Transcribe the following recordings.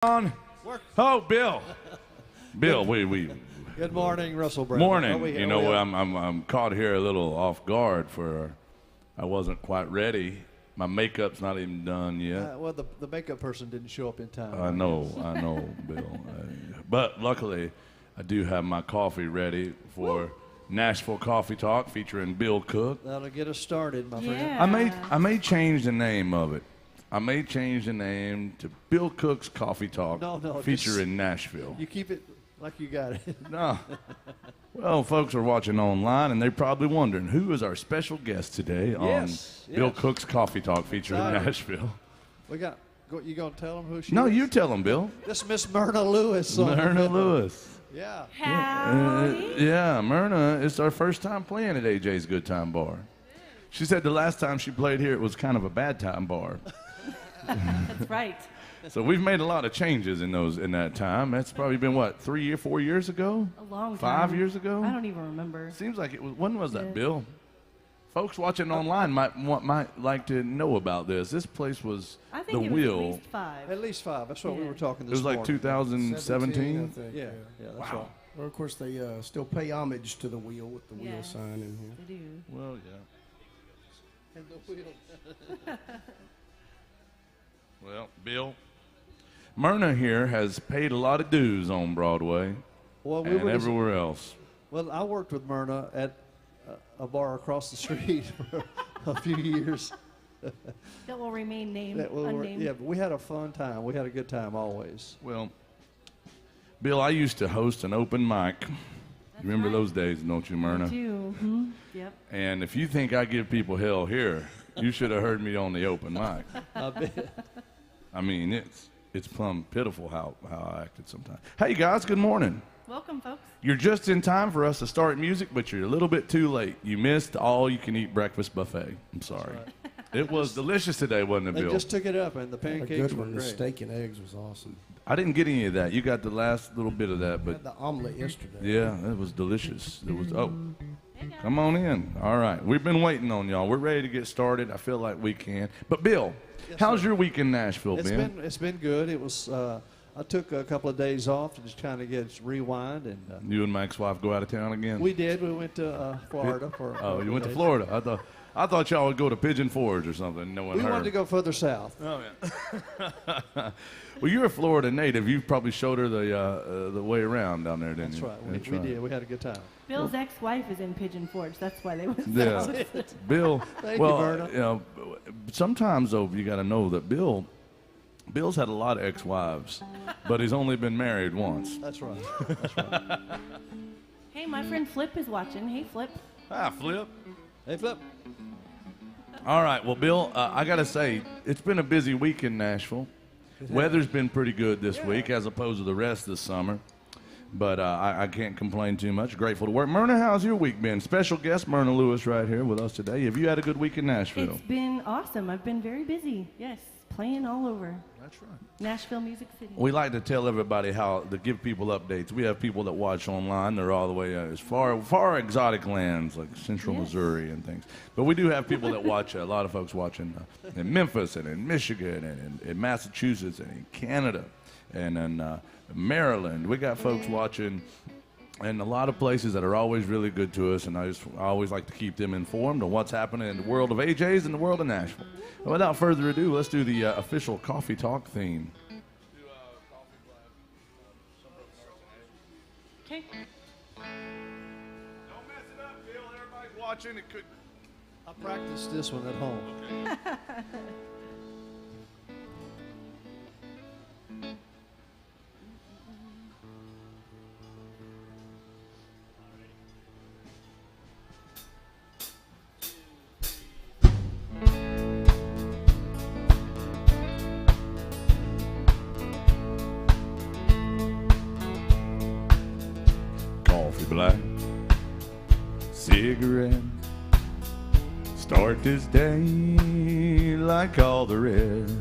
On. Oh, Bill. Bill, we. Good morning, Russell Brown. Morning. You know, I'm caught here a little off guard for. I wasn't quite ready. My makeup's not even done yet. Well, the makeup person didn't show up in time. I know, Bill. But luckily, I do have my coffee ready for Nashville Coffee Talk featuring Bill Cook. That'll get us started, my friend. I may change the name of it. I may change the name to Bill Cook's Coffee Talk featuring Nashville. You keep it like you got it. No. Well, folks are watching online, and they're probably wondering, who is our special guest today on Bill Cook's Coffee Talk featuring Nashville? You going to tell them who she is? No, you tell them, Bill. This is Miss Myrna Lewis. Myrna Lewis. Yeah. Yeah, Myrna, it's our first time playing at AJ's Good Time Bar. She said the last time she played here, it was kind of a bad time bar. That's right. So we've made a lot of changes in that time. That's probably been, what, 4 years ago? A long time. 5 years ago? I don't even remember. Seems like it was. When was that, Bill? Folks watching online might like to know about this. This place was I think the it was Wheel. at least 5. At least 5. That's what we were talking It this was like morning. 2017. I think, Yeah, that's right. Well, of course, they still pay homage to the Wheel with the Wheel Yes. sign in here. They do. Well, yeah. And the wheel. Well, Bill, Myrna here has paid a lot of dues on Broadway Well, and everywhere else. Well, I worked with Myrna at a bar across the street for a few years. That will remain named, That will- unnamed. Yeah, but we had a fun time. We had a good time always. Well, Bill, I used to host an open mic. You remember right. those days, don't you, Myrna? I do. Mm-hmm. Yep. And if you think I give people hell here, you should have heard me on the open mic. I bet. I mean, it's plumb pitiful how I acted sometimes. Hey, guys, good morning. Welcome, folks. You're just in time for us to start music, but you're a little bit too late. You missed all-you-can-eat breakfast buffet. I'm sorry. It was delicious today, wasn't it, They Bill? just took it up, and the A pancakes good were one. The great. steak and eggs was awesome. I didn't get any of that. You got the last little bit of that, I but had the omelet yesterday. yeah, it was delicious. It was. Come on in. All right, we've been waiting on y'all. We're ready to get started. I feel like we can. But Bill, how's your week in Nashville, Ben? It's been good. It was. I took a couple of days off to just kind of get rewind, and You and my ex-wife go out of town again? we did. We went to Florida for. Oh, you went to Florida. I thought y'all would go to Pigeon Forge or something. No one We heard. wanted to go further south. Oh yeah. Well, you're a Florida native. You probably showed her the way around down there, didn't That's you? right. We That's did. We had a good time. Bill's ex-wife is in Pigeon Forge. That's why they went. Yeah. Bill. Thank you, well, Myrna. you know, sometimes though you got to know that Bill's had a lot of ex-wives, but he's only been married once. That's right. Hey, my friend Flip is watching. Hey, Flip. Ah, Flip. Hey, Flip. All right. Well, Bill, I got to say, it's been a busy week in Nashville. Weather's been pretty good this week as opposed to the rest of the summer. But I can't complain too much. Grateful to work. Myrna, how's your week been? Special guest Myrna Lewis right here with us today. Have you had a good week in Nashville? It's been awesome. I've been very busy. Yes, playing all over. That's right. Nashville Music City. We like to tell everybody how to give people updates. We have people that watch online. They're all the way as far exotic lands like Central Missouri and things. But we do have people that watch. A lot of folks watching in Memphis and in Michigan and in Massachusetts and in Canada and in Maryland. We got folks watching in a lot of places that are always really good to us, and I always like to keep them informed on what's happening in the world of AJ's and the world of Nashville. And without further ado, let's do the official Coffee Talk theme. Okay. Don't mess it up, Bill. Everybody's watching. It could. I practiced this one at home. Coffee black, cigarette. Start this day like all the rest.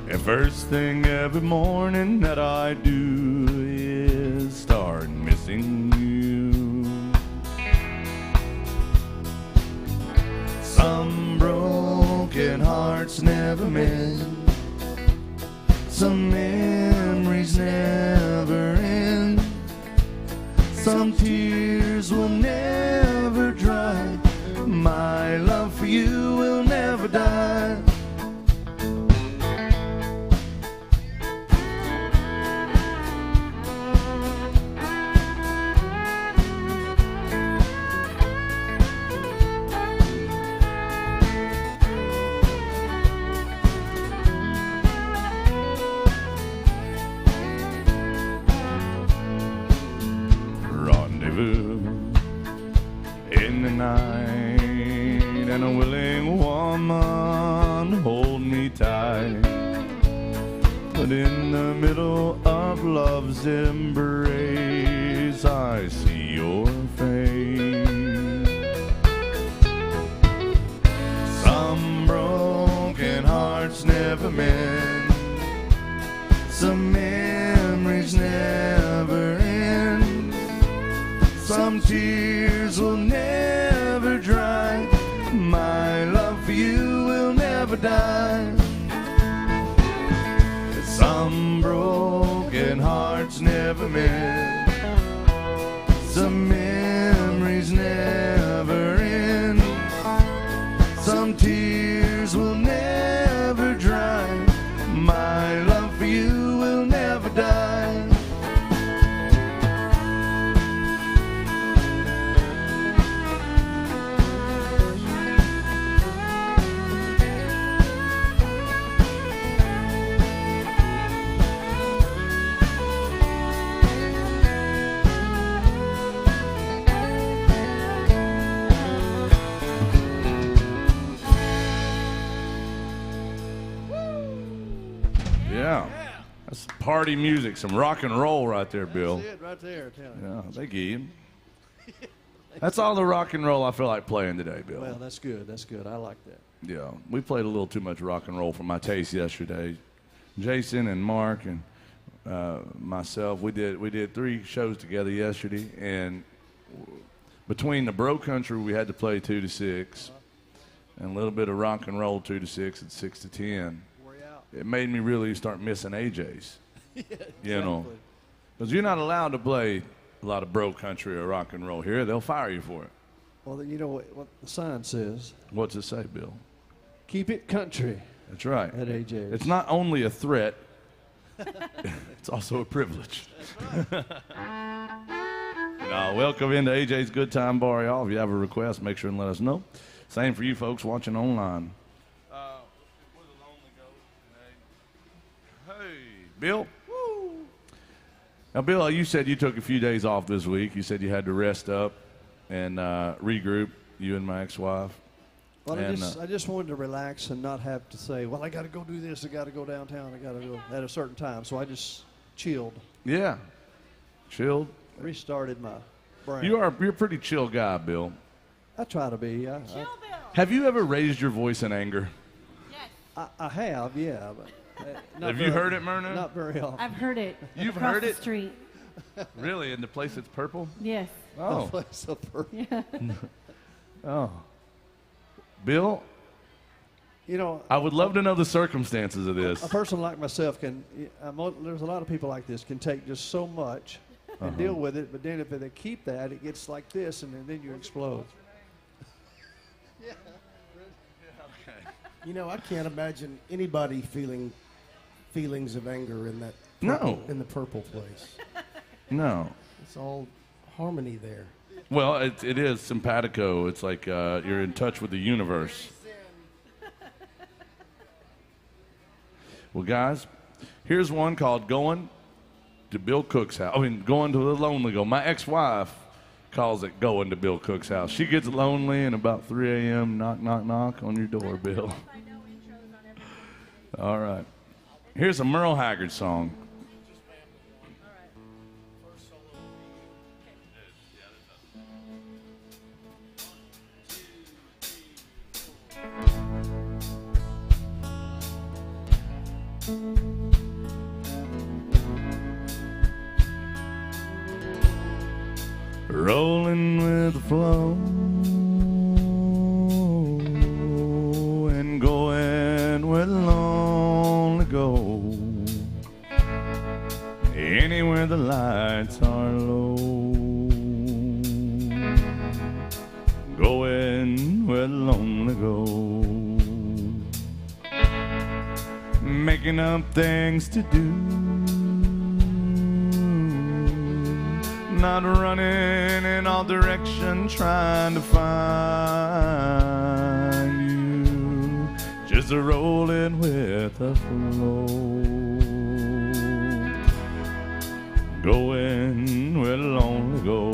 And first thing every morning that I do is start missing you. Some broken hearts never mend. Some memories never end. Some tears will never dry. My love for you will never die. Rendezvous in the night, and a willing woman hold me tight. But in the middle of love's embrace, I see your face. Some broken hearts never mend. Some memories never end. Some tears will never dry. My love for you will never die. Some broken hearts never mend. Some memories never end. Some tears will never dry. My love for you will never die. Yeah. That's party music, some rock and roll right there, Bill. That's it right there. Tell you. Yeah, thank you. That's all the rock and roll I feel like playing today, Bill. Well, that's good. That's good. I like that. Yeah, we played a little too much rock and roll for my taste yesterday. Jason and Mark and myself, we did 3 shows together yesterday, and between the bro country we had to play 2 to 6, and a little bit of rock and roll 2 to 6 and 6 to 10. It made me really start missing AJ's. Yeah, exactly. You know, because you're not allowed to play a lot of bro country or rock and roll here. They'll fire you for it. Well, then you know what the sign says. What's it say, Bill? Keep it country That's right. at AJ's. It's not only a threat, it's also a privilege. Now, welcome into AJ's Good Time Bar, y'all. If you have a request, make sure and let us know. Same for you folks watching online. Where the lonely goes today? Hey, Bill. Woo. Now, Bill, you said you took a few days off this week. You said you had to rest up and regroup, you and my ex-wife. Well, And, I just wanted to relax and not have to say, well, I got to go do this, I got to go downtown, I got to go at a certain time. So I just chilled, Yeah, chilled. restarted my brain. You're a pretty chill guy, Bill. I try to be. Have you ever raised your voice in anger? I have, yeah. But not Have you heard it, Myrna? Not very often. I've heard it. You've across heard the it? street. Really? In the place that's purple? Yes. Oh. Place up for- Oh. Bill, You know, I would love to know the circumstances of this. a person like myself can. There's a lot of people like this can take just so much and deal with it, but then if they keep that, it gets like this, and then you explode. You know, I can't imagine anybody feeling feelings of anger in that. No. In the purple place. No. It's all harmony there. Well, it is simpatico. It's like you're in touch with the universe. Well, guys, here's one called Going to Bill Cook's House. I mean, Going to the Lonely Go. My ex-wife calls it Going to Bill Cook's House. She gets lonely and about 3 a.m., knock, knock, knock on your door, Bill. All right. Here's a Merle Haggard song. Rolling with the flow and going where the lonely go. anywhere the lights are low, going where the lonely go, making up things to do, not running in all directions trying to find you, just a rolling with the flow, going where the lonely go.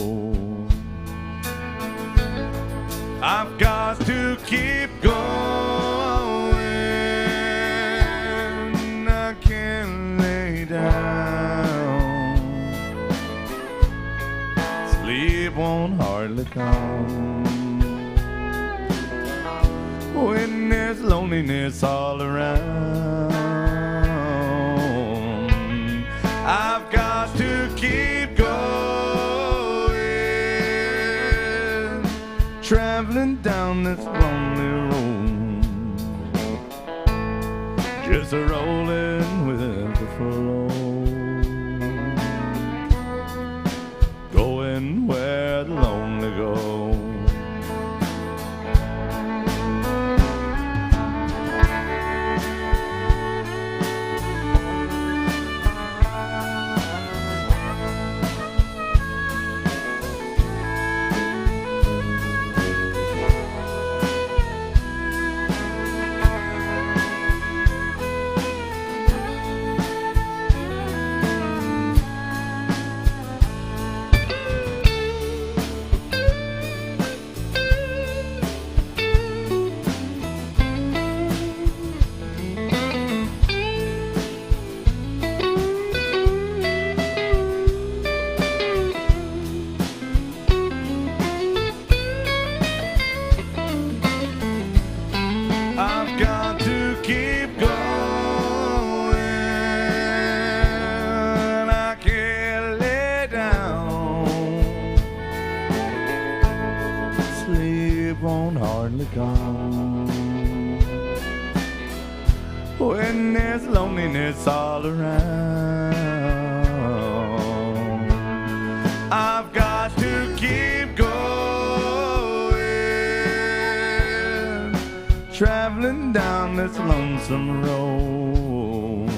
I've got to keep going, I can't lay down, sleep won't hardly come when there's loneliness all around. I've got to keep going, traveling down this lonely road, just a rolling with the flow, going where the lonely go. I've got to keep going, I can't lay down, sleep won't hardly come when there's loneliness all around. I've got to keep going, traveling down this lonesome road,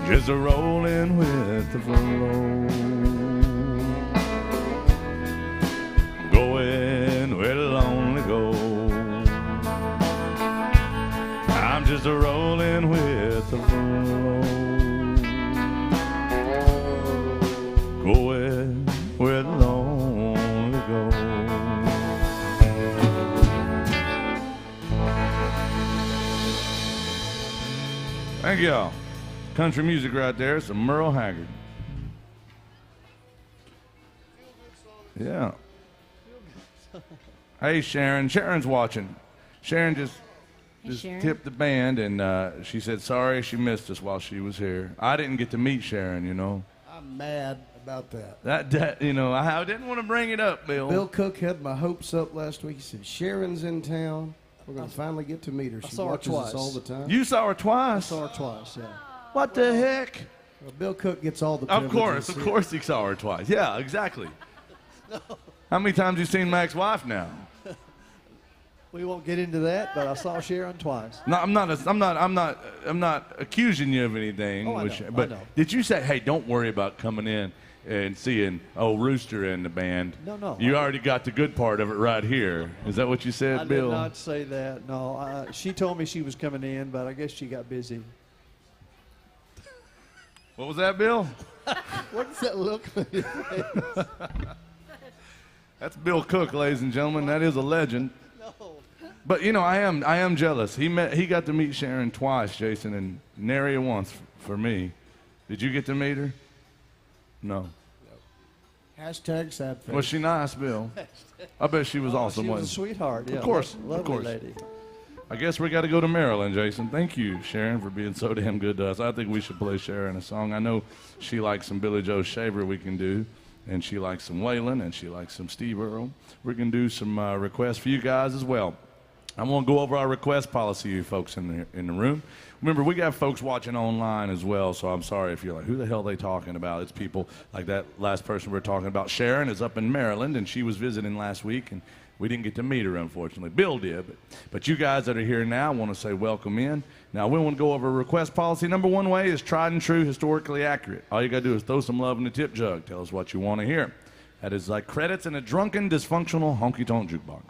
just a rolling with the flow, going where the lonely go. I'm just a rolling with the flow, going where the lonely go. Thank y'all. Country music right there. Some Merle Haggard. Yeah. Hey, Sharon. Sharon's watching. Sharon just Sharon? tipped the band, and she said sorry she missed us while she was here. I didn't get to meet Sharon, you know. I'm mad about that. That you know, I didn't want to bring it up, Bill. Bill Cook had my hopes up last week. He said, Sharon's in town. We're going to finally get to meet her. She saw her watches us twice. all the time. You saw her twice. Saw her twice, yeah. What the heck? Well, Bill Cook gets all the Of privileges. course, he saw her twice. Yeah, exactly. How many times you seen Mac's wife now? We won't get into that, but I saw Sharon twice. No, I'm not accusing you of anything. Oh, I know, but I know. did you say, hey, don't worry about coming in and seeing Rooster in the band? No. You already got the good part of it right here. Is that what you said, I Bill? did not say that. No, she told me she was coming in, but I guess she got busy. What was that, Bill? What does that look like? That's Bill Cook, ladies and gentlemen. That is a legend. No. But you know, I am jealous. He got to meet Sharon twice, Jason, and nary once for me. Did you get to meet her? No. Hashtag sad face. Was she nice, Bill? I bet she was awesome. She was a wasn't she? sweetheart. Yeah, course, lovely of course. lady. I guess we got to go to Maryland, Jason. Thank you, Sharon, for being so damn good to us. I think we should play Sharon a song. I know she likes some Billy Joe Shaver we can do, and she likes some Waylon, and she likes some Steve Earle. We can do some requests for you guys as well. I'm going to go over our request policy, you folks in the room. Remember, we got folks watching online as well, so I'm sorry if you're like, who the hell are they talking about? It's people like that last person we were talking about. Sharon is up in Maryland, and she was visiting last week, and we didn't get to meet her, unfortunately. Bill did, but you guys that are here now, I want to say welcome in. Now, we want to go over request policy. Number one way is tried and true, historically accurate. All you got to do is throw some love in the tip jug. Tell us what you want to hear. That is like credits in a drunken, dysfunctional, honky-tonk jukebox.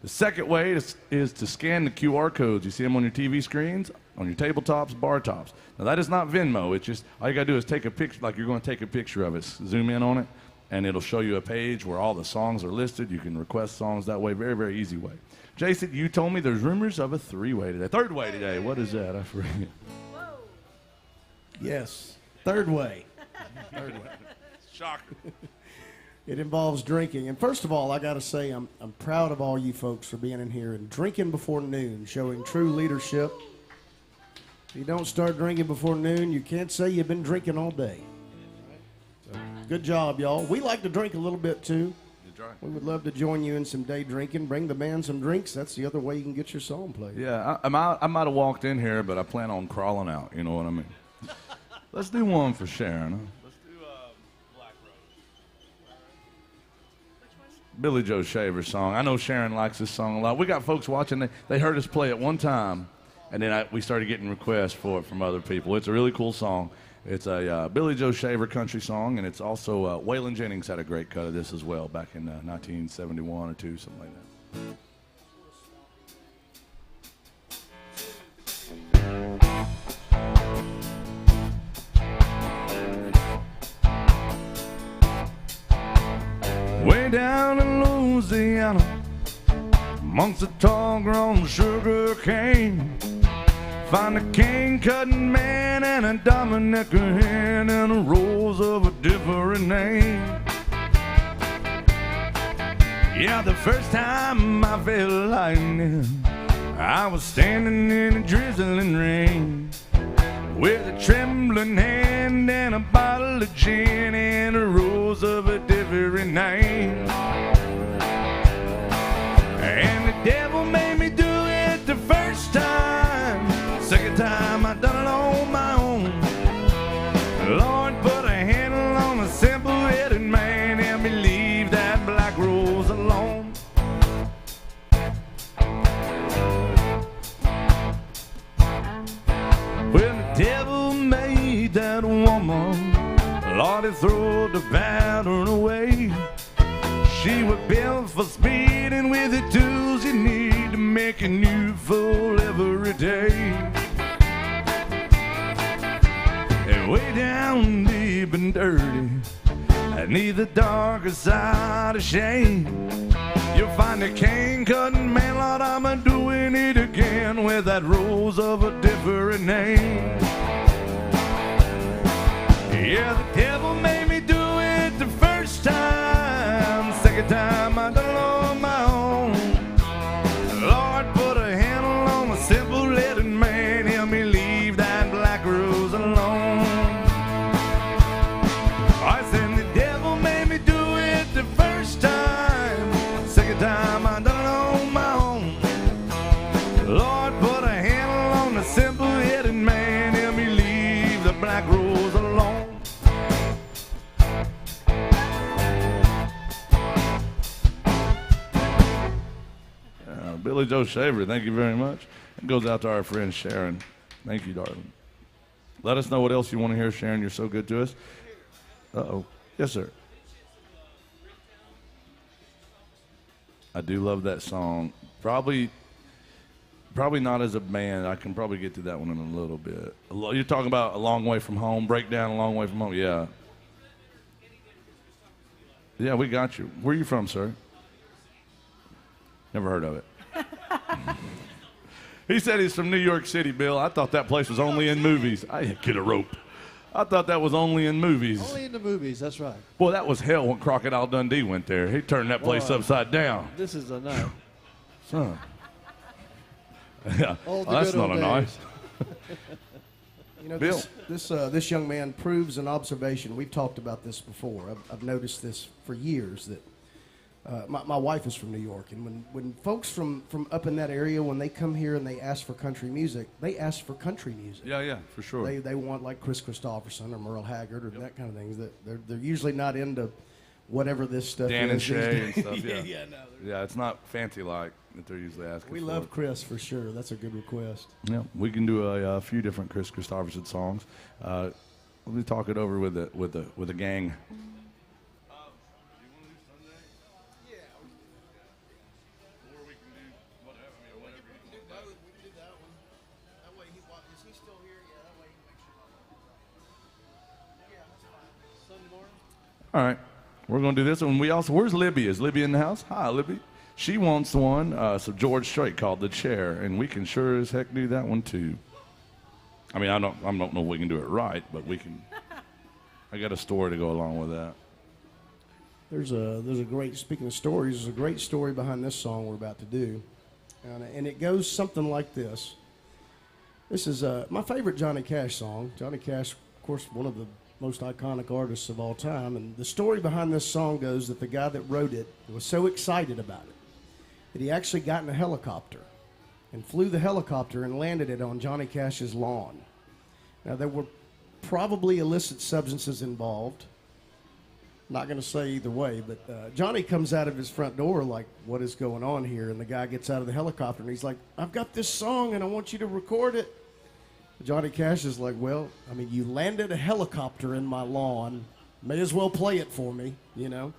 The second way is to scan the QR codes. You see them on your TV screens, on your tabletops, bar tops. Now, that is not Venmo. It's just, all you got to do is take a picture, like you're going to take a picture of it, zoom in on it, and it'll show you a page where all the songs are listed. You can request songs that way. Very, very easy way. Jason, you told me there's rumors of a three-way today. Third way today. What is that? I forget. Yes, third way. Third way. Shocker. It involves drinking. And first of all, I got to say, I'm proud of all you folks for being in here and drinking before noon, showing true leadership. If you don't start drinking before noon, you can't say you've been drinking all day. So, good job, y'all. We like to drink a little bit, too. We would love to join you in some day drinking. Bring the band some drinks. That's the other way you can get your song played. Yeah, I might have walked in here, but I plan on crawling out. You know what I mean? Let's do one for Sharon. Huh? Let's do Black Rose. Billy Joe Shaver song. I know Sharon likes this song a lot. We got folks watching. They heard us play it one time, and then we started getting requests for it from other people. It's a really cool song. It's a Billy Joe Shaver country song, and it's also Waylon Jennings had a great cut of this as well back in 1971 or 2, something like that. Way down in Louisiana, amongst the tall-grown sugar cane, find a cane-cutting man and a Dominica hen and a rose of a different name. Yeah, the first time I felt lightning, I was standing in a drizzling rain with a trembling hand and a bottle of gin and a rose of a different name. And the devil made me do it the first time. Second time I done it on my own. Lord put a handle on a simple-headed man and me leave that black rose alone. When the devil made that woman, Lord, he threw the pattern away. She was built for speed and with the tools you need to make a new fool every day. And way down deep and dirty, beneath the darker side of shame, you'll find a cane-cutting man, Lord, I'm a-doing it again with that rose of a different name. Yeah, the devil made me do it the first time. Second time I done it on my own. Lord put a handle on a simple-headed man, help me leave that black rose alone. I said the devil made me do it the first time. Second time I done it on my own. Lord put a handle on a simple-headed man, help me leave the black rose alone. Billy Joe Shaver, thank you very much. It goes out to our friend Sharon. Thank you, darling. Let us know what else you want to hear, Sharon. You're so good to us. Uh-oh. Yes, sir. I do love that song. Probably not as a band. I can probably get to that one in a little bit. You're talking about A Long Way From Home, Breakdown, A Long Way From Home. Yeah. Yeah, we got you. Where are you from, sir? Never heard of it. He said he's from New York City, Bill. I thought that place was only in movies. I get a rope. I thought that was only in movies. Only in the movies, that's right. Boy, that was hell when Crocodile Dundee went there. He turned that place upside down. This is a night. Son. Yeah. Oh, the that's good not old a knife. You know, Bill. this young man proves an observation. We've talked about this before. I've noticed this for years, that My wife is from New York, and when folks from up in that area, when they come here and they ask for country music, they ask for country music. Yeah, for sure. They want like Chris Christopherson or Merle Haggard or that kind of things. That they're usually not into whatever this stuff Dan is. and Shay and these stuff. days. Yeah, yeah, it's not fancy like that they're usually asking. We for. love Chris for sure. That's a good request. Yeah, we can do a few different Chris Christopherson songs. Let me talk it over with the gang. All right, we're going to do this one. Where's Libby? Is Libby in the house? Hi, Libby. She wants one, some George Strait called The Chair, and we can sure as heck do that one too. I mean, I don't know if we can do it right, but we can. I got a story to go along with that. There's a great, speaking of stories, there's a great story behind this song we're about to do. And it goes something like this. This is my favorite Johnny Cash song. Johnny Cash, of course, one of the most iconic artists of all time. And the story behind this song goes that the guy that wrote it was so excited about it that he actually got in a helicopter and flew the helicopter and landed it on Johnny Cash's lawn. Now, there were probably illicit substances involved. Not going to say either way, but Johnny comes out of his front door like, what is going on here? And the guy gets out of the helicopter and he's like, I've got this song and I want you to record it. Johnny Cash is like, well, I mean, you landed a helicopter in my lawn. May as well play it for me, you know.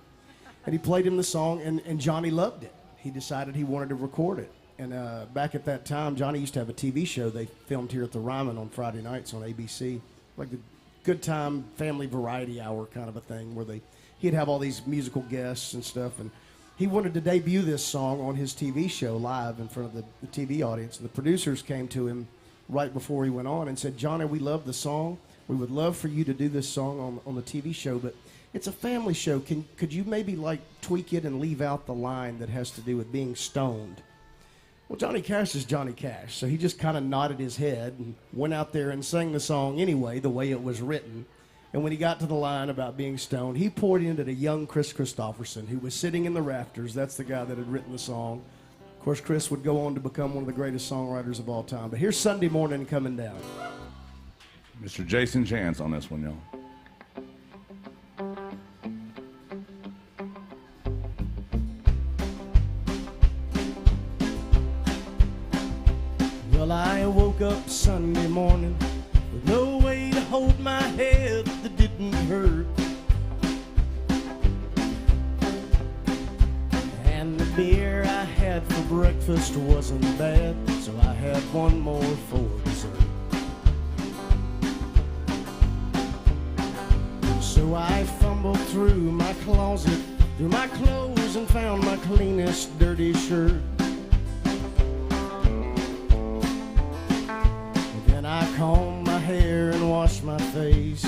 And he played him the song, and Johnny loved it. He decided he wanted to record it. And back at that time, Johnny used to have a TV show they filmed here at the Ryman on Friday nights on ABC, like the Good Time Family Variety Hour kind of a thing, where he'd have all these musical guests and stuff. And he wanted to debut this song on his TV show live in front of the TV audience. And the producers came to him right before he went on and said, Johnny, we love the song. We would love for you to do this song on the TV show, but it's a family show. Could you maybe like tweak it and leave out the line that has to do with being stoned? Well, Johnny Cash is Johnny Cash, so he just kind of nodded his head and went out there and sang the song anyway, the way it was written. And when he got to the line about being stoned, he poured into the young Chris Christopherson, who was sitting in the rafters. That's the guy that had written the song. Of course, Chris would go on to become one of the greatest songwriters of all time. But here's Sunday Morning Coming Down. Mr. Jason Chance on this one, y'all. Well, I woke up Sunday morning with no way to hold my head that didn't hurt. And the beer I had for breakfast wasn't bad, so I had one more for dessert. So I fumbled through my closet, through my clothes, and found my cleanest dirty shirt. Then I combed my hair and washed my face,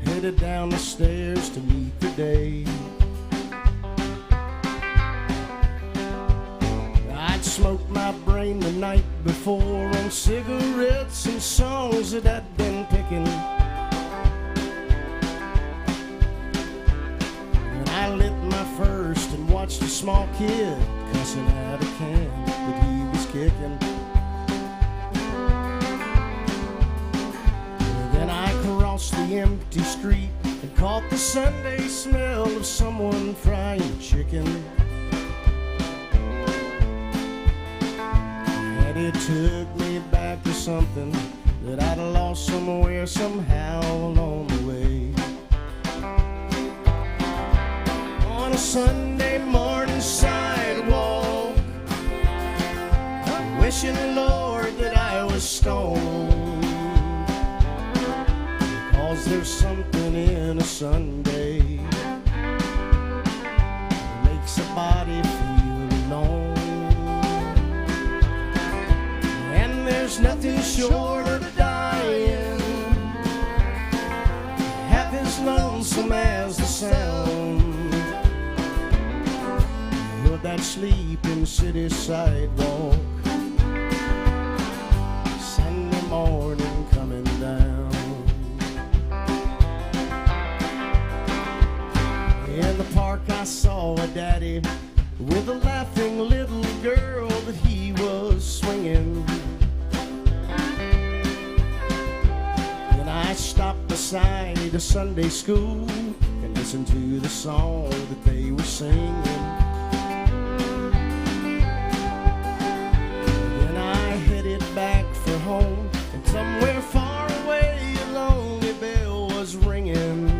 headed down the stairs to meet the day. I'd smoked my brain the night before on cigarettes and songs that I'd been picking. And I lit my first and watched a small kid cussing at a can that he was kicking. And then I crossed the empty street and caught the Sunday smell of someone frying chicken. And it took me back to something that I'd lost somewhere, somehow along the way. On a Sunday morning sidewalk, wishing, Lord, that I was stoned. Because there's something in a Sunday that makes a body feel alone. And there's nothing short of dying half as lonesome as the sound of that sleeping city sidewalk. Sunday morning coming down. In the park I saw a daddy with a laughing little girl that he was swinging. Then I stopped beside a Sunday school and listened to the song that they were singing. Then I headed back for home, and somewhere far away a lonely bell was ringing.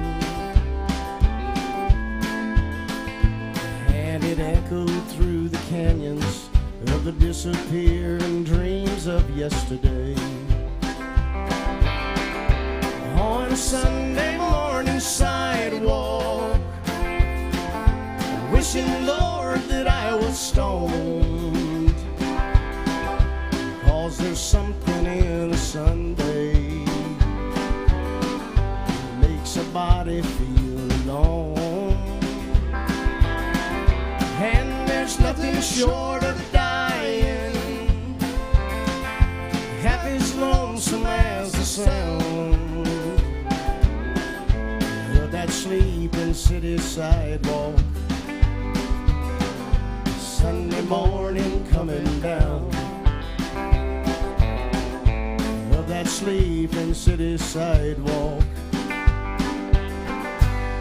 And it echoed through the canyons of the disappearing dreams of yesterday. On a Sunday morning sidewalk, wishing, Lord, that I was stoned, 'cause there's something in a Sunday that makes a body feel alone. And there's nothing short of dying, half as lonesome as the sound of that sleeping city sidewalk. Sunday morning coming down, of that sleeping city sidewalk.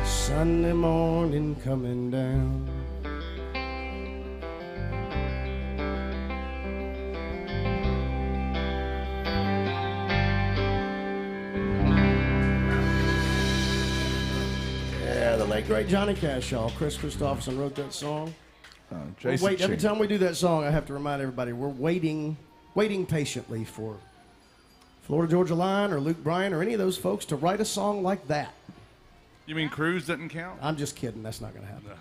Sunday morning coming down. Yeah, the late great Johnny Cash, y'all. Chris Christopherson wrote that song. Jason Wait, every Ching. time we do that song, I have to remind everybody we're waiting patiently for Florida Georgia Line or Luke Bryan or any of those folks to write a song like that. You mean Cruise doesn't count? I'm just kidding. That's not going to happen.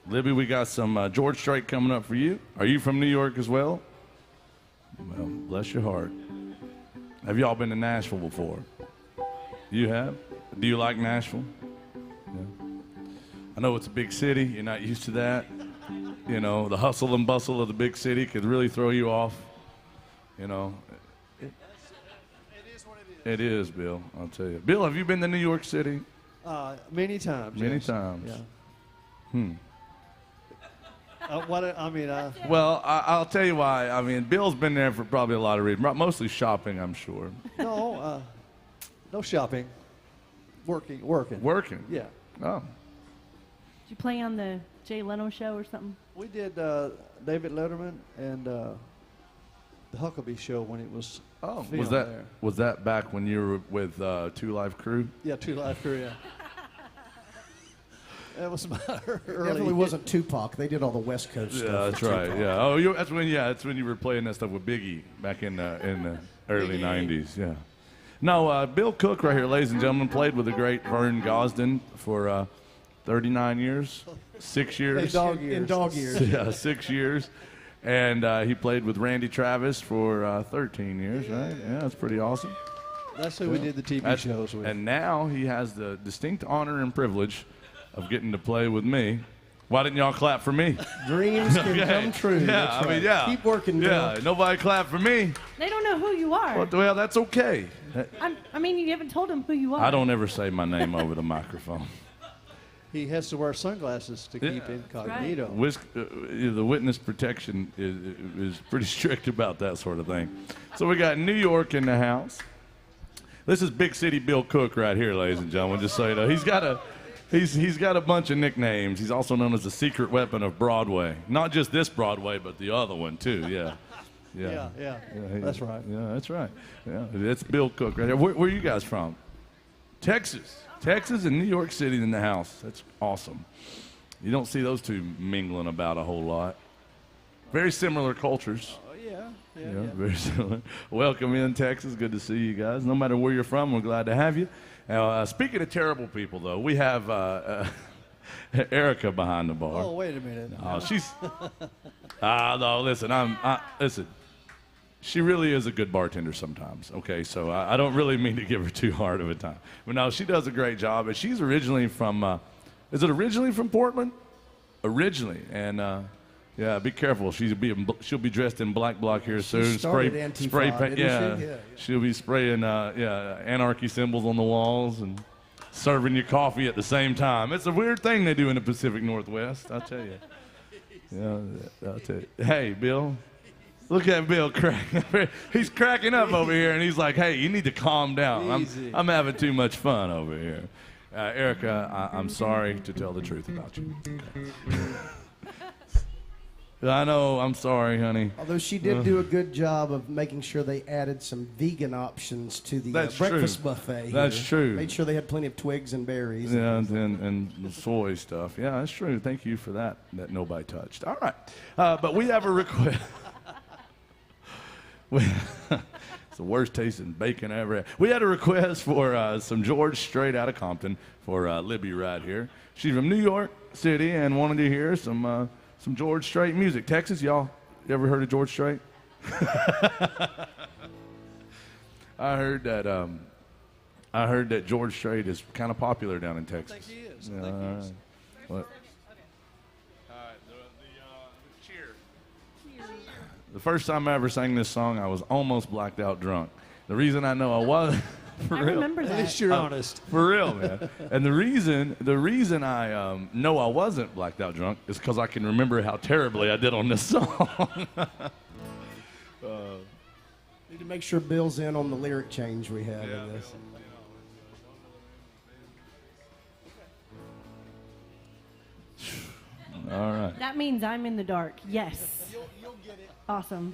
Libby, we got some George Strait coming up for you. Are you from New York as well? Well, bless your heart. Have y'all been to Nashville before? You have? Do you like Nashville? Yeah. I know it's a big city. You're not used to that. You know, the hustle and bustle of the big city could really throw you off. You know. It is, Bill. I'll tell you. Bill, have you been to New York City? Many times. Many yes. times. Yeah. Well, I'll tell you why. I mean, Bill's been there for probably a lot of reasons. Mostly shopping, I'm sure. No, no shopping. Working. Working. Yeah. Oh. Did you play on the Jay Leno show or something? We did David Letterman and the Huckabee show when it was filmed there. Was that back when you were with Two Live Crew? Yeah, Two Live Crew, yeah. That was my early. Definitely wasn't Tupac. They did all the West Coast stuff. Yeah, that's for right. Tupac. Yeah. Oh, that's when you were playing that stuff with Biggie back in the early '90s. Yeah. No, Bill Cook right here, ladies and gentlemen, played with the great Vern Gosdin for 39 years, 6 years. In dog years. Yeah, 6 years. And he played with Randy Travis for 13 years, right? Yeah, that's pretty awesome. That's who we did the TV shows with. And now he has the distinct honor and privilege of getting to play with me. Why didn't y'all clap for me? Dreams can come true. Yeah, That's I mean, right. yeah. Keep working, Bill. Yeah, nobody clapped for me. They don't know who you are. Well, that's okay. I mean, you haven't told them who you are. I don't ever say my name over the microphone. He has to wear sunglasses to keep incognito. The witness protection is pretty strict about that sort of thing. So we got New York in the house. This is Big City Bill Cook right here, ladies and gentlemen. Just so you know, he's got a bunch of nicknames. He's also known as the secret weapon of Broadway. Not just this Broadway, but the other one too. Yeah. Yeah. That's right. Yeah, that's right. Yeah, that's Bill Cook right here. Where are you guys from? Texas and New York City in the house. That's awesome. You don't see those two mingling about a whole lot. Very similar cultures. Oh, yeah. Very similar. Welcome in, Texas. Good to see you guys. No matter where you're from, we're glad to have you. Now, speaking of terrible people, though, we have Erica behind the bar. Oh, wait a minute. Oh, she's. No, listen. Listen. She really is a good bartender sometimes. Okay, so I don't really mean to give her too hard of a time, but no, she does a great job. And she's originally from. Is it originally from Portland? Originally, and yeah, be careful. She'll be dressed in black bloc here soon. Spray paint. Yeah, she'll be spraying anarchy symbols on the walls and serving you coffee at the same time. It's a weird thing they do in the Pacific Northwest, I'll tell you. Yeah, I'll tell you. Hey, Bill. Look at Bill cracking. He's cracking up over here, and he's like, "Hey, you need to calm down. Easy. I'm having too much fun over here." Erica, I'm sorry to tell the truth about you. I know. I'm sorry, honey. Although she did do a good job of making sure they added some vegan options to the That's breakfast true. buffet. That's here. true. Made sure they had plenty of twigs and berries. Yeah, and the soy stuff. Yeah, that's true. Thank you for that nobody touched. All right. But we have a request. It's the worst tasting bacon I ever had. We had a request for some George Strait out of Compton for Libby right here. She's from New York City and wanted to hear some George Strait music. Texas, y'all ever heard of George Strait? I heard that George Strait is kind of popular down in Texas. I think he is. Yeah, I think he all is. right. What? All right, the cheer. The first time I ever sang this song, I was almost blacked out drunk. The reason I know I was, for I real, remember At that. least you're honest. for real, man. And the reason I know I wasn't blacked out drunk is because I can remember how terribly I did on this song. Need to make sure Bill's in on the lyric change we have in this. All right. That means I'm in the dark. Yes. You'll get it. Awesome.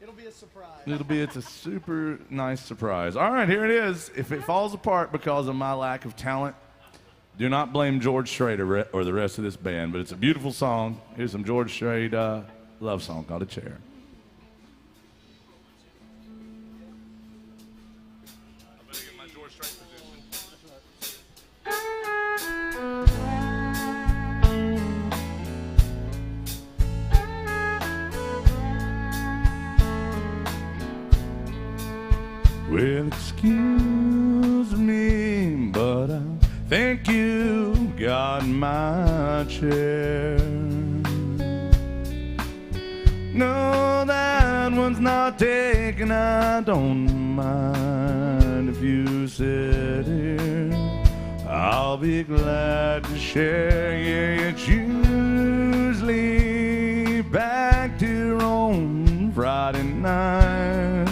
It'll be a surprise. It's a super nice surprise. All right, here it is. If it falls apart because of my lack of talent, do not blame George Strait or the rest of this band, but it's a beautiful song. Here's some George Strait love song called A Chair. I better get my George Strait position. Well, excuse me, but I think you got my chair. No, that one's not taken. I don't mind if you sit here. I'll be glad to share. Yeah, it's usually back to on Friday night.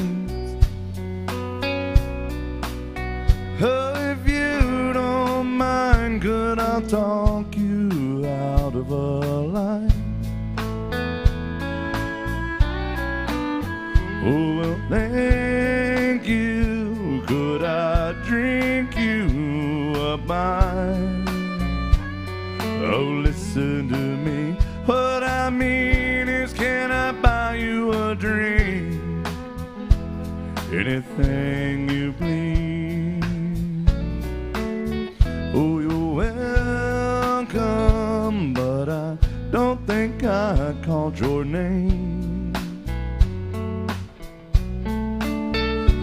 Oh, if you don't mind, could I talk you out of a line? Oh, well, thank you. Could I drink you a wine? Oh, listen to me. What I mean is, can I buy you a drink? Anything you please. Oh, you're welcome, but I don't think I called your name.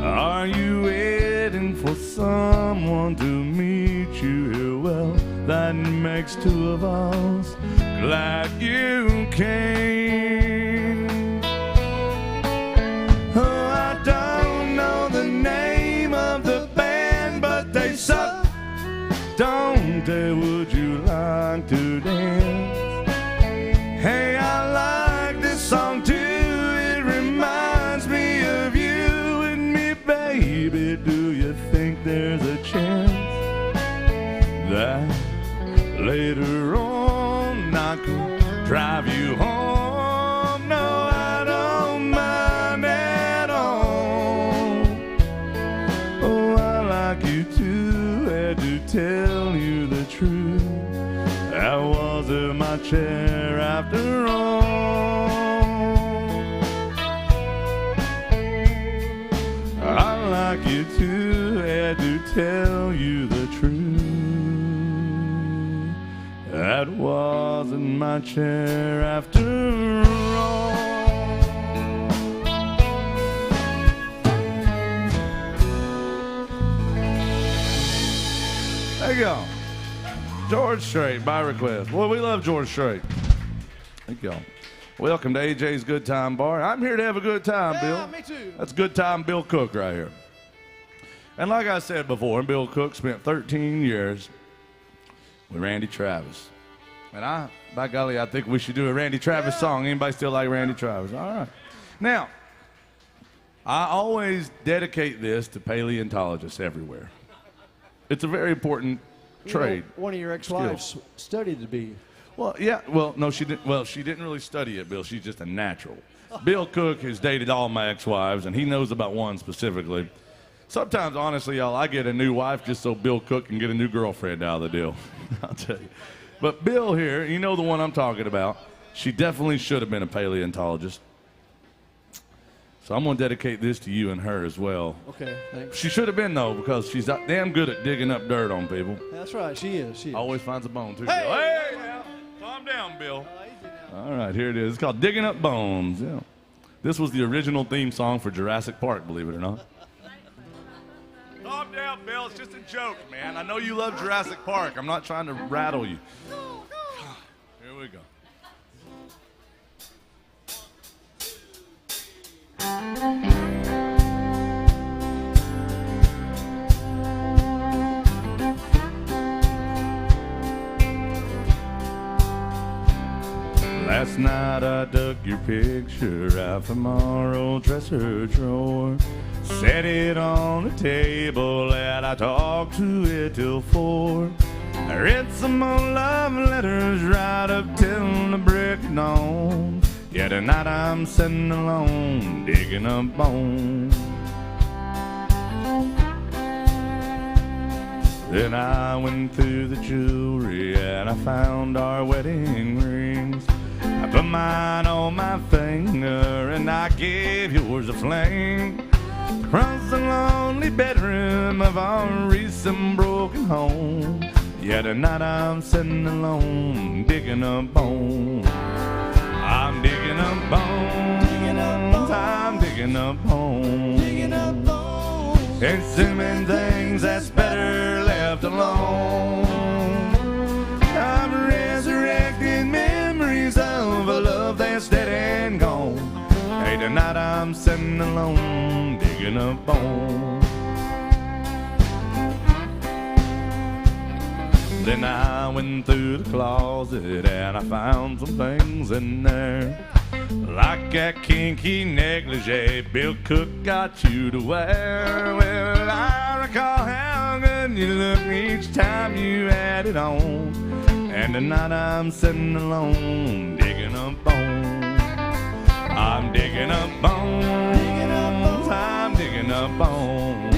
Are you waiting for someone to meet you here? Well, that makes two of us. Glad you came. Oh, I don't know the name of the band, but they suck. Don't they? Would you like to dance? Hey, I like this song too. It reminds me of you and me, baby. Do you think there's a chance that later on I could drive you home? No, I don't mind at all. Oh, I like you too. Had to tell you the truth. I was in my chair after all. I like you too. Had to tell you the truth. That was in my chair after all. There you go. George Strait, by request. Well, we love George Strait. Thank y'all. Welcome to AJ's Good Time Bar. I'm here to have a good time, Bill. Me too. That's good time Bill Cook right here. And like I said before, Bill Cook spent 13 years with Randy Travis. And by golly, I think we should do a Randy Travis song. Anybody still like Randy Travis? All right. Now, I always dedicate this to paleontologists everywhere. It's a very important trade. One of your ex-wives studied to be. Well, yeah. Well, no, she didn't. Well, she didn't really study it, Bill. She's just a natural. Bill Cook has dated all my ex-wives, and he knows about one specifically. Sometimes, honestly, y'all, I get a new wife just so Bill Cook can get a new girlfriend out of the deal. I'll tell you. But Bill here, you know the one I'm talking about. She definitely should have been a paleontologist. So I'm going to dedicate this to you and her as well. Okay, thanks. She should have been, though, because she's damn good at digging up dirt on people. That's right, she is. She is. Always finds a bone, too. Hey! Bill. Hey, now, calm down, Bill. All right, here it is. It's called Digging Up Bones. Yeah. This was the original theme song for Jurassic Park, believe it or not. Calm down, Bill. It's just a joke, man. I know you love Jurassic Park. I'm not trying to rattle you. Here we go. Last night I dug your picture out from our old dresser drawer. Set it on the table and I talked to it till 4. I read some more love letters right up till the break of dawn. Yeah, tonight I'm sitting alone, digging up bones. Then I went through the jewelry and I found our wedding rings. I put mine on my finger and I gave yours a fling. Across the lonely bedroom of our recent broken home. Yeah, tonight I'm sitting alone, digging up bones. I'm digging up bones. I'm digging up bones. Exhuming things that's better left alone. I'm resurrecting memories of a love that's dead and gone. Hey, tonight I'm sitting alone, digging up bones. Then I went through the closet and I found some things in there. Like that kinky negligee Bill Cook got you to wear. Well, I recall how good you looked each time you had it on. And tonight I'm sitting alone, digging up bones. I'm digging up bones. I'm digging up bones.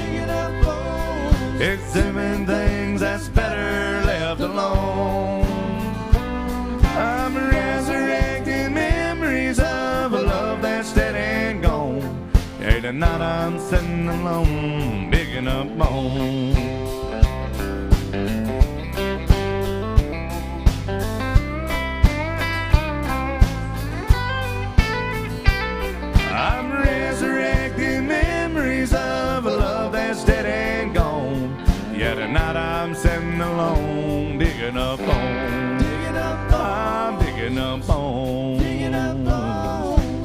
Exhuming things that's better left alone. I'm resurrecting memories of a love that's dead and gone. Hey, tonight I'm sitting alone, digging up bones. I'm resurrecting memories of a love that's dead and gone. Yeah, tonight I'm sitting alone, digging up bones. I'm digging up bones.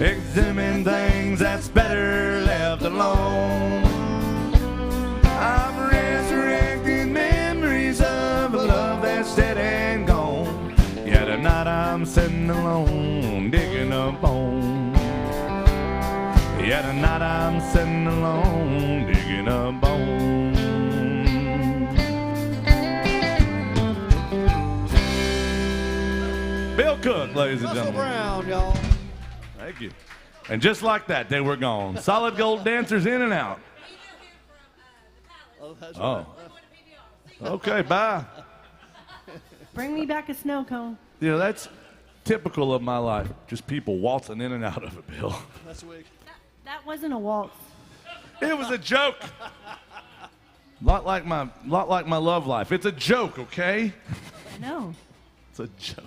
Exhuming things that's better left alone. I'm resurrecting memories of a love that's dead and gone. Yeah, tonight I'm sitting alone, digging up bones. Yeah, tonight I'm sitting alone, digging up bones. Bill Cook, ladies and Russell gentlemen. Brown, y'all. Thank you. And just like that, they were gone. Solid gold dancers in and out. Oh, that's Oh. Okay, bye. Bring me back a snow cone. You know, that's typical of my life. Just people waltzing in and out of it, Bill. That's the way. That wasn't a waltz. It was a joke. Lot like my love life. It's a joke, okay? No. It's a joke.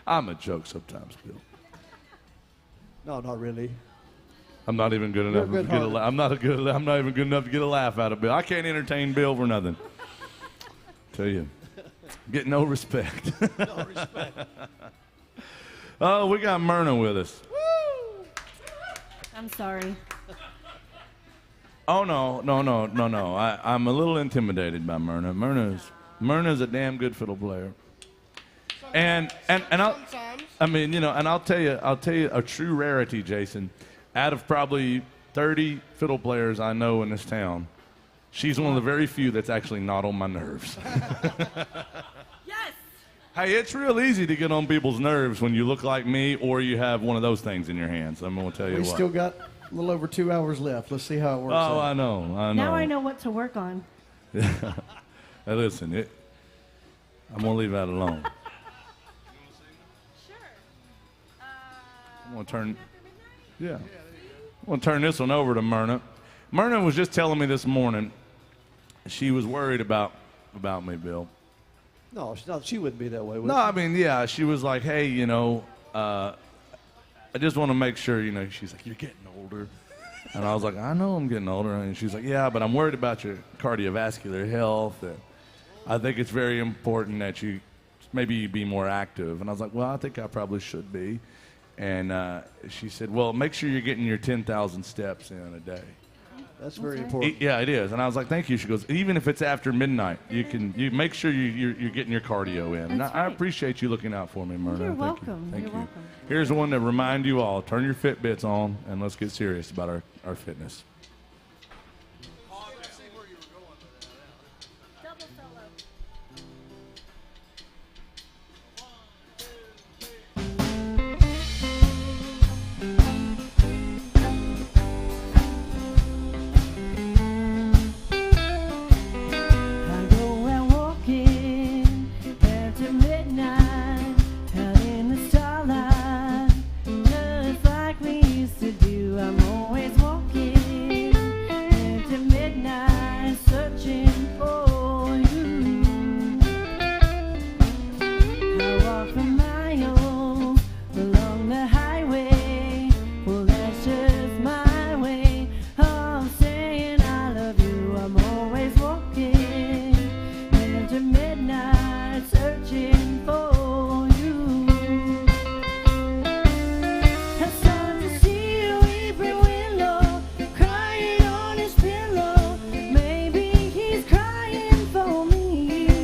I'm a joke sometimes, Bill. No, not really. I'm not even good enough You're to get a laugh. I'm not even good enough to get a laugh out of Bill. I can't entertain Bill for nothing. Tell you, get no respect. No respect. Oh, we got Myrna with us. I'm sorry. Oh no. I'm a little intimidated by Myrna. Myrna's a damn good fiddle player. And I'll tell you a true rarity, Jason. Out of probably 30 fiddle players I know in this town, she's one of the very few that's actually not on my nerves. Yes. Hey, it's real easy to get on people's nerves when you look like me or you have one of those things in your hands. I'm going to tell you We what. still got a little over 2 hours left. Let's see how it works Oh, out. I know. Now I know what to work on. Hey, listen, I'm going to leave that alone. I'm going to turn... Yeah. I'm going to turn this one over to Myrna. Myrna was just telling me this morning she was worried about me, Bill. No, she wouldn't be that way. Would No, she? I mean, yeah, she was like, hey, I just want to make sure, she's like, you're getting older. And I was like, I know I'm getting older. And she's like, yeah, but I'm worried about your cardiovascular health. And I think it's very important that you maybe be more active. And I was like, well, I think I probably should be. And she said, well, make sure you're getting your 10,000 steps in a day. That's very important. Yeah, it is. And I was like, thank you. She goes, even if it's after midnight, you make sure you're getting your cardio in. And That's I right. appreciate you looking out for me, Myrna. You're Thank welcome. You. Thank You're you. welcome. Here's one to remind you all. Turn your Fitbits on, and let's get serious about our fitness. Double solo. I go out walking after midnight, out in the starlight, just like we used to do. I'm always walking after midnight, searching for you. I walk for miles along the highway, well that's just my way of saying I love you. I'm always walking into midnight, searching for you. I start to see a weeping willow crying on his pillow. Maybe he's crying for me.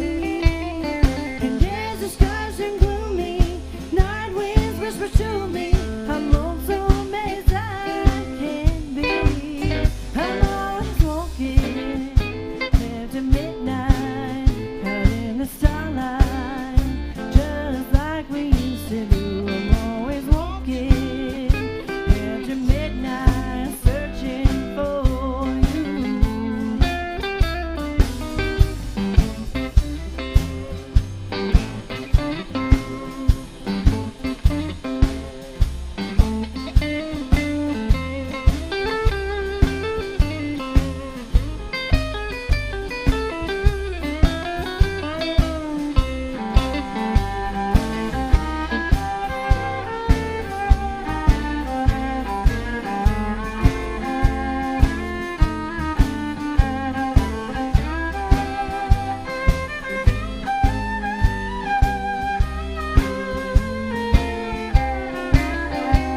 And as the skies turn gloomy, night winds whisper to me, I'm lonesome as I can be. I'm always walking after midnight, out in the starlight, just like we used to do. I'm always walking after midnight, searching for you.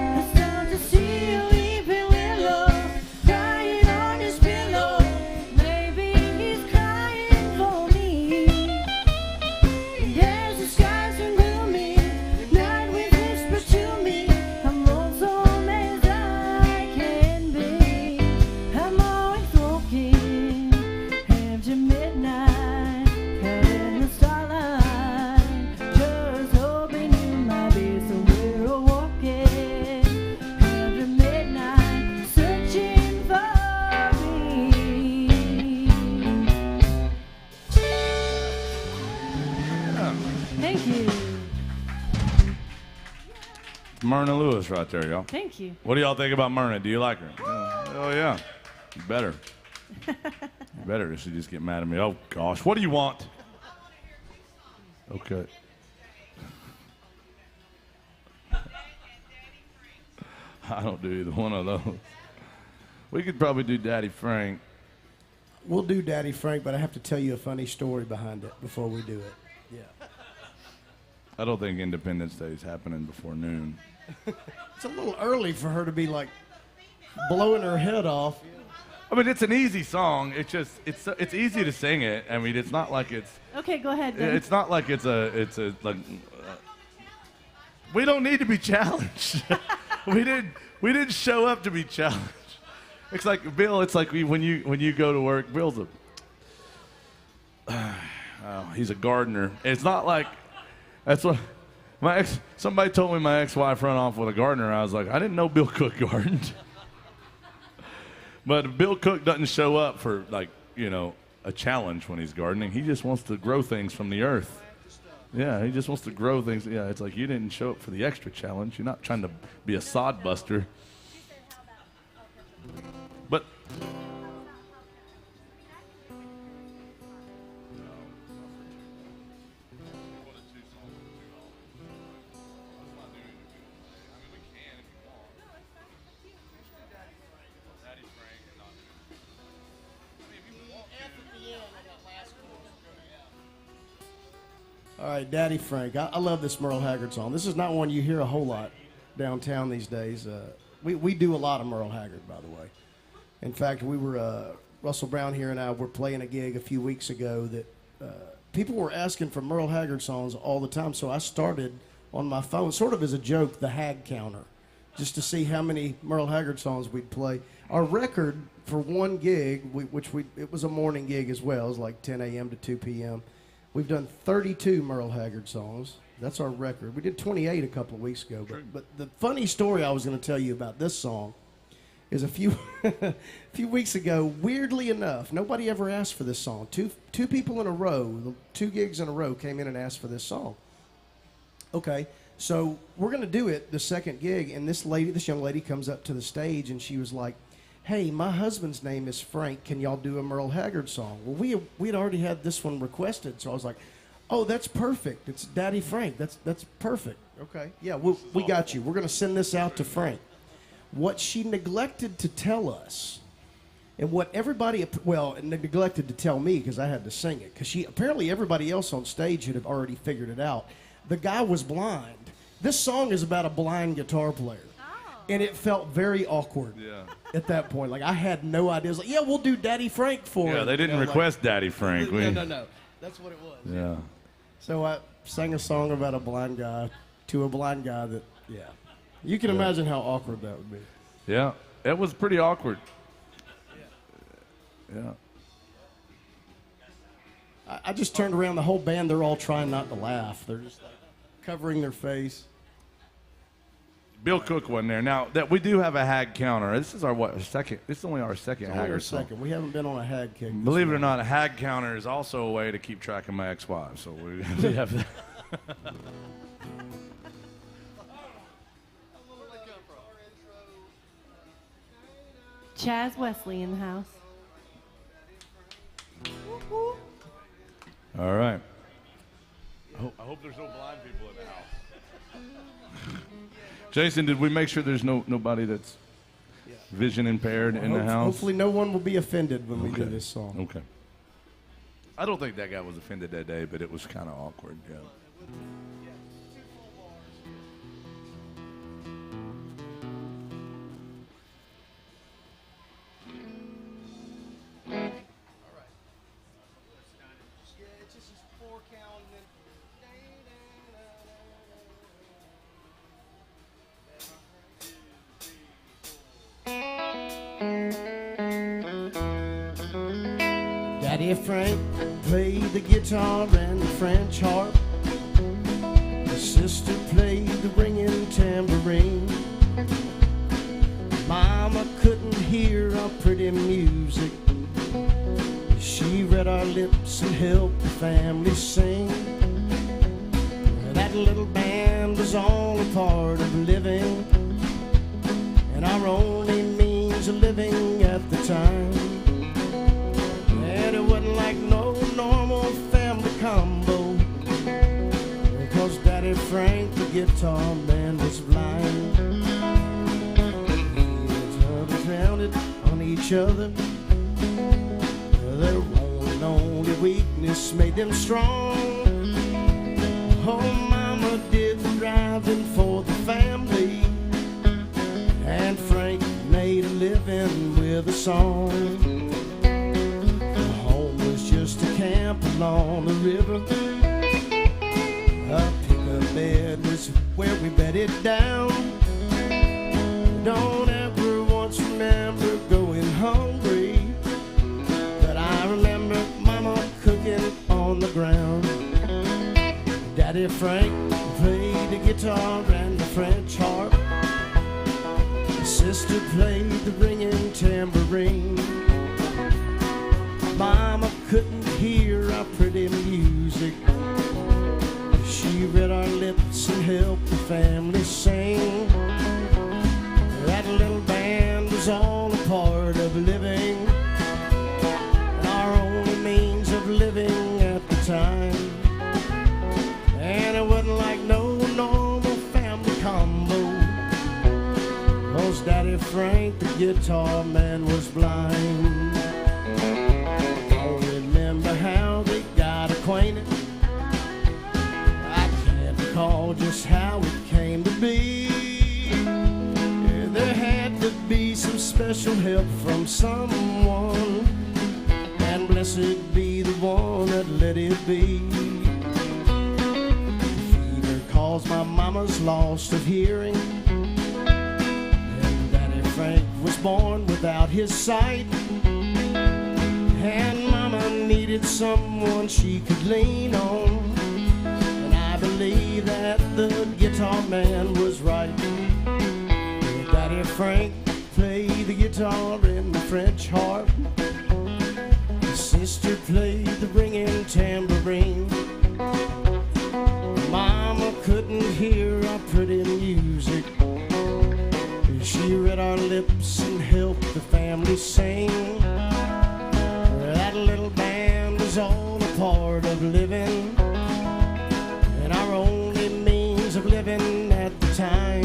I start to see a weeping willow crying on his pillow. Maybe he's crying for me. And as the skies turn gloomy, night winds whisper to me, I'm lonesome as I can be. I'm always walking after midnight, out in the starlight, just hoping you might be somewhere walking after midnight, searching for me. Thank you. Myrna Lewis right there, y'all. Thank you. What do y'all think about Myrna? Do you like her? Oh, yeah. You better. You better. She just get mad at me. Oh, gosh. What do you want? Okay. I don't do either one of those. We could probably do Daddy Frank. We'll do Daddy Frank, but I have to tell you a funny story behind it before we do it. Yeah. I don't think Independence Day is happening before noon. It's a little early for her to be like blowing her head off. I mean, it's an easy song. It's easy to sing it. I mean, it's not like it's. Okay, go ahead. Then. It's not like it's a like. We don't need to be challenged. we didn't show up to be challenged. It's like Bill. It's like when you go to work. Bill's he's a gardener. It's not like that's what somebody told me my ex-wife ran off with a gardener. I was like, I didn't know Bill Cook gardened. But Bill Cook doesn't show up for like a challenge when he's gardening. He just wants to grow things from the earth. Yeah, he just wants to grow things. Yeah, it's like you didn't show up for the extra challenge. You're not trying to be a sod buster. But All right, Daddy Frank. I love this Merle Haggard song. This is not one you hear a whole lot downtown these days. We do a lot of Merle Haggard, by the way. In fact, we were Russell Brown here and I were playing a gig a few weeks ago that people were asking for Merle Haggard songs all the time. So I started on my phone, sort of as a joke, the Hag counter, just to see how many Merle Haggard songs we'd play. Our record for one gig, it was a morning gig as well. It was like 10 a.m. to 2 p.m. We've done 32 Merle Haggard songs. That's our record. We did 28 a couple of weeks ago. But the funny story I was going to tell you about this song is a few weeks ago, weirdly enough, nobody ever asked for this song. Two people in a row, 2 gigs in a row, came in and asked for this song. Okay, so we're going to do it the second gig, and this young lady comes up to the stage, and she was like, hey, my husband's name is Frank. Can y'all do a Merle Haggard song? Well, we had already had this one requested, so I was like, oh, that's perfect. It's Daddy Frank. That's perfect. Okay, yeah, we got you. We're going to send this out to Frank. What she neglected to tell us, and what everybody, neglected to tell me because I had to sing it, because apparently everybody else on stage had already figured it out. The guy was blind. This song is about a blind guitar player. And it felt very awkward at that point. Like, I had no idea. I was like, yeah, we'll do Daddy Frank for him. Yeah, they didn't request Daddy Frank. No. That's what it was. Yeah. So I sang a song about a blind guy to a blind guy that, you can imagine how awkward that would be. Yeah, it was pretty awkward. Yeah. I just turned around. The whole band, they're all trying not to laugh. They're just like covering their face. Bill Cook wasn't there. Now that we do have a Hag counter. This is our second. This is only our second Haggard song. We haven't been on a Hag kick. Believe it or not, a Hag counter is also a way to keep track of my ex-wife. So we have that. Chaz Wesley in the house. All right. I hope there's no blind people in the house. Jason, did we make sure there's nobody that's vision impaired in the house? Hopefully no one will be offended when we do this song. Okay. I don't think that guy was offended that day, but it was kind of awkward. Yeah. Daddy Frank played the guitar and the French harp. His sister played the ringing tambourine. Mama couldn't hear our pretty music. She read our lips and helped the family sing. That little band was all a part of living, and our only means of living at the time. And it wasn't like no normal family combo, because Daddy Frank, the guitar man, was blind. His brothers rounded on each other. Their only weakness made them strong. Oh, Mama did the driving for the family, and Frank made a living with a song. along the river. A pickup bed was where we bedded down. Don't ever once remember going hungry, but I remember Mama cooking on the ground. Daddy Frank played the guitar and the French harp. Sister played the ringing tambourine. Mama couldn't hear our pretty music. She read our lips and helped the family sing. That little band was all a part of living, and our only means of living at the time. And it wasn't like no normal family combo, 'cause Daddy Frank, the guitar man, was blind. Don't remember how they got acquainted. I can't recall just how it came to be. Yeah, there had to be some special help from someone, and blessed be the one that let it be. Fever caused my mama's loss of hearing, and Daddy Frank was born without his sight. And Mama needed someone she could lean on, and I believe that the guitar man was right. Daddy Frank played the guitar and the French harp. His sister played the ringing tambourine. Mama couldn't hear our pretty music. She read our lips and helped the family sing. That little band was all a part of living, and our only means of living at the time.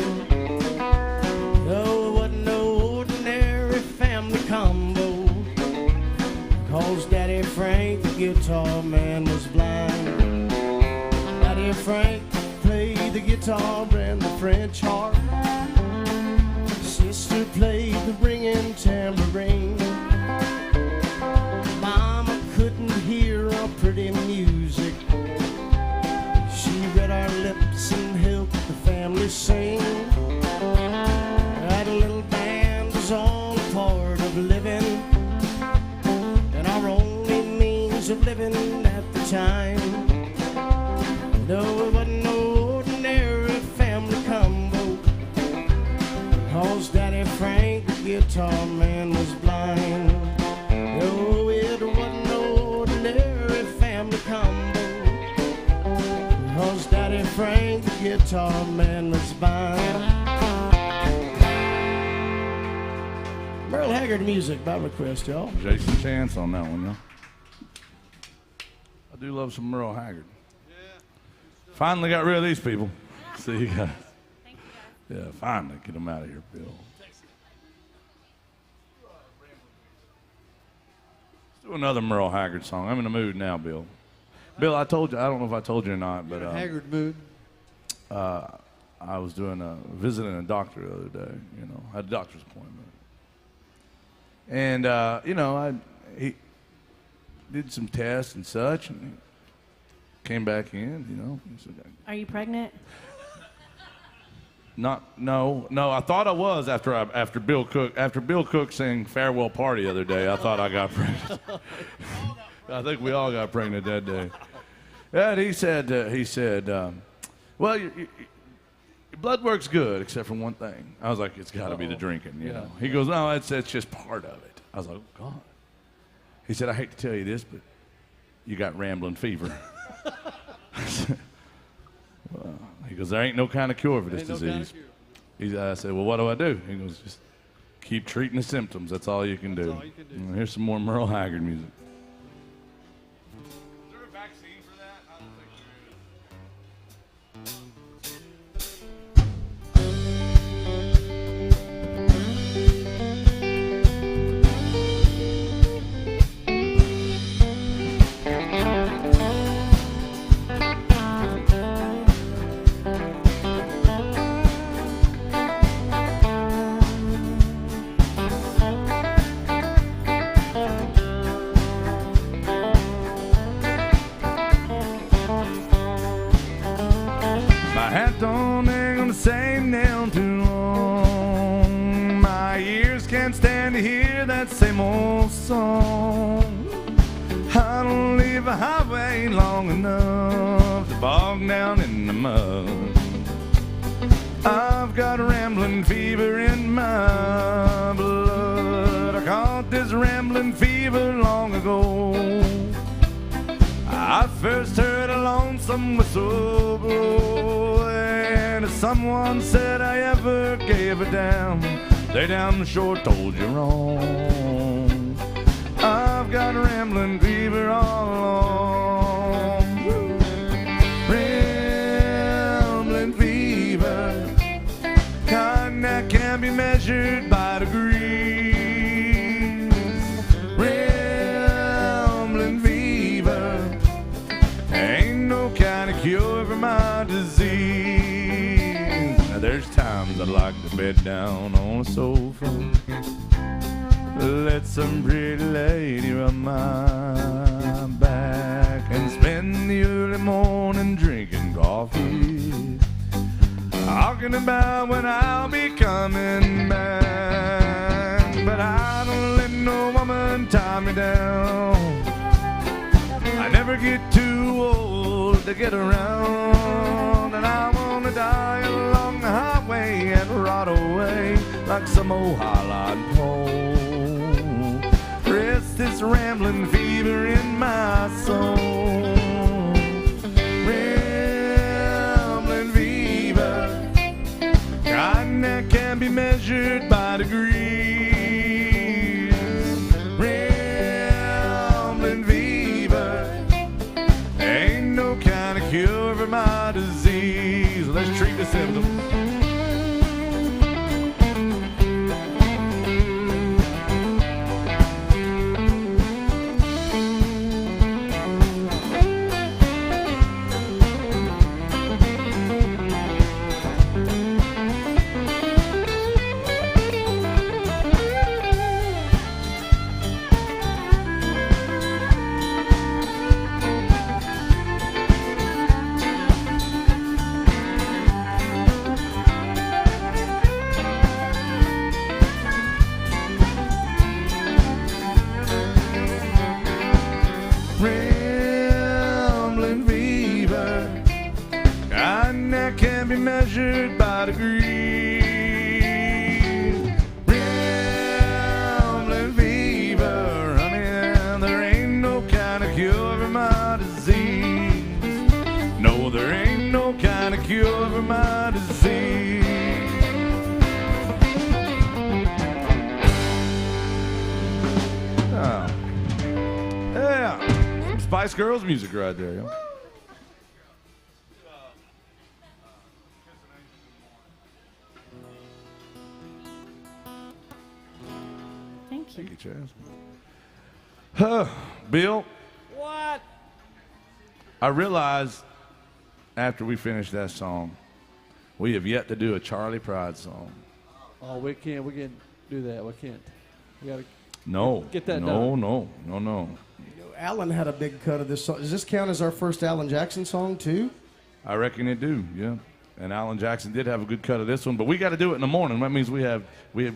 Oh, it wasn't no ordinary family combo, 'cause Daddy Frank, the guitar man, was blind. Daddy Frank played the guitar and the French harp. Sister played the ringing tambourine. Mama couldn't hear our pretty music. She read our lips and helped the family sing. That little band was all a part of living, and our only means of living at the time. No, it wasn't no ordinary family combo, 'cause Daddy Frank, the guitar man, was blind. No, it wasn't no ordinary family combo, 'cause Daddy Frank, the guitar man, was blind. Merle Haggard music by request, y'all. Jason Chance on that one, yeah. I do love some Merle Haggard. Finally got rid of these people. See you guys. Yeah, finally get them out of here, Bill. Let's do another Merle Haggard song. I'm in the mood now, Bill. Bill, I told you, I don't know if I told you or not, but Haggard mood. I was visiting a doctor the other day. You know, I had a doctor's appointment, and you know, he did some tests and such, and he came back in. You know, he said, Are you pregnant? No. I thought I was after Bill Cook sang "Farewell Party" the other day. I thought I got pregnant. I think we all got pregnant that day. And he said, well, your blood work's good except for one thing. I was like, it's got to be the drinking, you know. He goes, no, it's just part of it. I was like, oh God. He said, I hate to tell you this, but you got rambling fever. Well, he goes, there ain't no kind of cure for this disease. I said, well, what do I do? He goes, just keep treating the symptoms. That's all you can do. And here's some more Merle Haggard music. Is there a vaccine for that? I don't think song. I don't leave a highway long enough to bog down in the mud. I've got rambling fever in my blood. I caught this rambling fever long ago. I first heard a lonesome whistle blow, and if someone said I ever gave a damn, they damn sure told you wrong. I've got rambling fever all along. Rambling fever, kind that can't be measured by degrees. Rambling fever, ain't no kind of cure for my disease. Now there's times I'd like to bed down on a sofa, let some pretty lady rub my back, and spend the early morning drinking coffee, talking about when I'll be coming back. But I don't let no woman tie me down. I never get too old to get around, and I wanna die along the highway and rot away like some old highline pole. Rest this rambling fever in my soul. Rambling fever, kind that can be measured by degrees. Rambling fever, ain't no kind of cure for my disease. Let's treat the symptoms. Rambling fever, kind that can be measured by degrees. Rambling fever, honey, there ain't no kind of cure for my disease. No, there ain't no kind of cure for my disease. Oh. Yeah. Spice Girls music right there, yo. Thank you. Thank you, Chaz. Bill, What? I realized after we finished that song, we have yet to do a Charlie Pride song. Oh, we can't do that. We can't. We gotta. No. Get that no, done. no. Alan had a big cut of this song. Does this count as our first Alan Jackson song, too? I reckon it do, yeah. And Alan Jackson did have a good cut of this one, but we got to do it in the morning. That means we have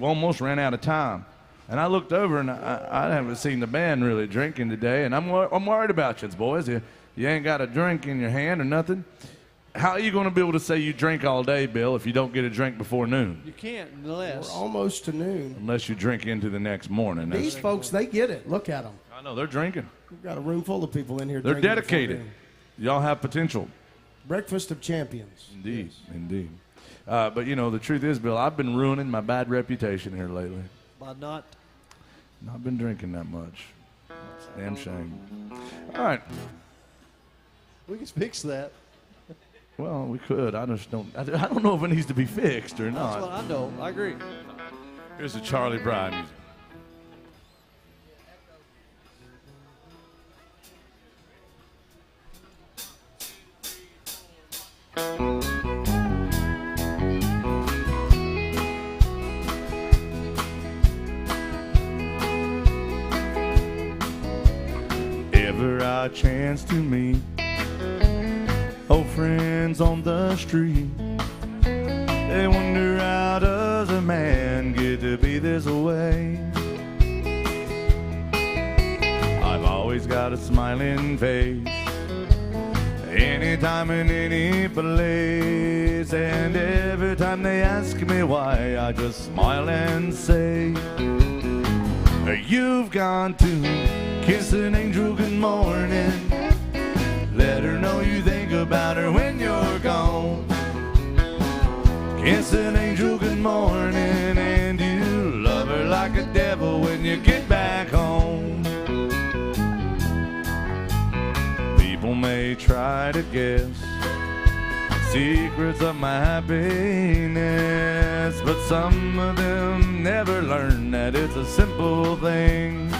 almost ran out of time. And I looked over, and I haven't seen the band really drinking today, and I'm worried about you, boys. You ain't got a drink in your hand or nothing. How are you going to be able to say you drink all day, Bill, if you don't get a drink before noon? You can't We're unless. almost to noon. Unless you drink into the next morning. These folks, they get it. Look at them. I know, they're drinking. We've got a room full of people in here They're drinking before dedicated. noon. Y'all have potential. Breakfast of champions. Indeed, indeed. But, you know, the truth is, Bill, I've been ruining my bad reputation here lately. By not. Not been drinking that much. It's a damn shame. All right. We can fix that. Well, we could. I just don't. I don't know if it needs to be fixed or That's what not. I know. I agree. Here's the Charlie Pride music. Ever I chance to meet old friends on the street, they wonder how does a man get to be this way. always got a smiling face. Anytime in any place, and every time they ask me why, I just smile and say, you've gone to kiss an angel good morning. Let her know you think about her when you're gone. Kiss an angel good morning, and you love her like a devil when you get back home. People may try to guess secrets of my happiness, but some of them never learn that it's a simple thing.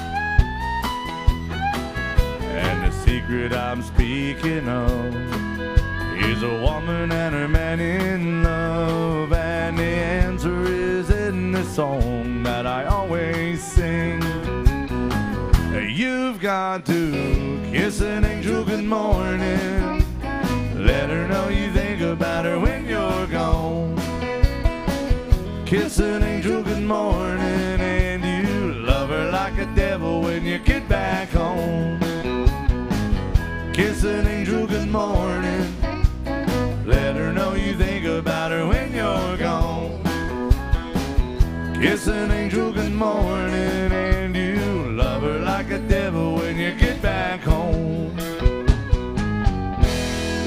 And the secret I'm speaking of is a woman and her man in love, and the answer is in the song that I always sing. You've got to kiss an angel good morning. Let her know you think about her when you're gone. Kiss an angel good morning, and you love her like a devil when you get back home. Kiss an angel good morning. Let her know you think about her when you're gone. Kiss an angel good morning, and you love her like a devil when you get back home.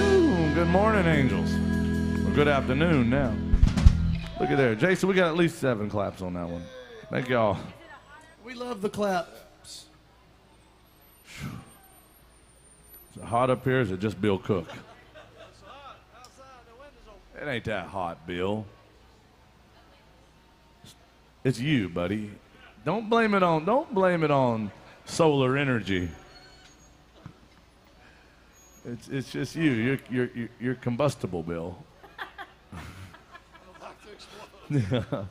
Ooh, good morning, angels. Well, good afternoon now. Look at there. Jason, we got at least 7 claps on that one. Thank y'all. We love the clap. Is it hot up here, or is it just Bill Cook? It ain't that hot, Bill. It's you, buddy. Don't blame it on solar energy. It's just you. You're combustible, Bill. Yeah.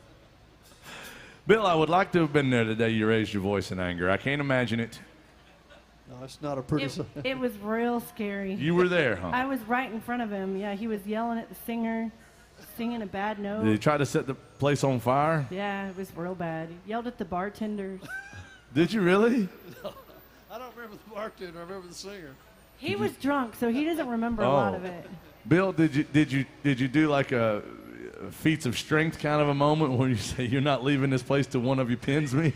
Bill, I would like to have been there the day you raised your voice in anger. I can't imagine it. No, it's not a pretty. It was real scary. You were there, huh? I was right in front of him. Yeah, he was yelling at the singer, singing a bad note. Did he try to set the place on fire? Yeah, it was real bad. He yelled at the bartenders. Did you really? I don't remember the bartender. I remember the singer. He was drunk, so he doesn't remember a lot of it. Bill, did you do like a feats of strength kind of a moment where you say you're not leaving this place till one of you pins me?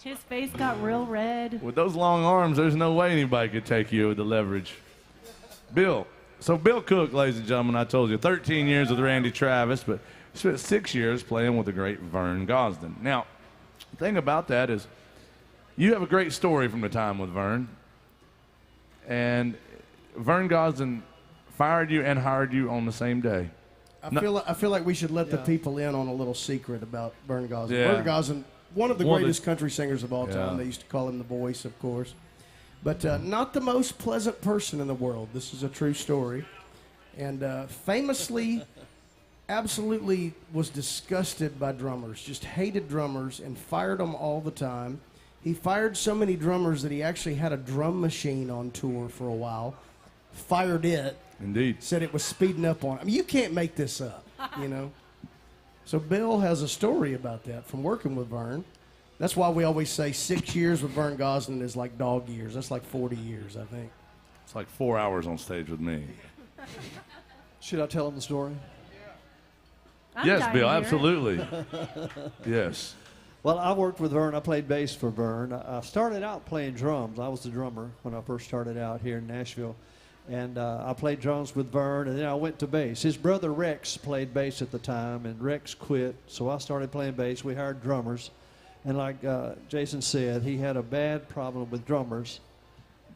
His face got real red. With those long arms, there's no way anybody could take you with the leverage. Bill Cook, ladies and gentlemen, I told you, 13 years with Randy Travis, but he spent 6 years playing with the great Vern Gosdin. Now, the thing about that is you have a great story from the time with Vern, and Vern Gosdin fired you and hired you on the same day. I feel like we should let the people in on a little secret about Vern Gosdin. Yeah. Vern Gosdin, one of the greatest country singers of all time. Yeah. They used to call him the voice, of course. But not the most pleasant person in the world. This is a true story. And famously, absolutely was disgusted by drummers, just hated drummers and fired them all the time. He fired so many drummers that he actually had a drum machine on tour for a while. Fired it. Indeed. Said it was speeding up on him. I mean, you can't make this up, you know. So Bill has a story about that from working with Vern. That's why we always say 6 years with Vern Gosdin is like dog years. That's like 40 years, I think. It's like 4 hours on stage with me. Should I tell him the story? I'm Yes, dying Bill, to hear it. absolutely. Yes. Well, I worked with Vern. I played bass for Vern. I started out playing drums. I was the drummer when I first started out here in Nashville. And I played drums with Vern, and then I went to bass. His brother Rex played bass at the time, and Rex quit, so I started playing bass. We hired drummers. And like Jason said, he had a bad problem with drummers.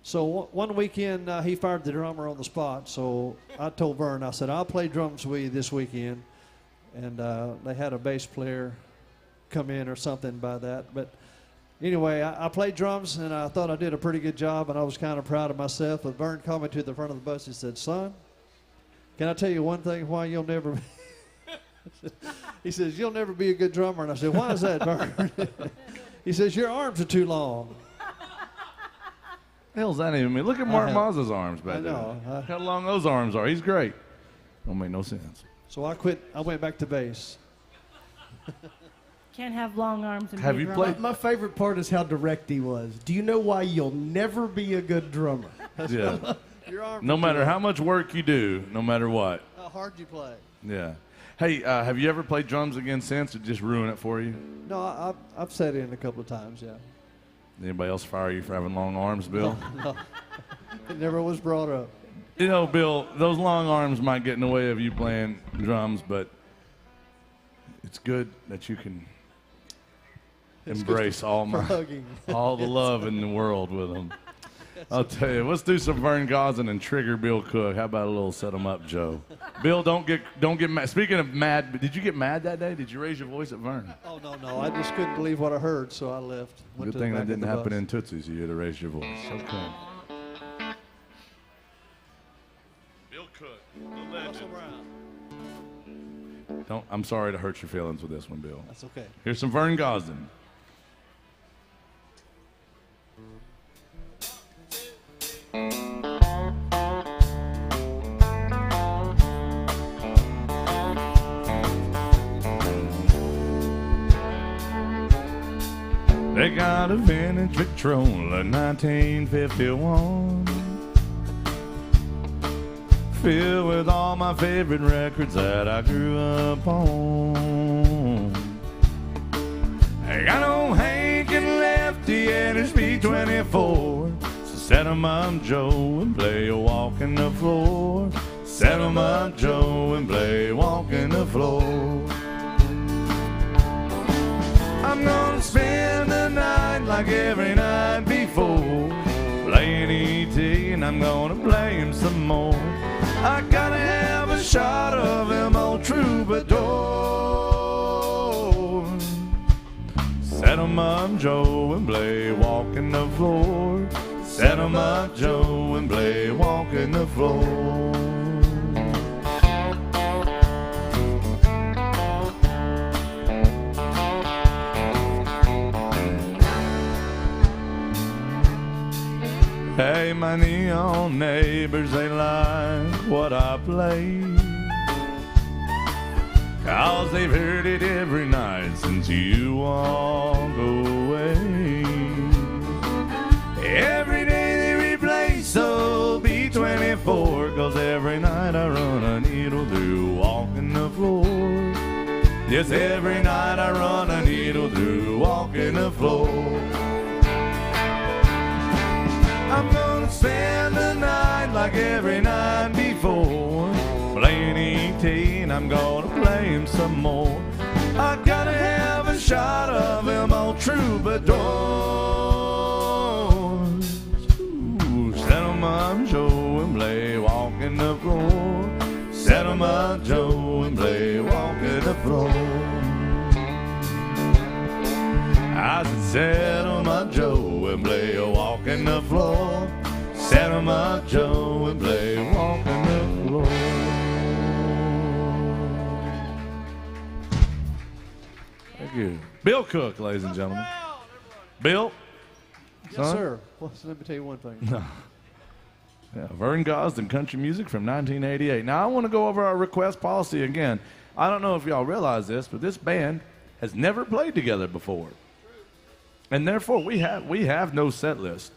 So one weekend, he fired the drummer on the spot. So I told Vern, I said, I'll play drums with you this weekend. And they had a bass player come in or something by that. But anyway, I played drums, and I thought I did a pretty good job, and I was kind of proud of myself. But Vern called me to the front of the bus. He said, son, can I tell you one thing why you'll never be? He says, you'll never be a good drummer. And I said, why is that, Vern? He says, your arms are too long. The hell's that even mean? Look at Mark Mazza's arms back I know. there. How long those arms are. He's great. Don't make no sense. So I quit. I went back to bass. can't have long arms and Have be a you drummer. played- My favorite part is how direct he was. Do you know why you'll never be a good drummer? Yeah. Your arm No is matter good. how much work you do, no matter what. How hard you play. Yeah. Hey, have you ever played drums again since, or just ruin it for you? No, I've sat in a couple of times, yeah. Anybody else fire you for having long arms, Bill? It never was brought up. You know, Bill, those long arms might get in the way of you playing drums, but it's good that you can embrace all For my hugging. all the love in the world with them. I'll tell you, let's do some Vern Gosling and trigger Bill Cook. How about a little set 'em up, Joe? Bill, don't get mad. Speaking of mad, did you get mad that day? Did you raise your voice at Vern? Oh, no. I just couldn't believe what I heard, so I left. Went Good to the thing back that of didn't the happen bus. in Tootsie's. You had to raise your voice. Okay. Bill Cook, the legend. I'm sorry to hurt your feelings with this one, Bill. That's okay. Here's some Vern Gosling. They got a vintage Victrola 1951, filled with all my favorite records that I grew up on. I got old Hank and Lefty and his B-24. So set 'em up, Joe, and play a walk in the floor. Set 'em up, Joe, and play a walk in the floor. I'm gonna spend the night like every night before, playing E.T. and I'm gonna play him some more. I gotta have a shot of him old troubadour. Set 'em up, Joe, and play walking the floor. Set 'em up, Joe, and play walking the floor. Hey, my neon neighbors, they like what I play, 'cause they've heard it every night since you walk away. Every day they replay so B-24, 'cause every night I run a needle through walking the floor. Yes, every night I run a needle through walking the floor. I'm gonna spend the night like every night before, playing E.T. and I'm gonna play him some more. I gotta have a shot of him old troubadours. Ooh, set 'em up, Joe, and play walking the floor. Set 'em up, Joe, and play walking the floor. I said, set 'em up, Joe, and play a walk in the floor. Set 'em up, Joe, and play a walk in the floor. Thank you. Bill Cook, ladies and gentlemen. Bill? Yes, Son? sir. Well, so let me tell you one thing. Yeah, Vern Gosling, country music from 1988. Now, I want to go over our request policy again. I don't know if y'all realize this, but this band has never played together before. And therefore, we have no set list.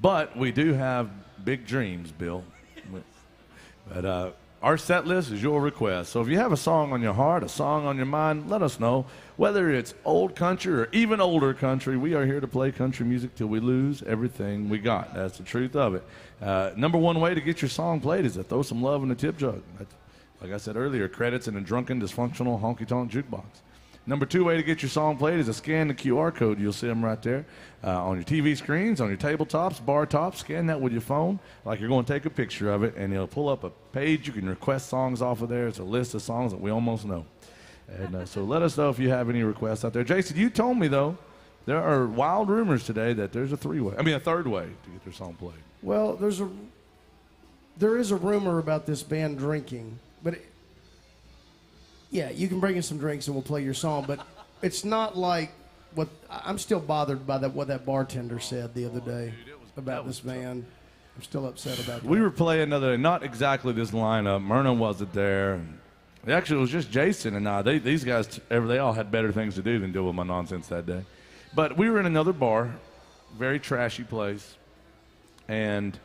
But we do have big dreams, Bill. But our set list is your request. So if you have a song on your heart, a song on your mind, let us know. Whether it's old country or even older country, we are here to play country music till we lose everything we got. That's the truth of it. Number one way to get your song played is to throw some love in the tip jar. Like I said earlier, credits in a drunken, dysfunctional, honky-tonk jukebox. Number two way to get your song played is to scan the QR code. You'll see them right there on your TV screens, on your tabletops, bar tops. Scan that with your phone like you're going to take a picture of it, and it'll pull up a page. You can request songs off of there. It's a list of songs that we almost know. And so let us know if you have any requests out there. Jason, you told me, though, there are wild rumors today that there's a third way to get their song played. Well, there is a rumor about this band drinking, but yeah, you can bring in some drinks and we'll play your song, but it's not like what I'm still bothered by what that bartender said the other day about this band. I'm still upset about that. We were playing not exactly this lineup. Myrna wasn't there. Actually, it was just Jason and I. These guys, they all had better things to do than deal with my nonsense that day. But we were in another bar, very trashy place, and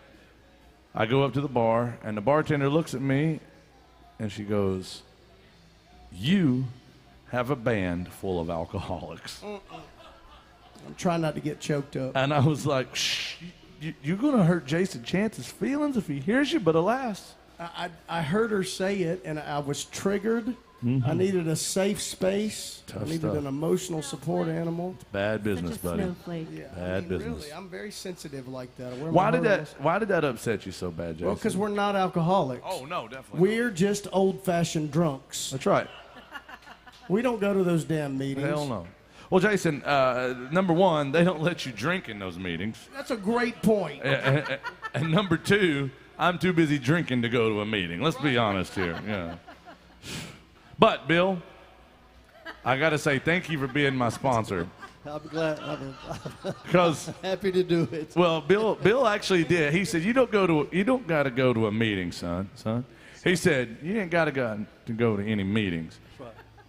I go up to the bar, and the bartender looks at me, and she goes, "You have a band full of alcoholics." I'm trying not to get choked up. And I was like, "Shh, you're going to hurt Jason Chance's feelings if he hears you," but alas. I heard her say it, and I was triggered. I needed a safe space. Tough I needed stuff. an emotional support animal. Bad business, Such a buddy. snowflake. Yeah, Bad business. Really, I'm very sensitive like that. I wear my Why did heart that upset you so bad, Jason? Well, because we're not alcoholics. Oh, no, definitely. We're just old-fashioned drunks. That's right. We don't go to those damn meetings. Hell no. Well, Jason, number one, they don't let you drink in those meetings. That's a great point. And number two, I'm too busy drinking to go to a meeting. Let's be honest here. Yeah. But, Bill, I got to say thank you for being my sponsor. I'm glad. Because, I'm happy to do it. well, Bill actually did. He said, you don't got to go to a meeting, son. He said, you ain't got to go to any meetings.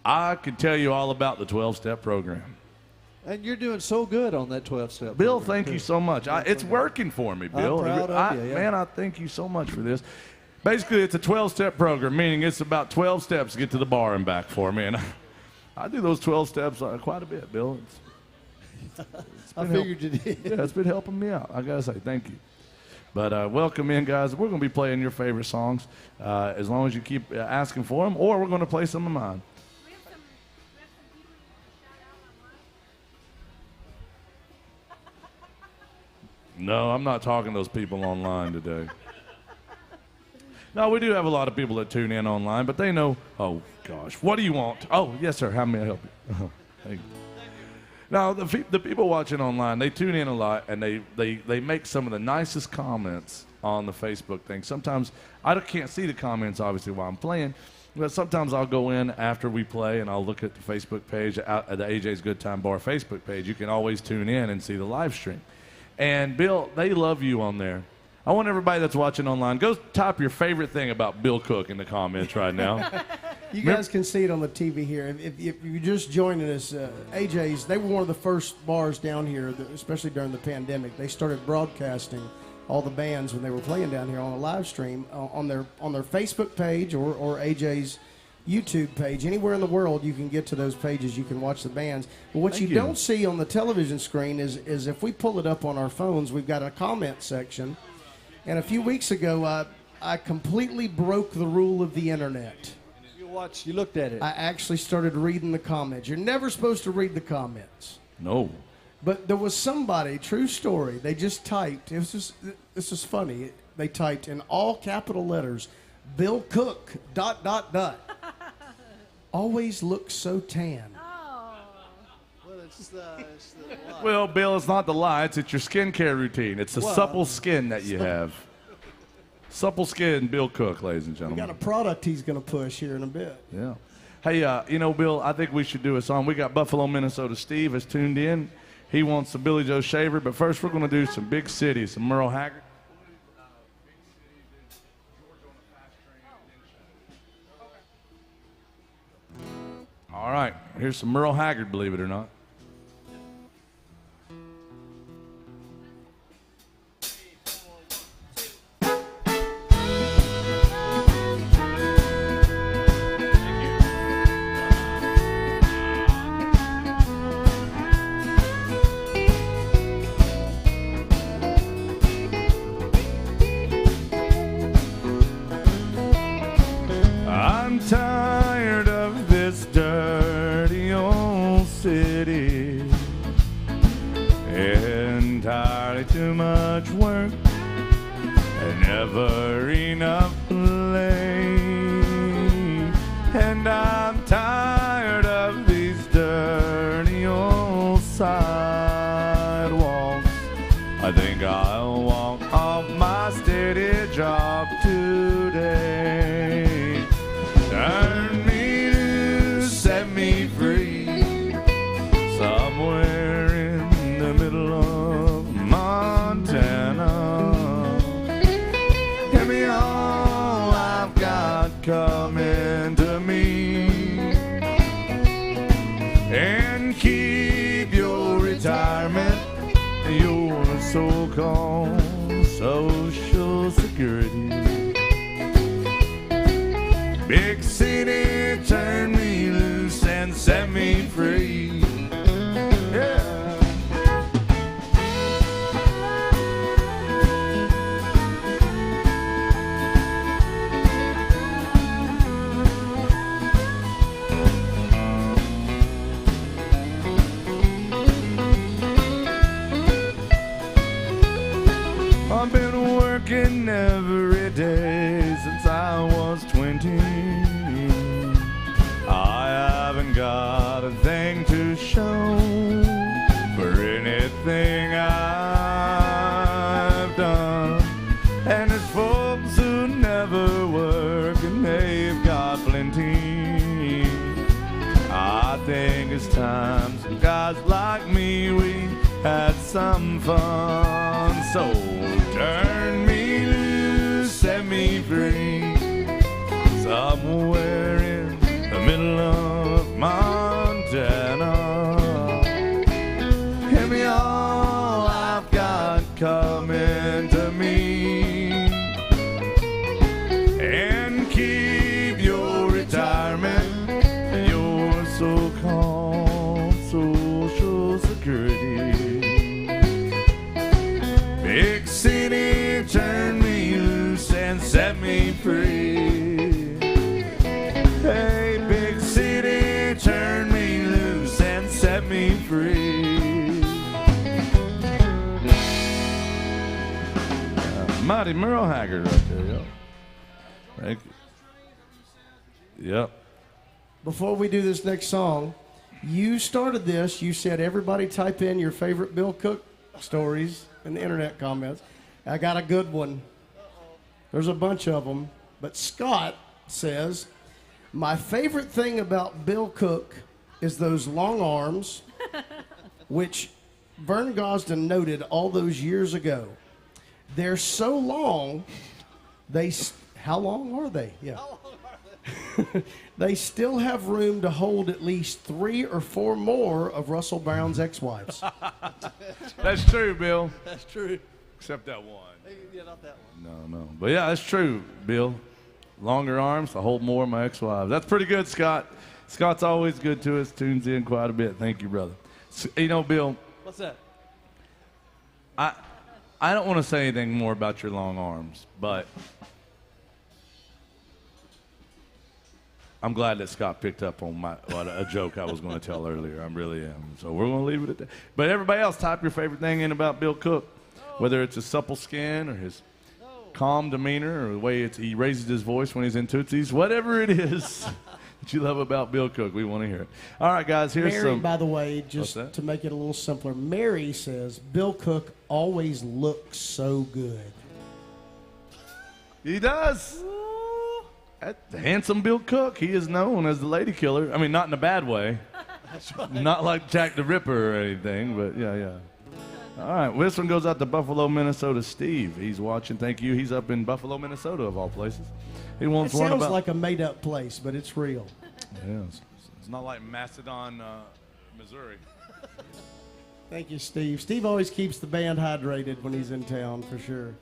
I could tell you all about the 12-step program. And you're doing so good on that 12-step. Bill, thank you so much. It's working for me, Bill. proud of you, yeah. Man, I thank you so much for this. Basically, it's a 12-step program, meaning it's about 12 steps to get to the bar and back for me. And I do those 12 steps quite a bit, Bill. I figured you did. Yeah, it's been helping me out. I got to say thank you. But welcome in, guys. We're going to be playing your favorite songs as long as you keep asking for them, or we're going to play some of mine. No, I'm not talking to those people online today. No, we do have a lot of people that tune in online, but they know, oh, gosh, what do you want? Oh, yes, sir, how may I help you? Oh, thank you. Now, the people watching online, they tune in a lot, and they make some of the nicest comments on the Facebook thing. Sometimes, I can't see the comments, obviously, while I'm playing, but sometimes I'll go in after we play, and I'll look at the Facebook page, the AJ's Good Time Bar Facebook page. You can always tune in and see the live stream. And, Bill, they love you on there. I want everybody that's watching online, go type your favorite thing about Bill Cook in the comments right now. You guys can see it on the TV here. If you're just joining us, AJ's, they were one of the first bars down here, especially during the pandemic. They started broadcasting all the bands when they were playing down here on a live stream on their Facebook page or AJ's YouTube page. Anywhere in the world you can get to those pages, you can watch the bands. But what you don't see on the television screen is if we pull it up on our phones, we've got a comment section. And a few weeks ago, I completely broke the rule of the internet. You looked at it. I actually started reading the comments. You're never supposed to read the comments. No. But there was somebody, true story, they just typed, this is funny, they typed in all capital letters, Bill Cook, ... Always looks so tan. Well, it's the light. Well, Bill, it's not the lights. It's your skincare routine. It's the supple skin that you have. Supple skin, Bill Cook, ladies and We gentlemen. got a product he's going to push here in a bit. Yeah. Hey, Bill, I think we should do a song. We got Buffalo, Minnesota Steve has tuned in. He wants some Billy Joe Shaver, but first we're going to do some big cities, some Merle Haggard. All right, here's some Merle Haggard, believe it or not. I'm tired of this dirty old city. Entirely too much work and never enough play. And I'm tired of these dirty old sidewalks. I think I'll walk off my steady job today. Turn me loose, set me free, somewhere in the middle of Montana. Give me all I've got coming to me. so-called Social Security. Big city turned me loose and set me free. Yeah. I've been working every day since I was 20. I haven't got a thing to show for anything I've done. And there's folks who never work and they've got plenty. I think it's time some guys like me, we had some fun. So turn me loose, set me free, somewhere in the middle of Montana. Give me all I've got coming to me, and keep your retirement and your so-called Social Security. Big city turned me loose and set me free. Hey, big city turned me loose and set me free. Mighty Merle Haggard right there, yo. Thank you. Yep. Before we do this next song, you started this. You said everybody type in your favorite Bill Cook stories in the internet comments. I got a good one. There's a bunch of them. But Scott says, my favorite thing about Bill Cook is those long arms, which Vern Gosden noted all those years ago. They're so long, how long are they? Yeah. They still have room to hold at least 3 or 4 more of Russell Brown's ex-wives. That's true, Bill. That's true. Except that one. Yeah, not that one. No. But yeah, that's true, Bill. Longer arms, I hold more of my ex-wives. That's pretty good, Scott. Scott's always good to us, tunes in quite a bit. Thank you, brother. You know, Bill, What's that? I don't want to say anything more about your long arms, but I'm glad that Scott picked up on a joke I was going to tell earlier. I really am. So we're going to leave it at that. But everybody else, type your favorite thing in about Bill Cook, whether it's his supple skin or his calm demeanor or the way he raises his voice when he's in Tootsies. Whatever it is that you love about Bill Cook, we want to hear it. All right, guys, here's Mary, some. by the way, just to make it a little simpler, Mary says, Bill Cook always looks so good. He does. That's handsome Bill Cook. He is known as the lady killer. I mean, not in a bad way. That's right. Not like Jack the Ripper or anything, but yeah. All right, well, this one goes out to Buffalo, Minnesota. Steve, he's watching. Thank you. He's up in Buffalo, Minnesota, of all places. He It wants one sounds about. like a made-up place, but it's real. Yeah, it's not like Macedon, Missouri. Thank you, Steve. Steve always keeps the band hydrated when he's in town, for sure.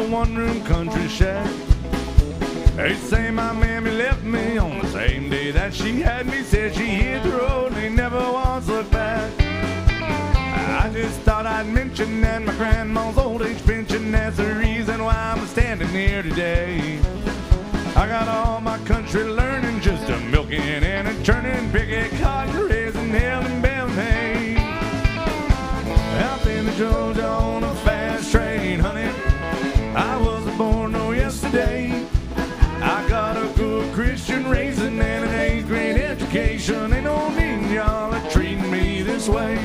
One-room country shack. They say my mammy left me on the same day that she had me. Said she hit the road and they never once looked back. I just thought I'd mention that my grandma's old age pension, that's the reason why I'm standing here today. I got all my country learning, just a milking and a churning, picking cotton, raising hell and baling hay. Out in the Georgia on a fast train, honey. I wasn't born no yesterday. I got a good Christian raising and an 8th grade education. Ain't no need y'all are treating me this way.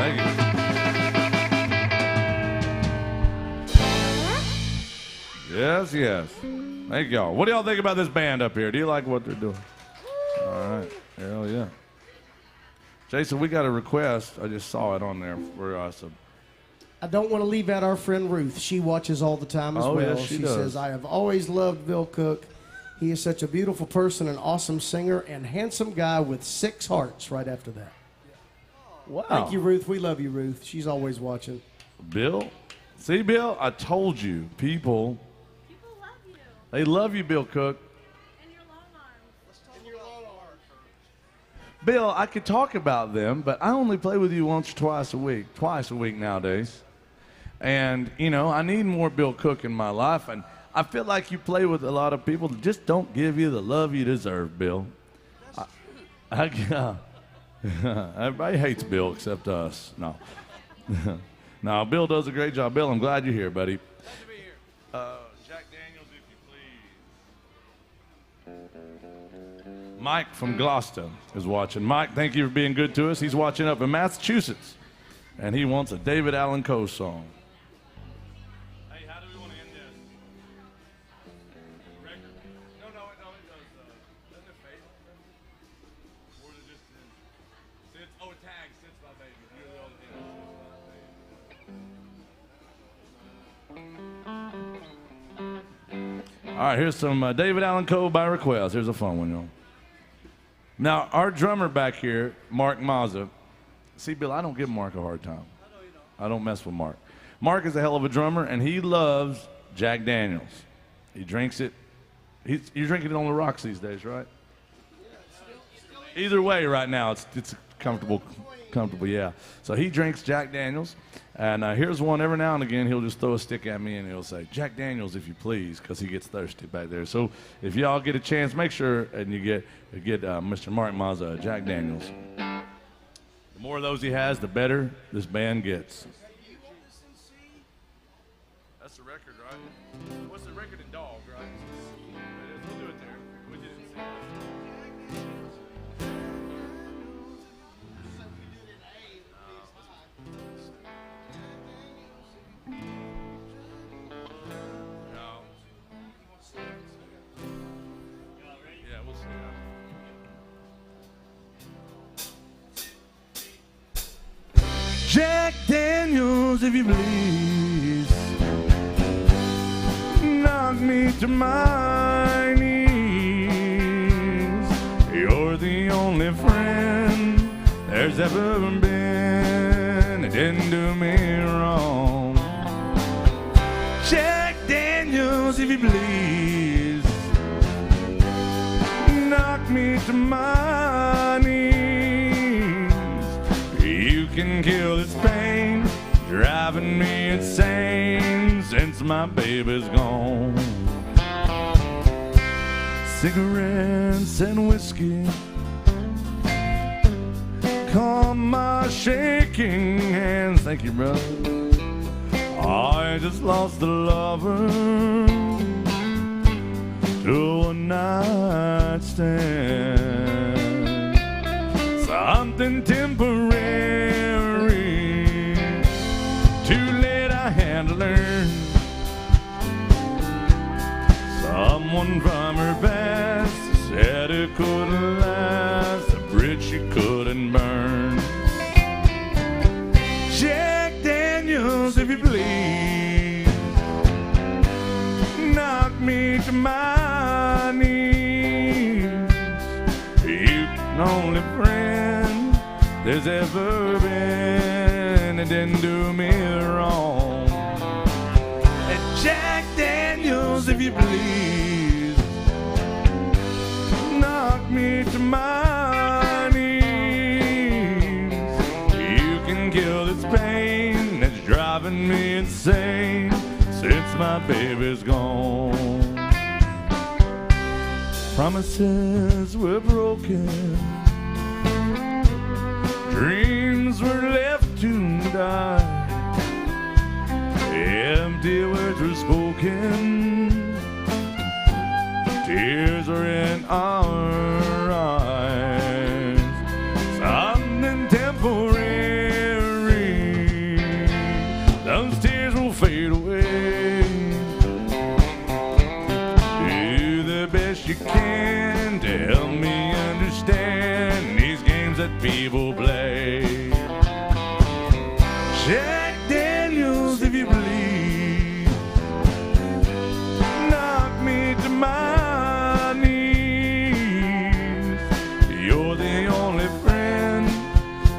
Thank you. Yes, yes. Thank y'all. What do y'all think about this band up here? Do you like what they're doing? All right. Hell yeah. Jason, we got a request. I just saw it on there for us. I don't want to leave out our friend Ruth. She watches all the time as Oh, well. yes, she she does. says, I have always loved Bill Cook. He is such a beautiful person, an awesome singer, and handsome guy with 6 hearts right after that. Wow. Thank you, Ruth. We love you, Ruth. She's always watching. Bill? See, Bill, I told you. People love you they love you, Bill Cook. and your long arms. Bill, I could talk about them, but I only play with you once or twice a week nowadays. And, you know, I need more Bill Cook in my life. And I feel like you play with a lot of people that just don't give you the love you deserve, Bill. Everybody hates Bill except us. No. No, Bill does a great job. Bill, I'm glad you're here, buddy. Jack Daniels, if you please. Mike from Gloucester is watching. Mike, thank you for being good to us. He's watching up in Massachusetts, and he wants a David Allan Coe song. Hey, how do we want to end this? Record? No, it does. Doesn't it fade? Or is it just since? Oh, it tags since my baby. You're the only thing that since my baby. All right, here's some David Allan Coe by request. Here's a fun one, y'all. Now, our drummer back here, Mark Mazza. See, Bill, I don't give Mark a hard time. I don't mess with Mark. Mark is a hell of a drummer, and he loves Jack Daniels. He drinks it. You're drinking it on the rocks these days, right? Either way, right now, it's comfortable, yeah. So he drinks Jack Daniels, and here's one every now and again. He'll just throw a stick at me, and he'll say, Jack Daniels, if you please, because he gets thirsty back there. So if y'all get a chance, make sure and you get Mr. Mark Mazza Jack Daniels. The more of those he has, the better this band gets. That's the record, right? What's the record in Dog, right? We'll do it there. We did it in C. No. Yeah, we'll see. Jack Daniels, if you please, knock me to my knees. You're the only friend there's ever been. It didn't do me wrong. Jack Daniels, if you please, knock me to my knees. You can kill this pain, driving me insane since my baby's gone. Cigarettes and whiskey calm my shaking hands. Thank you, brother. I just lost a lover to a night stand. Something temporary, too late I had to learn. Someone from her past said it couldn't last, a bridge she couldn't burn. Jack Daniels, if you please, knock me to my knees. You the only friend there's ever been. It didn't do me wrong. And Jack Daniels, if you please, knock me to my knees. You can kill this pain that's driving me insane since my baby's gone. Promises were broken, dreams were left to die. Empty words were spoken, tears were in our eyes. Something temporary, that people play. Jack Daniels, if you believe, knock me to my knees. You're the only friend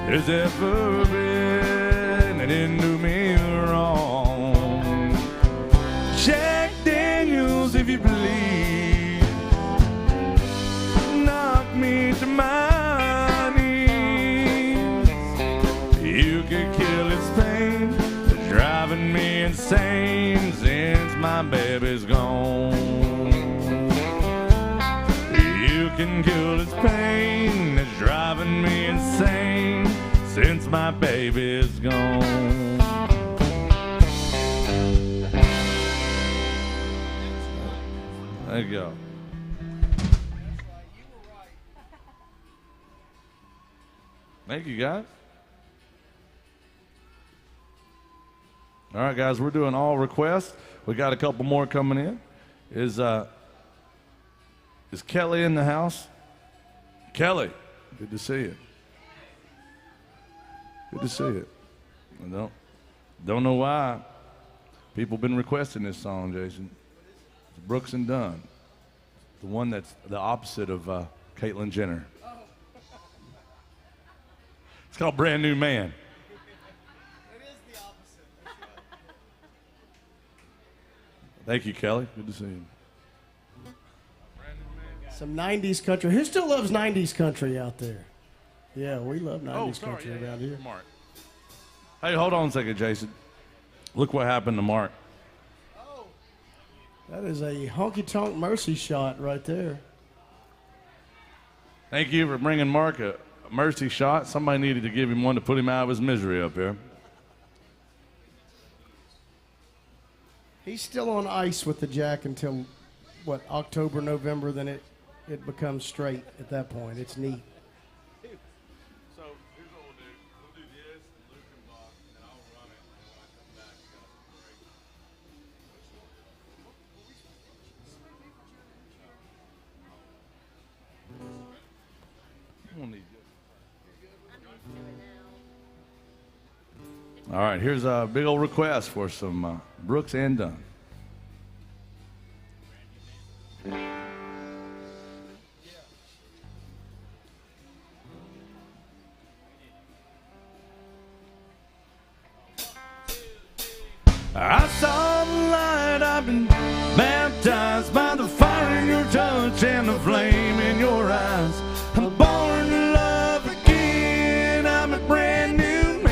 there's ever been, and didn't do me wrong. Jack Daniels, if you believe, knock me to my knees. You could kill this pain that's driving me insane since my baby's gone. You can kill this pain that's driving me insane since my baby's gone. There you go. Thank you, guys. All right, guys, we're doing all requests. We got a couple more coming in. Is Kelly in the house? Kelly, good to see you. Good to see you. I don't know why. People been requesting this song, Jason. It's Brooks and Dunn. The one that's the opposite of Caitlyn Jenner. It's called Brand New Man. It is the opposite. Thank you, Kelly. Good to see you. Some 90s country. Who still loves 90s country out there? Yeah, we love 90s country around here. Mark. Hey, hold on a second, Jason. Look what happened to Mark. That is a honky-tonk mercy shot right there. Thank you for bringing Mark a mercy shot. Somebody needed to give him one to put him out of his misery up here. He's still on ice with the jack until, what, October, November, then it becomes straight at that point. It's neat. So here's what we'll do. We'll do this, and Luke can block, and then I'll run it, and when I come back, you got some break. We'll need this. All right, here's a big old request for some Brooks and Dunn. I saw the light, I've been baptized by the fire in your touch and the flame in your eyes. I'm born to love again, I'm a brand new man.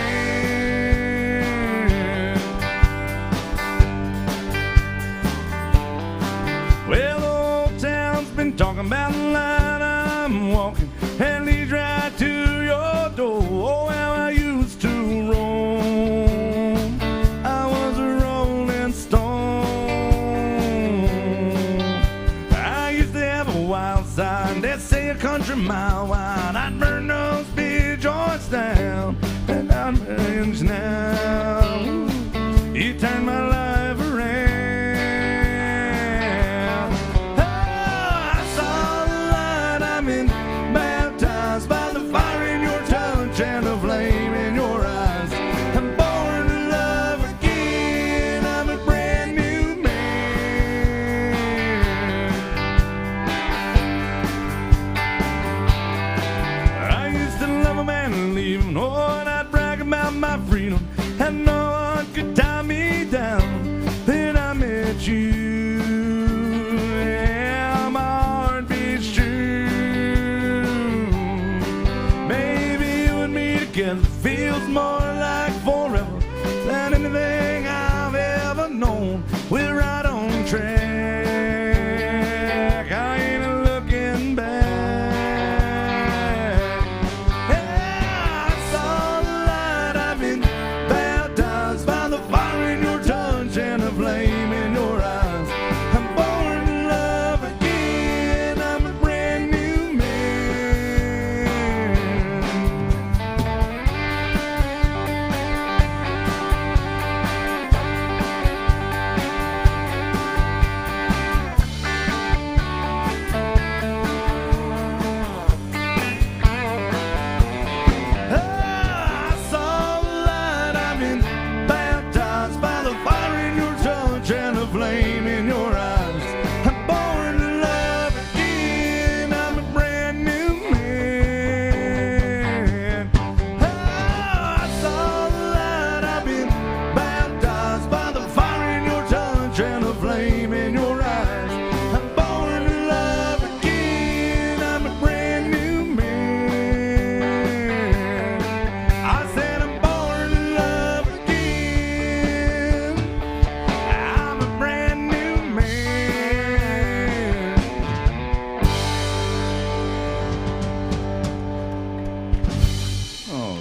Well, the old town's been talking about the line I'm walking, and leads right to your door. Oh, how I used to roam. I was a rolling stone. I used to have a wild side, let's say a country mile wide. I'd burn those big joints down, and I'm rich now. You turned my life around. Oh, I saw the light, I've been baptized by the fire in your touch and the flame in your eyes. I'm born to love again, I'm a brand new man. I used to love a man and leave him, oh, and I'd brag about my freedom, and no one could tie me down. Then I met you, yeah, my heart beats true. Maybe you and me together feels more like forever than anything I've ever known. We're right on track, I ain't looking back. Yeah, I saw the light, I've been baptized by the fire in your touch and the flame in your eyes. I'm born to love again, I'm a brand new man.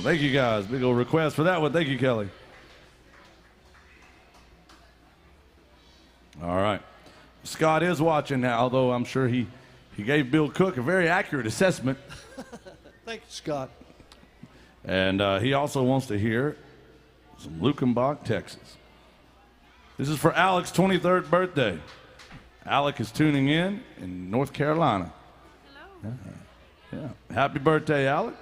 Thank you, guys. Big old request for that one. Thank you, Kelly. All right. Scott is watching now, although I'm sure he gave Bill Cook a very accurate assessment. Thank you, Scott. And he also wants to hear some Lukenbach, Texas. This is for Alec's 23rd birthday. Alec is tuning in North Carolina. Hello. Yeah. Happy birthday, Alec.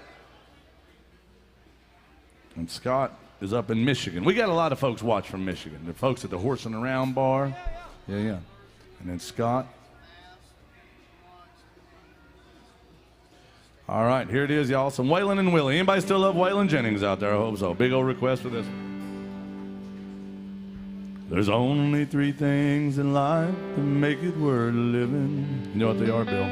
And Scott is up in Michigan. We got a lot of folks watch from Michigan. The folks at the Horse and Around bar. Yeah. And then Scott. All right, here it is, y'all. Some Waylon and Willie. Anybody still love Waylon Jennings out there? I hope so. Big old request for this one. There's only 3 things in life that make it worth living. You know what they are, Bill?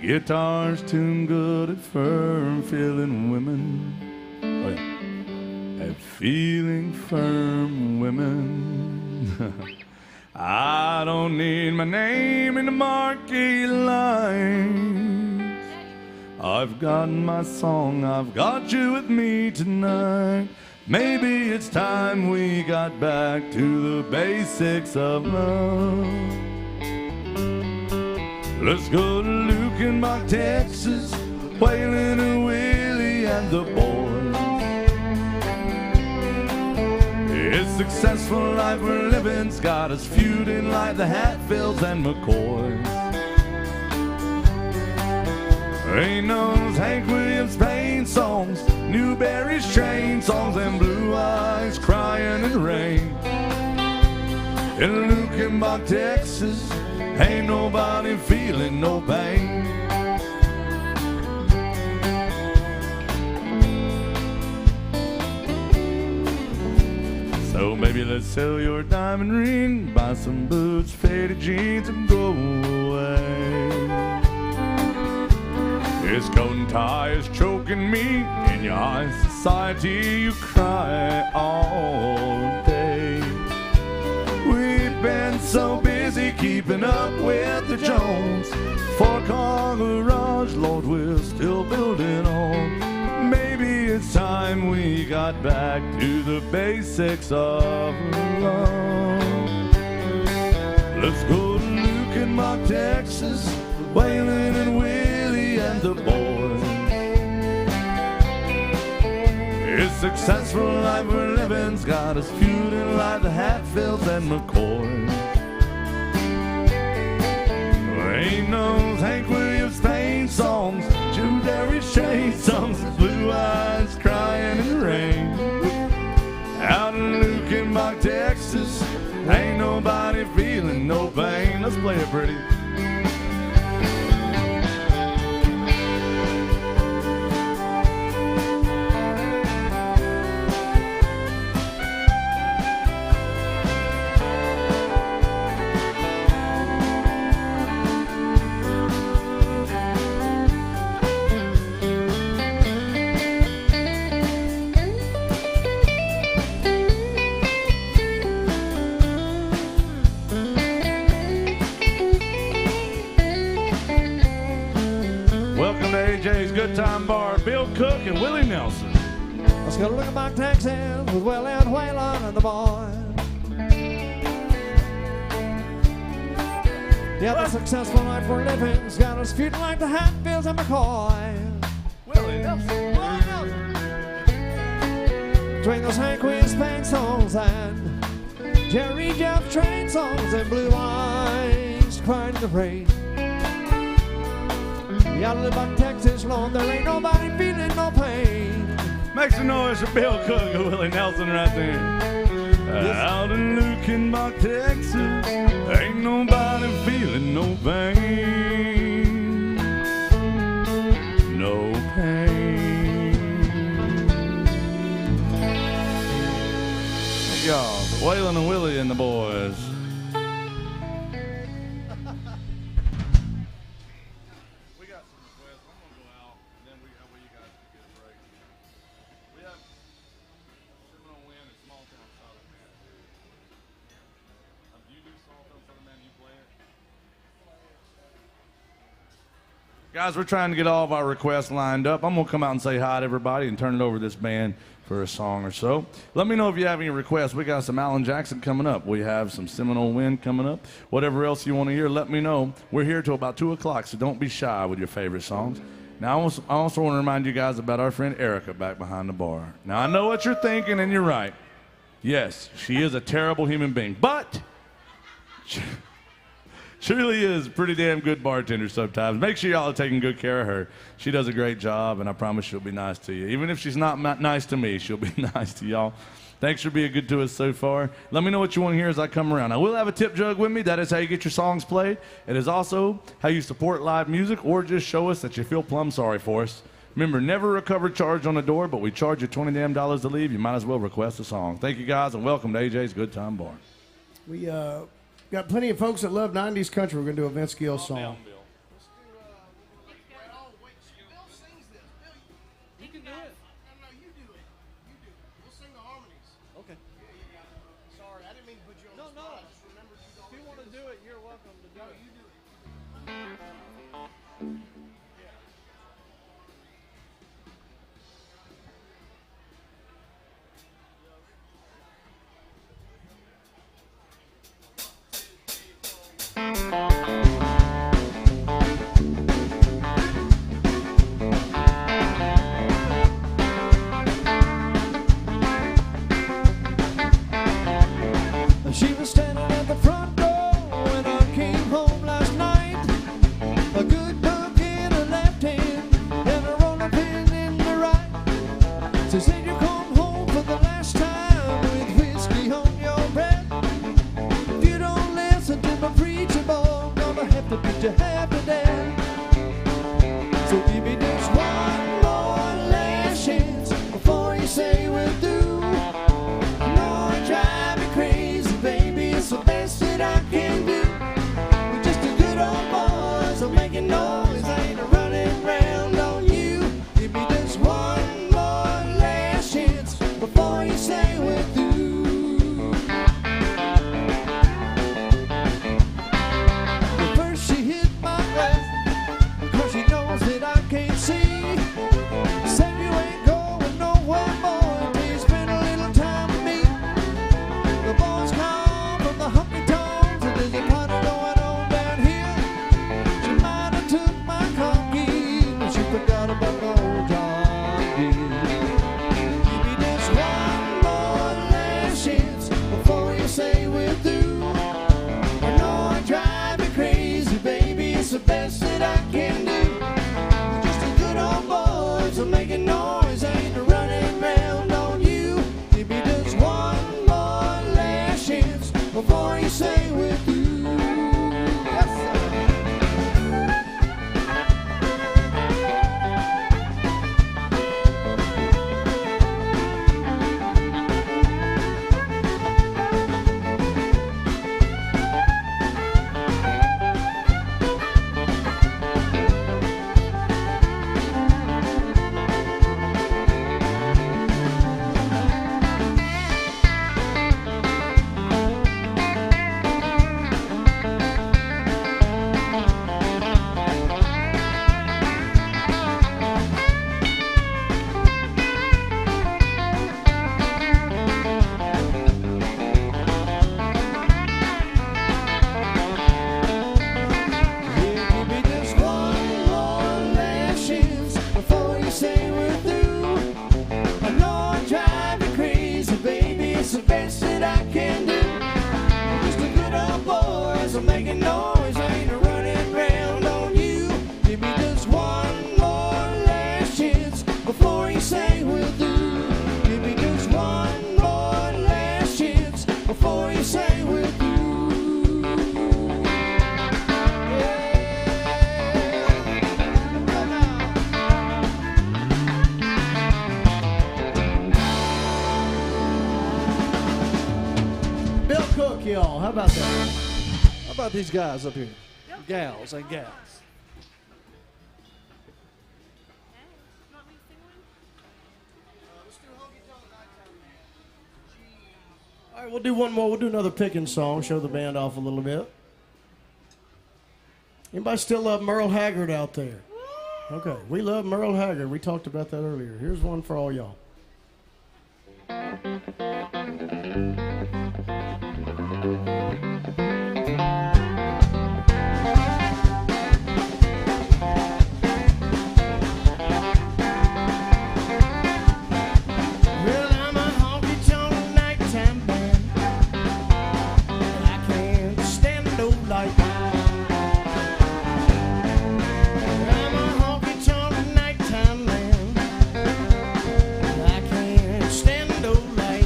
Guitars tuned good at firm feeling women. Oh, yeah. At feeling firm women. I don't need my name in the marquee line. I've got my song, I've got you with me tonight. Maybe it's time we got back to the basics of love. Let's go to Lukenbach, Texas, Waylon and Willie and the boys. It's successful life we're living's got us feuding like the Hatfields and McCoys. Ain't those Hank Williams Payne songs, Newberry's train songs, and Blue Eyes crying in the rain. In Lukenbach, Texas, ain't nobody feeling no pain. So baby, let's sell your diamond ring, buy some boots, faded jeans, and go away. This coat and tie is choking me. In your high society, you cry all day. We've been so busy keeping up with the Jones. 4-car garage, Lord, we're still building on. Maybe it's time we got back to the basics of love. Let's go to Lukenbach, Texas, Waylon and Willie and the boys. It's successful life we're living's got us feuding like the Hatfields and McCoys. Ain't no Hank Williams Payne songs, Newberry's chain songs, Blue Eyes crying in the rain. Out in Lukenbach, Texas, ain't nobody feeling no pain. Let's play it pretty. Welcome to AJ's Good Time Bar, Bill Cook and Willie Nelson. Let's go to Lukenbach, Texas, with Will and Waylon and the boys. Yeah, the successful life we're living's got us feuding like the Hatfields and McCoys. Willie Nelson. Willie Nelson. Between those Hank Williams Payne songs and Jerry Jeff Train songs and Blue Eyes crying in the rain. Yeah, Lukenbach, Texas, Lord, there ain't nobody feeling no pain. Make some noise for Bill Cook and Willie Nelson right there. Out in Lukenbach, Texas, ain't nobody feeling no pain. No pain. Thank y'all. Waylon and Willie and the boys. Guys, we're trying to get all of our requests lined up. I'm going to come out and say hi to everybody and turn it over to this band for a song or so. Let me know if you have any requests. We got some Alan Jackson coming up. We have some Seminole Wind coming up. Whatever else you want to hear, let me know. We're here till about 2 o'clock, so don't be shy with your favorite songs. Now, I also want to remind you guys about our friend Erica back behind the bar. Now, I know what you're thinking, and you're right. Yes, she is a terrible human being, but she really is a pretty damn good bartender sometimes. Make sure y'all are taking good care of her. She does a great job, and I promise she'll be nice to you. Even if she's not nice to me, she'll be nice to y'all. Thanks for being good to us so far. Let me know what you want to hear as I come around. I will have a tip jug with me. That is how you get your songs played. It is also how you support live music or just show us that you feel plumb sorry for us. Remember, never recover charge on the door, but we charge you $20 damn to leave. You might as well request a song. Thank you, guys, and welcome to AJ's Good Time Bar. We got plenty of folks that love 90s country. We're going to do a Vince Gill song. You can do it. No, you do it. We'll sing the harmonies. Okay. Sorry, I didn't mean to put you on No, the no. spot. I just remembered you If you want to do it, you're welcome to do it. you do it. She was standing at the front door when I came home last night. A good book in her left hand and a roller pin in the right. She said, "You come home for the last time with whiskey on your breath. If you don't listen to my preacher boy, I'm gonna have to beat you half to death. So give me just one more last chance before you say we're through. Lord, drive me crazy, baby, it's the best that I can do. We're just a good old boys, I'm making noise, I ain't running round on you. Give me just one more last chance before you say we're through." But first she hit my breath, 'cause she knows that I can't see. Said you ain't going nowhere, boy, please spend a little time with me. The boys come from the honky tonks, and there's a party going on down here. She might have took my car keys, but she forgot about my old John Deere. Give me just one more last chance before you say we're through. I know I drive me crazy, baby, it's the best that I can do. We're just a good old boys, I'm making noise, I ain't running round on you. Give me just one more last chance before you say we're through. Yes, sir. Give me just one more last chance before you say we're through. I know I drive you crazy, baby, it's the best that I can do. We're just a good old boys, I'm making noise, I ain't running round on you. Give me just one more last chance before you say we're through. Give me just one more last chance before you say we're through. Bill Cook, y'all. How about that? How about these guys up here? Gals and gals. All right, we'll do one more. We'll do another picking song, show the band off a little bit. Anybody still love Merle Haggard out there? Okay, we love Merle Haggard. We talked about that earlier. Here's one for all y'all. Well, I'm a honky-tonk nighttime band, and I can't stand no light. I'm a honky-tonk nighttime man, and I can't stand no light.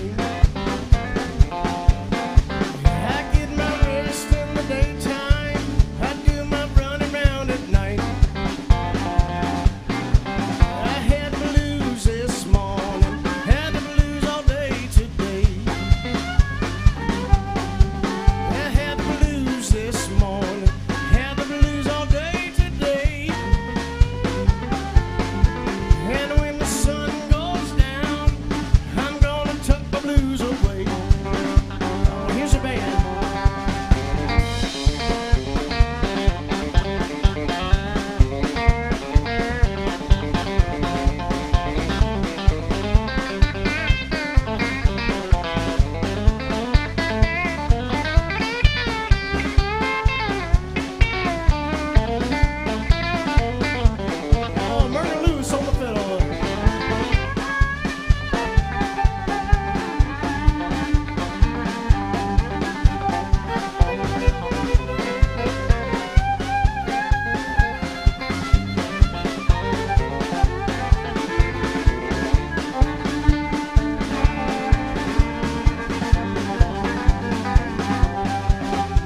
I get my rest in the daytime, I do my running round at night. I had blues this morning, had the blues all day today. I had the blues this morning, had the blues all day today. And when the sun goes down, I'm gonna tuck my blues away. Oh, here's a band. Oh, Murder Lewis on the fiddle.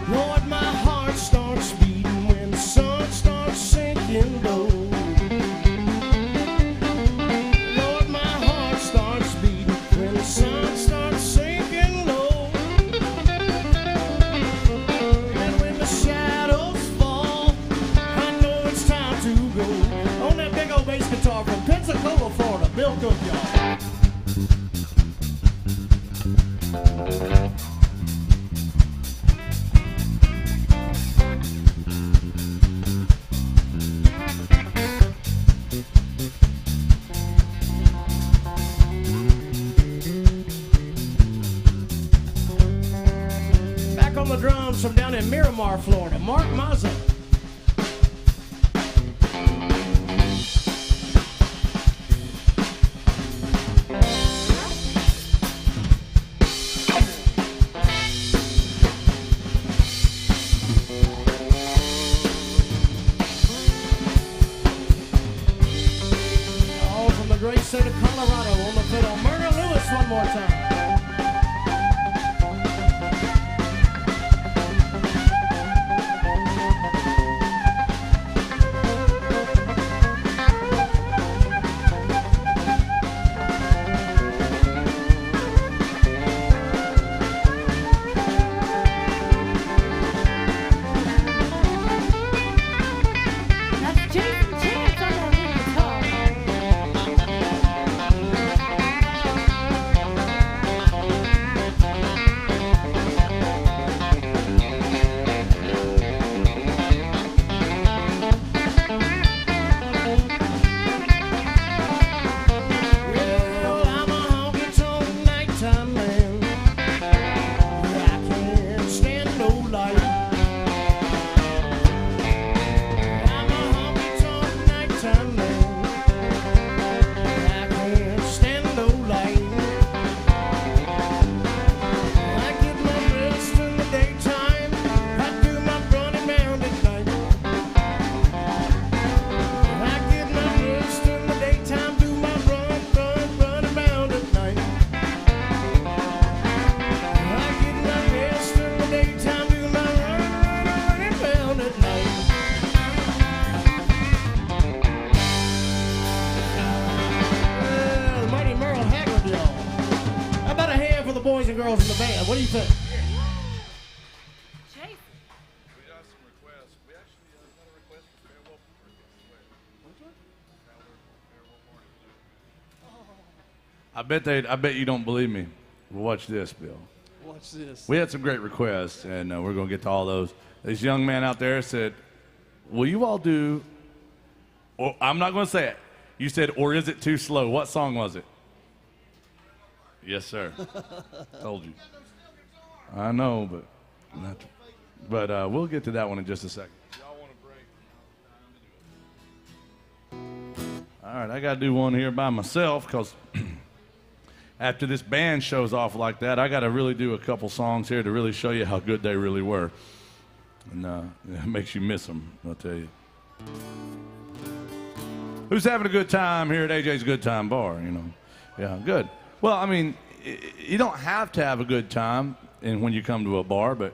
Lord, my heart starts beating when the sun starts sinking low. Lord, my heart starts beating when the sun starts sinking low. And when the shadows fall, I know it's time to go. On that big old bass guitar from Pensacola, Florida, Bill Cook, y'all. Back on the drums from down in Miramar, Florida, Mark Mazza. All from the great state of Colorado on the fiddle. Murder Lewis one more time. That's Jason Chance on the lead guitar. Well, I'm a honky-tonk nighttime man. I can't stand no light. I'm a honky-tonk nighttime man. I can't stand no light. I get my rest in the daytime. I do my running round at night. I get my rest in the daytime, do my run around at night. I get my rest in the daytime, do my run around at night. The mighty Merle Haggard, y'all. How about a hand for the boys and girls in the band? What do you think? Jason. We got some requests. We actually got a request for farewell. I bet you don't believe me. Well, watch this, Bill. Watch this. We had some great requests, and we're going to get to all those. This young man out there said, will you all do Oh, I'm not going to say it. You said, or is it too slow? What song was it? Yes, sir. Told you. I know, but we'll get to that one in just a second. Y'all want a break? All right, I got to do one here by myself because after this band shows off like that, I got to really do a couple songs here to really show you how good they really were. And it makes you miss them, I'll tell you. Who's having a good time here at AJ's Good Time Bar, you know? Yeah, good. Well, I mean, you don't have to have a good time when you come to a bar, but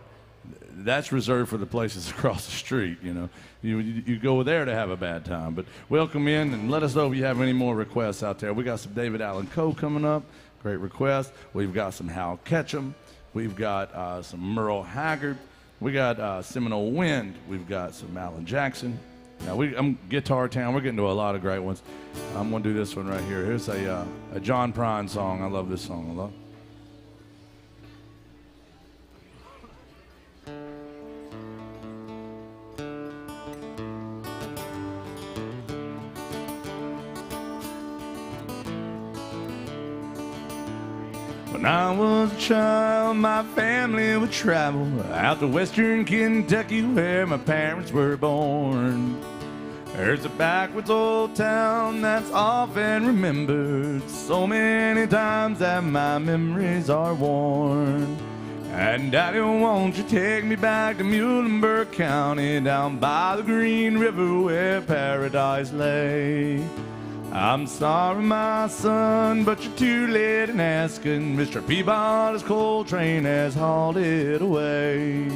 that's reserved for the places across the street, you know. You go there to have a bad time. But welcome in and let us know if you have any more requests out there. We got some David Allen Coe coming up. Great request. We've got some Hal Ketchum. We've got some Merle Haggard. We got Seminole Wind. We've got some Alan Jackson. Now I'm Guitar Town. We're getting to a lot of great ones. I'm gonna do this one right here. Here's a John Prine song. I love this song a lot. When I was a child, my family would travel out to western Kentucky where my parents were born. There's a backwoods old town that's often remembered so many times that my memories are worn. And Daddy, won't you take me back to Muhlenberg County down by the Green River where paradise lay. I'm sorry, my son, but you're too late in asking. Mr. Peabody's coal train has hauled it away.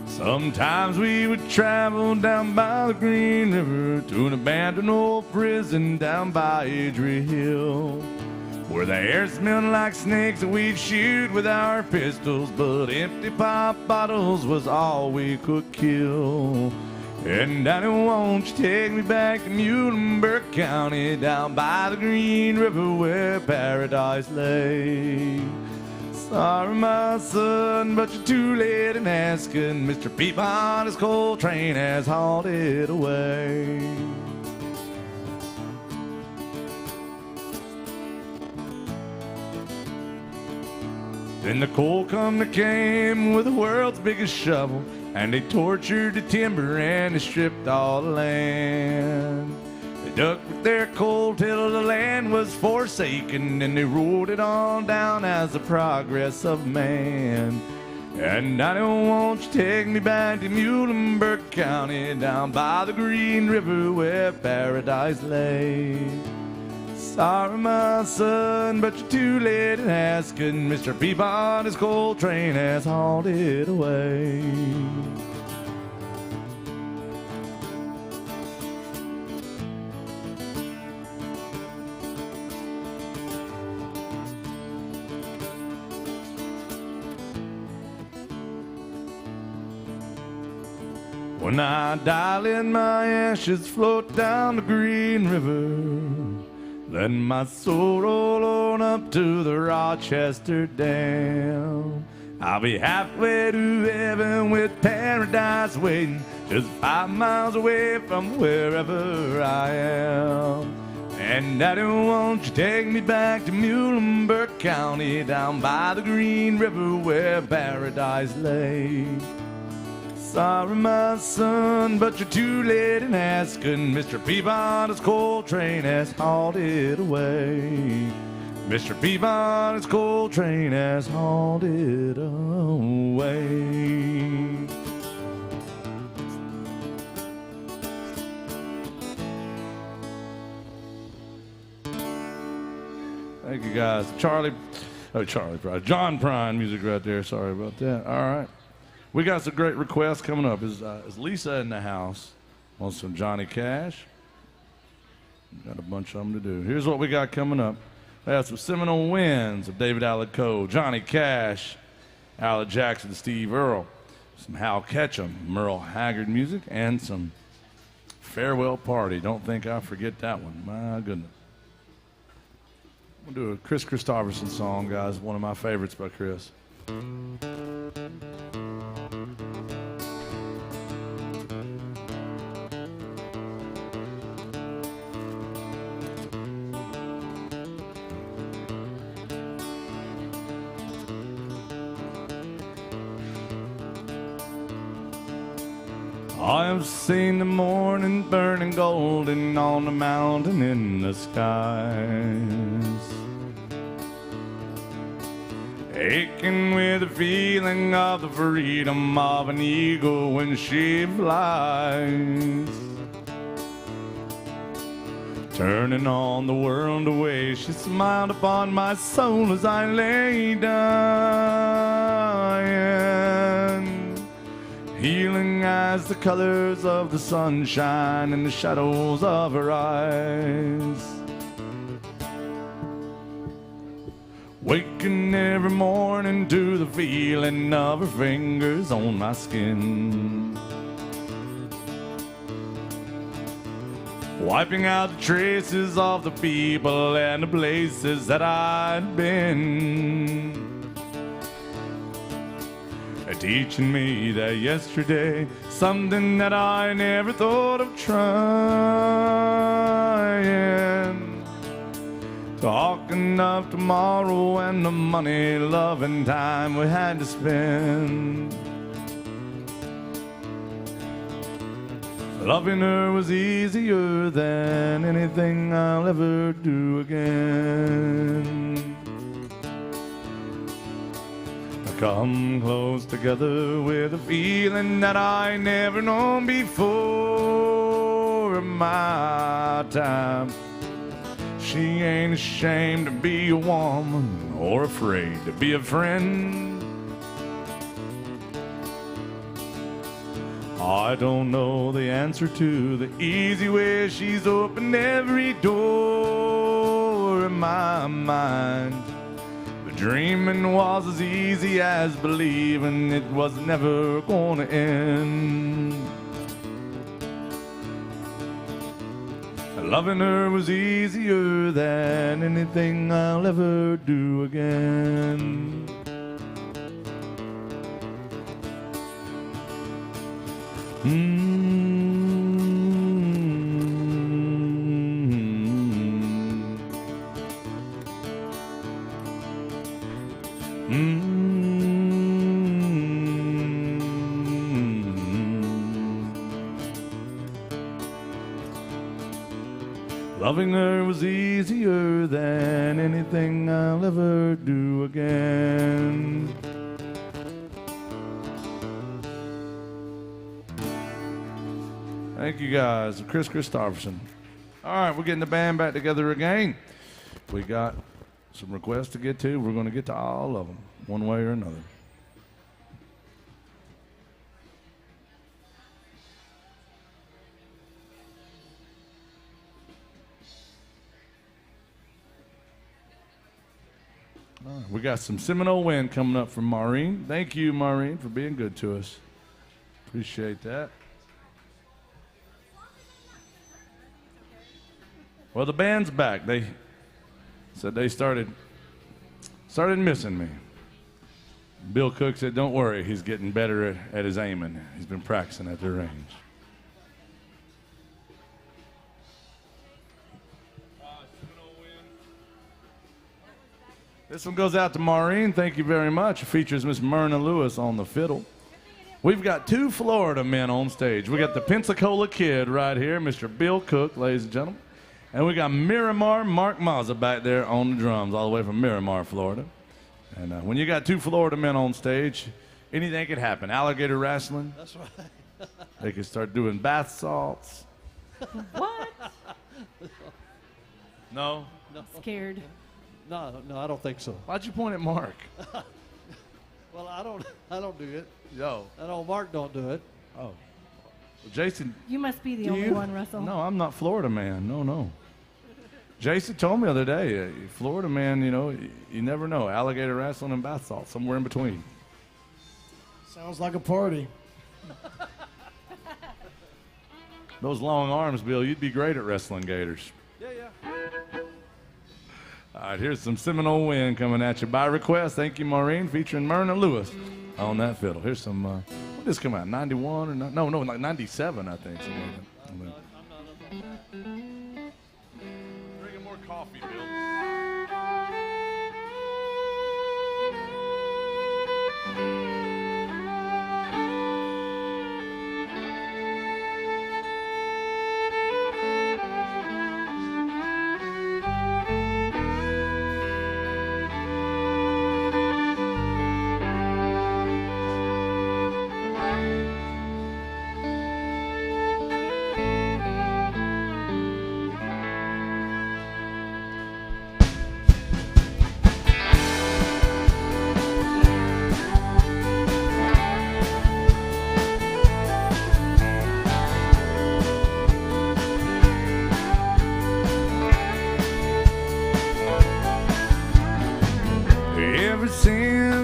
Sometimes we would travel down by the Green River to an abandoned old prison down by Adria Hill, where the air smelled like snakes and we'd shoot with our pistols, but empty pop bottles was all we could kill. And Daddy, won't you take me back to Muhlenberg County down by the Green River where paradise lay. Sorry, my son, but you're too late in asking. Mr. Peabody's coal train has hauled it away. Then the coal company came with the world's biggest shovel, and they tortured the timber and they stripped all the land. They dug with their coal till the land was forsaken, and they rolled it all down as the progress of man. And I don't want you to take me back to Muhlenberg County down by the Green River where paradise lay. Sorry, my son, but you're too late in asking. Mr. Peabody's coal train has hauled it away. When I die, let my ashes float down the Green River. Let my soul roll on up to the Rochester Dam. I'll be halfway to heaven with paradise waiting, just 5 miles away from wherever I am. And Daddy, won't you take me back to Muhlenberg County down by the Green River where paradise lay. Sorry, my son, but you're too late in asking. Mr. Peabody's coal train has hauled it away. Mr. Peabody's coal train has hauled it away. Thank you, guys. John Prine music right there. Sorry about that. All right. We got some great requests coming up. Is Lisa in the house? Want some Johnny Cash? Got a bunch of them to do. Here's what we got coming up. We have some Seminole Winds of David Allen Coe, Johnny Cash, Alan Jackson, Steve Earle, some Hal Ketchum, Merle Haggard music, and some Farewell Party. Don't think I forget that one. My goodness. We'll do a Chris Christopherson song, guys. One of my favorites by Chris. I have seen the morning burning golden on the mountain in the skies, aching with the feeling of the freedom of an eagle when she flies. Turning on the world away, she smiled upon my soul as I lay dying, healing as the colors of the sunshine in the shadows of her eyes. Waking every morning to the feeling of her fingers on my skin, wiping out the traces of the people and the places that I'd been, teaching me that yesterday, something that I never thought of trying, talking of tomorrow and the money, love, and time we had to spend. Loving her was easier than anything I'll ever do again. Come close together with a feeling that I never known before in my time. She ain't ashamed to be a woman or afraid to be a friend. I don't know the answer to the easy way she's opened every door in my mind. But dreaming was as easy as believing it was never gonna end. Loving her was easier than anything I'll ever do again. Loving her was easier than anything I'll ever do again. Thank you guys. Chris Christopherson. All right, we're getting the band back together again. We got some requests to get to. We're going to get to all of them, one way or another. All right, we got some Seminole Wind coming up from Maureen. Thank you, Maureen, for being good to us. Appreciate that. Well, the band's back. They said they started missing me. Bill Cook said, "Don't worry, he's getting better at his aiming. He's been practicing at the range." This one goes out to Maureen. Thank you very much. It features Miss Myrna Lewis on the fiddle. We've got two Florida men on stage. We got the Pensacola Kid right here, Mr. Bill Cook, ladies and gentlemen. And we got Miramar Mark Mazza back there on the drums, all the way from Miramar, Florida. And when you got two Florida men on stage, anything could happen. Alligator wrestling. That's right. They could start doing bath salts. What? No? Scared. No, I don't think so. Why'd you point at Mark? Well, I don't do it. Yo. I know Mark don't do it. Oh. Well, Jason. You must be the Do only you? one, Russell. No, I'm not Florida man. No. Jason told me the other day, Florida man, you never know. Alligator wrestling and bath salt, somewhere in between. Sounds like a party. Those long arms, Bill, you'd be great at wrestling gators. Yeah. All right, here's some Seminole Wind coming at you by request. Thank you, Maureen, featuring Myrna Lewis on that fiddle. Here's some, when did this come out, 91 or not? No, like 97, I think. Drinking more coffee, Bill.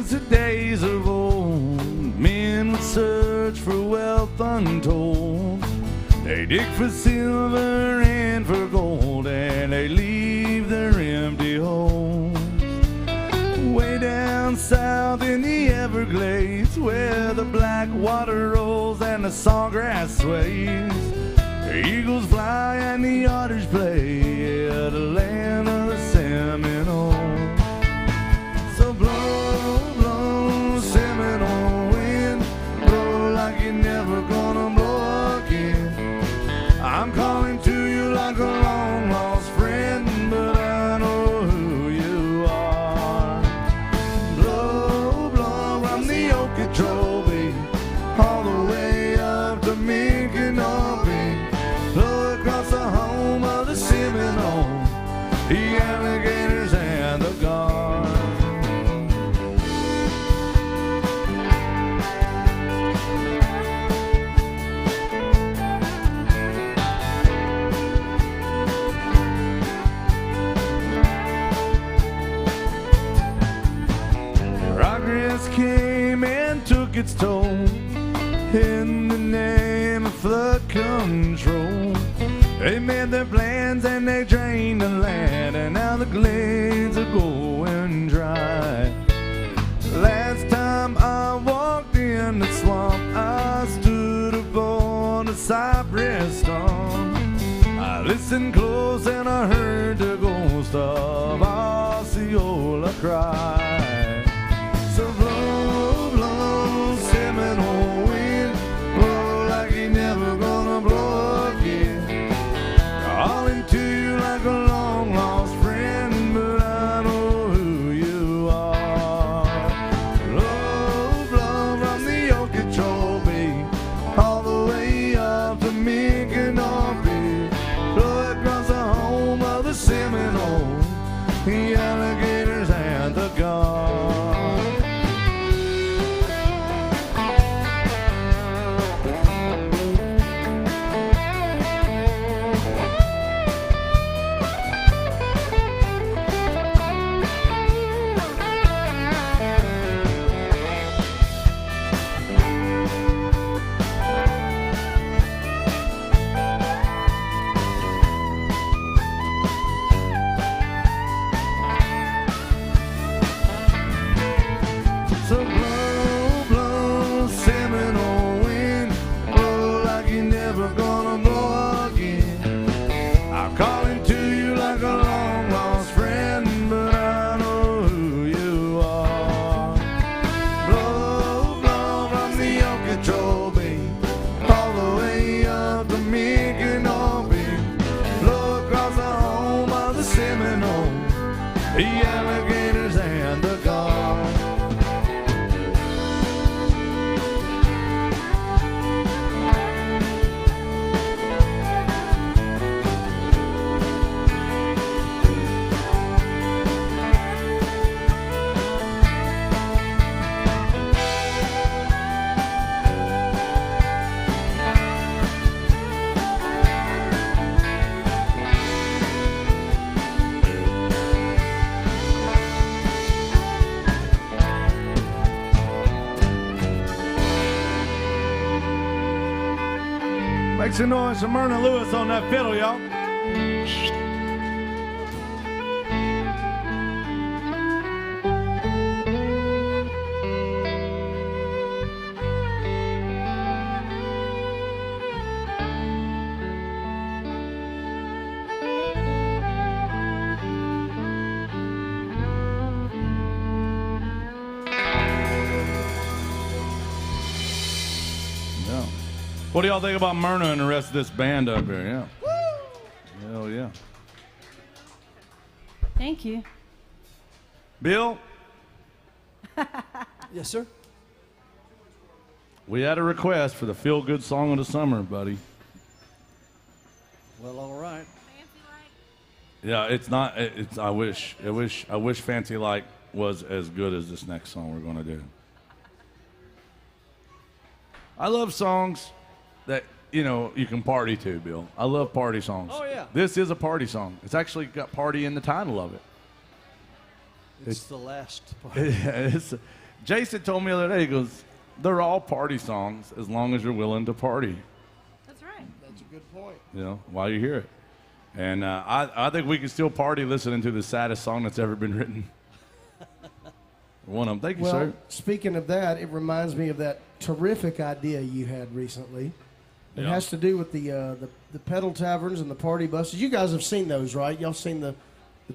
since the days of old, men would search for wealth untold. They dig for silver and for gold, and they leave their empty homes. Way down south in the Everglades, where the black water rolls and the sawgrass sways, the eagles fly and the otters play, yeah, the land of the Seminole. So blow, blow, Seminole wind, blow like you're never gonna blow again. I'm calling to you like a long lost friend, but I know who you are. Blow, blow from the Okeechobee all the way up to Micanopy. Blow across the home of the Seminole, the alligators and the guard. Progress came and took its toll in the name of flood control. They made their plans and they drained the land, and now the glades are going dry. Last time I walked in the swamp, I stood upon a cypress stump. I listened close and I heard the ghost of Osceola cry. So blow, blow, Seminole wind, blow like you're never gonna blow again. Calling to you like a long lost friend, but I know who you are. Blow, blow from the Okeechobee all the way up to Micanopy. Blow across the home of the Seminole, the alligators and the guard. So blow, blow, Seminole wind, blow like you're never gonna blow again. I'm calling to you like a long lost friend, but I know who you are. Blow, blow from the Okeechobee all the way up to Micanopy. Blow across the home of the Seminole, the alligators and the guard. Make some noise for Myrna Lewis on that fiddle, y'all. Yeah. What do y'all think about Myrna and the rest of this band up here? Yeah. Woo! Hell yeah. Thank you. Bill, Yes, sir. we had a request for the feel-good song of the summer, buddy. Well, all right. Yeah, it's not. It's. I wish. Fancy Like was as good as this next song we're gonna do. I love songs that you can party to, Bill. I love party songs. Oh, yeah. This is a party song. It's actually got party in the title of it. It's the last part. Jason told me the other day, he goes, they're all party songs as long as you're willing to party, That's right. That's a good point. you know, while you hear it. And I think we can still party listening to the saddest song that's ever been written. One of them. Thank you, Well, sir. speaking of that, it reminds me of that terrific idea you had recently. It Yeah. has to do with the pedal taverns and the party buses. You guys have seen those, right? Y'all seen the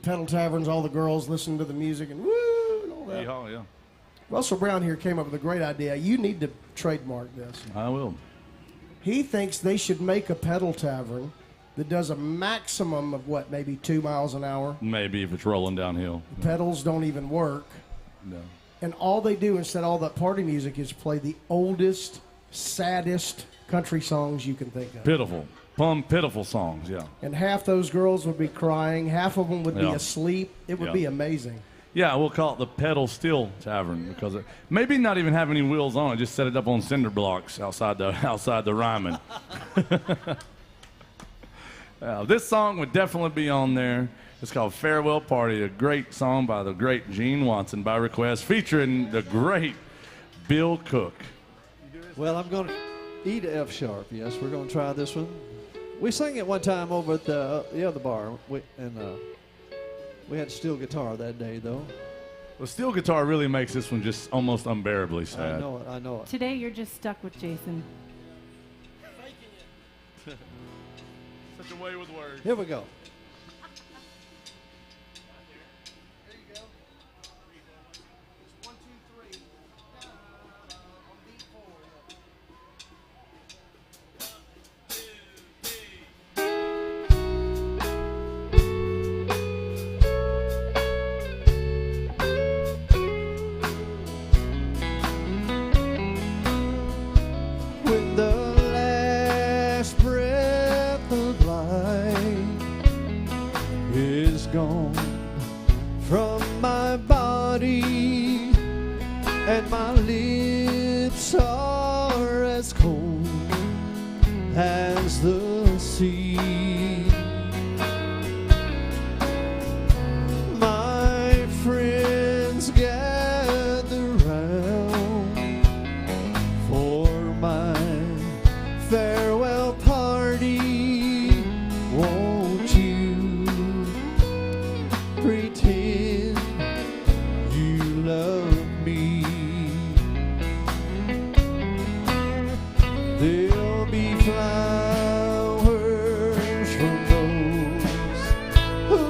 pedal taverns, all the girls listening to the music and woo and all that. Yeah, yeah. Russell Brown here came up with a great idea. You need to trademark this. I will. He thinks they should make a pedal tavern that does a maximum of what, maybe 2 miles an hour. Maybe if it's rolling downhill. The pedals don't even work. No. And all they do instead of all that party music is play the oldest, saddest country songs you can think of. Pitiful. Pitiful songs, yeah. And half those girls would be crying, half of them would be Yeah. asleep. It would Yeah. be amazing. Yeah, we'll call it the Pedal Steel Tavern because maybe not even have any wheels on it. Just set it up on cinder blocks outside the Ryman. This song would definitely be on there. It's called Farewell Party, a great song by the great Gene Watson by request, featuring the great Bill Cook. Well, I'm going to E to F sharp. Yes, we're going to try this one. We sang it one time over at the other bar, we had steel guitar that day, though. The steel guitar really makes this one just almost unbearably sad. I know it. I know it. Today you're just stuck with Jason. Such a way with words. Here we go. There you go. It's 1, 2, 3. On beat 4. When the last breath of life is gone from my body and my lips are as cold as the sea, my friends gather round for my farewell party. Won't you pretend you love me? There'll be flowers from those who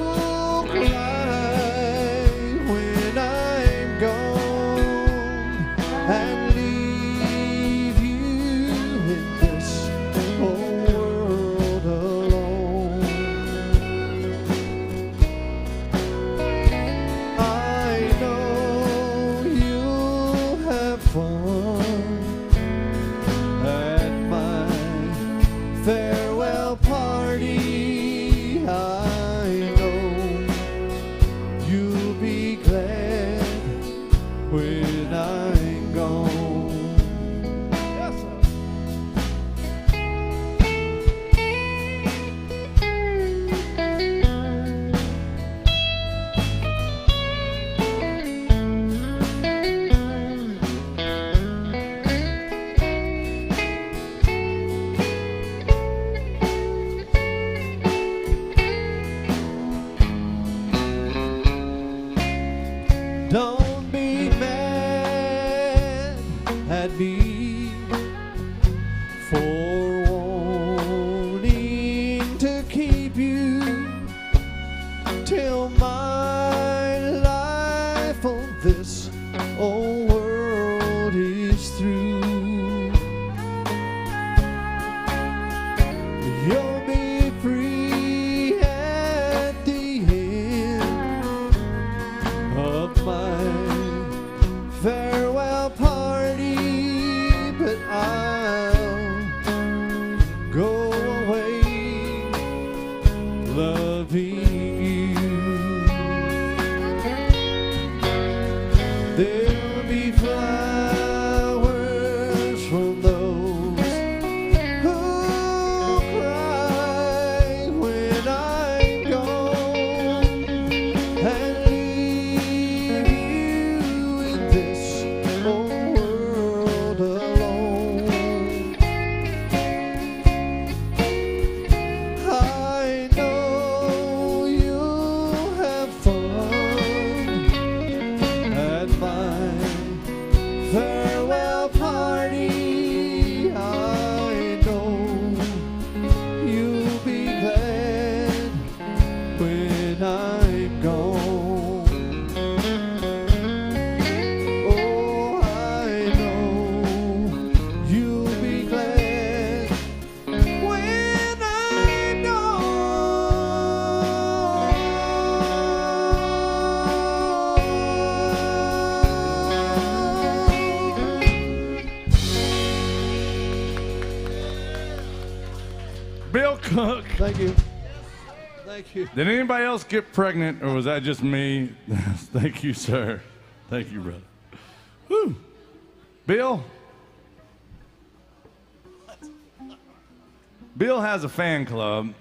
cry when I'm gone and leave you in this whole world alone. I know you'll have fun at my farewell party. I know you'll be glad when I'm gone. Yes, sir. Don't be mad at me for wanting to keep you till my life on this old world is through. You'll be free at the end of my farewell party, but I'll go away loving you. There'll be flowers from those who cry Bill Cook. Thank you. Thank you. Did anybody else get pregnant, or was that just me? Thank you, sir. Thank you, brother. Whew. Bill? Bill has a fan club,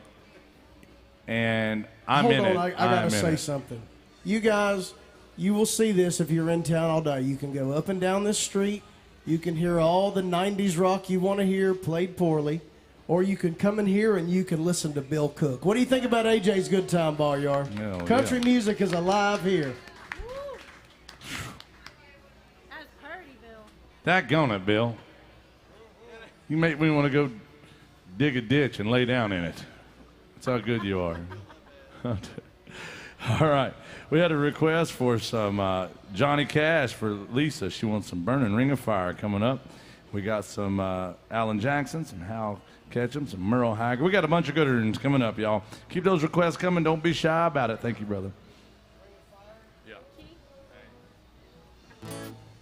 and I'm Hold in on, it. I gotta I'm in say it. something. You guys, you will see this if you're in town all day. You can go up and down this street. You can hear all the 90s rock you want to hear played poorly. Or you can come in here and you can listen to Bill Cook. What do you think about AJ's Good Time Bar Yard? Hell Country yeah. music is alive here. That's pretty, Bill. Daggone it, Bill. You make me want to go dig a ditch and lay down in it. That's how good you are. All right. We had a request for some Johnny Cash for Lisa. She wants some Burning Ring of Fire coming up. We got some Alan Jackson, some Hal Ketchum, some Merle Haggard. We got a bunch of good ones coming up, y'all. Keep those requests coming. Don't be shy about it. Thank you, brother. Yeah.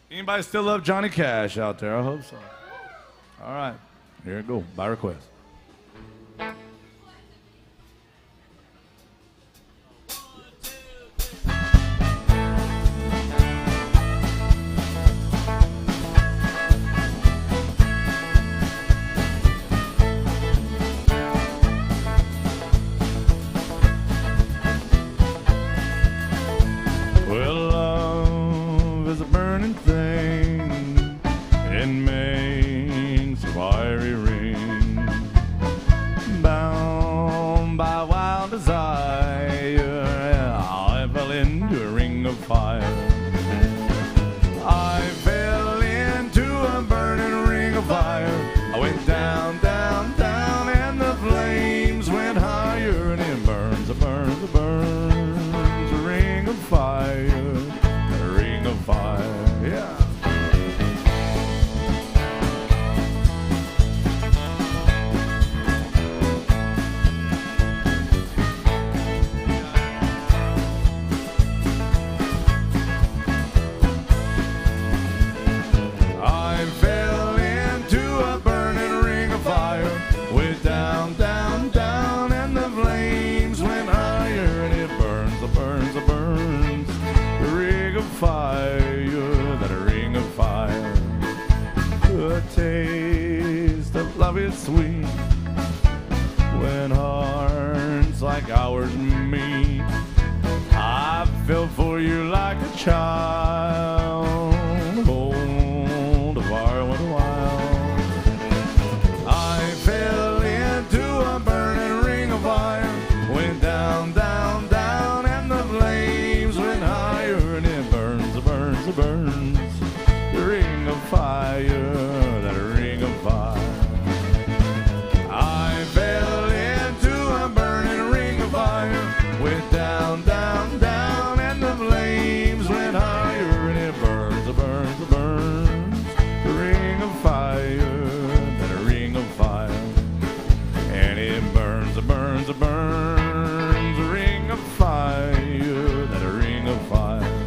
Anybody still love Johnny Cash out there? I hope so. All right. Here it go. By request. Well, love is a burning thing. It makes a fiery ring. Bound by wild desire, I fell into a ring of fire. I fell into a burning ring of fire. I went down, down, down, and the flames went higher, and it burns, it burns, it burns. A ring of fire, a ring of fire, yeah. I fell into a burning ring of fire. Went down, down, down, and the flames went higher, and it burns, it burns, it burns. The ring of fire, that ring of fire. The taste of love is sweet when hearts like ours meet. I fell for you like a child. Oh, the fire went wild. I fell into a burning ring of fire. Went down, down, down, and the flames went higher, and it burns, it burns, it burns. The ring of fire, that ring of fire. I fell into a burning ring of fire. Went down, down, down, and the flames went higher, and it burns, it burns, it burns. The ring of fire, that ring of fire. And it burns, it burns, it burns. The ring of fire, that ring of fire.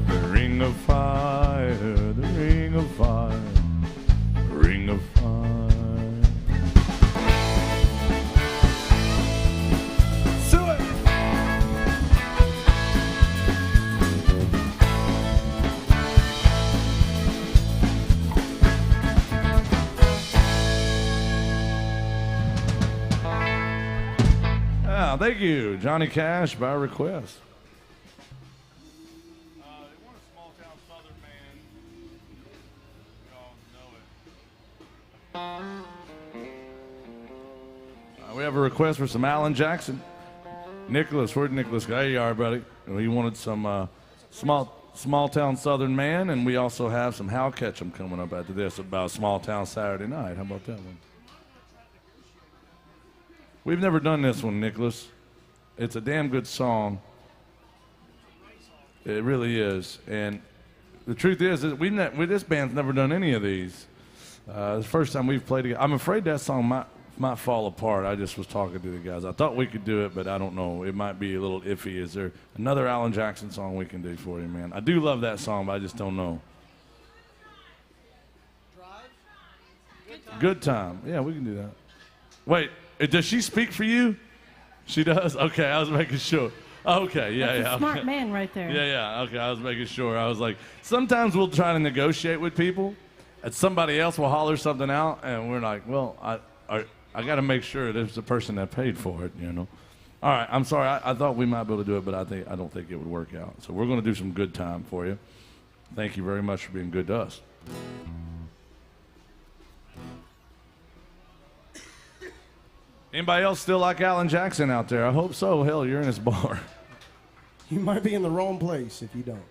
The ring of fire, the ring of fire. The ring of fire. Do it! Ah, thank you, Johnny Cash, by request. They want a small town southern man. We all know it. We have a request for some Alan Jackson. Nicholas, where'd Nicholas go? There you are, buddy. We wanted some small town southern man, and we also have some Hal Ketchum coming up after this about small town Saturday night. How about that one? We've never done this one, Nicholas. It's a damn good song. It really is. And the truth is that this band's never done any of these. It's the first time we've played together. I'm afraid that song might fall apart. I just was talking to the guys. I thought we could do it, but I don't know. It might be a little iffy. Is there another Alan Jackson song we can do for you, man? I do love that song, but I just don't know. Good time. Yeah, we can do that. Wait, Does she speak for you? She does? Okay, I was making sure. Okay, yeah, That's yeah. a smart okay. man right there. Yeah, yeah, okay, I was making sure. I was like, sometimes we'll try to negotiate with people, and somebody else will holler something out, and we're like, well, I got to make sure there's the person that paid for it, you know. All right, I'm sorry. I thought we might be able to do it, but I don't think it would work out. So we're going to do some good time for you. Thank you very much for being good to us. Anybody else still like Alan Jackson out there? I hope so. Hell, you're in his bar. You might be in the wrong place if you don't.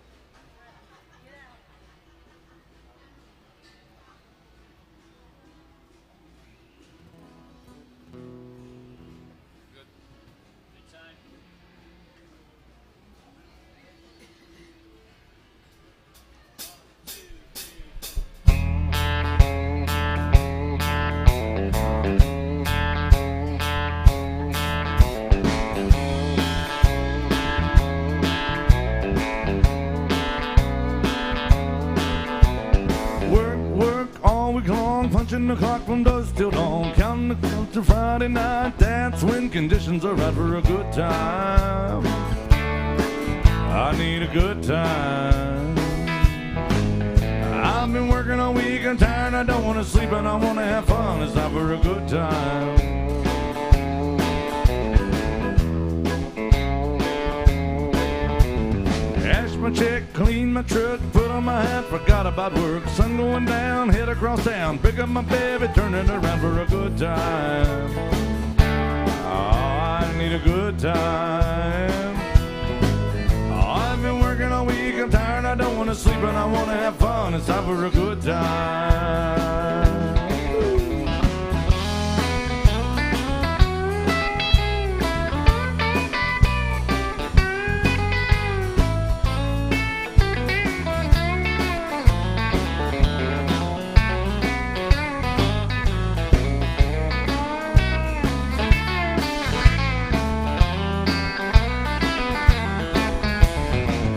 Work all week long, punching the clock from dusk till dawn, counting the clock to Friday night. That's when conditions are right for a good time. I need a good time. I've been working all week, I'm tired, I don't want to sleep, and I want to have fun. It's time for a good time. Cash my check, clean my truck, put on my hat, forgot about work. Sun going down, head across town, pick up my baby, turn it around for a good time. Oh, I need a good time. Oh, I've been working all week, I'm tired, I don't want to sleep, and I want to have fun. It's time for a good time.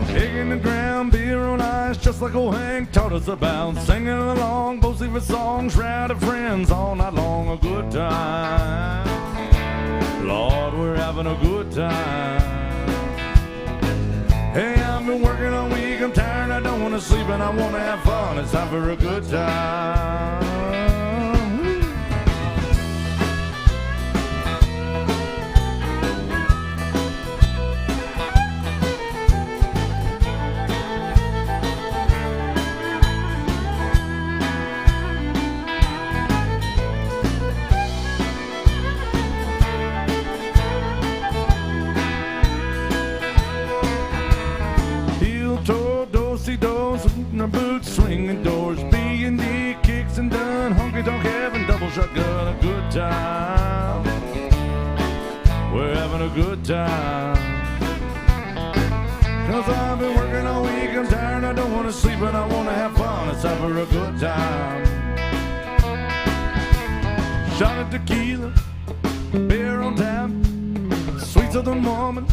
Digging the ground, beer on ice, just like old Hank taught us about. Singing along, both favorite songs, round of friends all night long. A good time. Lord, we're having a good time. Hey, I've been working all week, I'm tired, I don't want to sleep, and I want to have fun. It's time for a good time. Heel toe, do-si do, sitting our boots, swinging doors, B&D, kicks and done, honky-tonk heaven, double shotgun, a good time. We're having a good time. 'Cause I've been working all week, I'm tired, I don't want to sleep, and I want to have fun. It's time for a good time. Shot of tequila, beer on tap, sweet southern woman,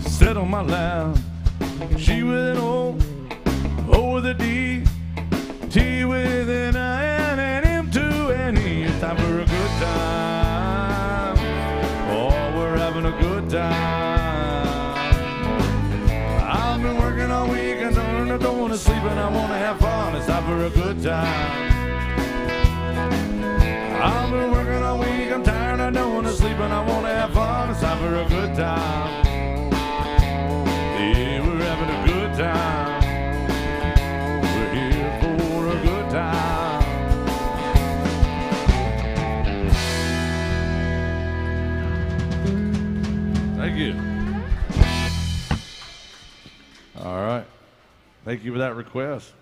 sit on my lap. She with an O with a D, T with an I, and an M to an E. It's time for a good time. Oh, we're having a good time. I've been working all week, and I don't want to sleep, and I want to have fun. It's time for a good time. I've been working all week, I'm tired, I don't want to sleep, and I want to have fun. It's time for a good time. Yeah, we're having a good time. We're here for a good time. Thank you. All right. Thank you for that request.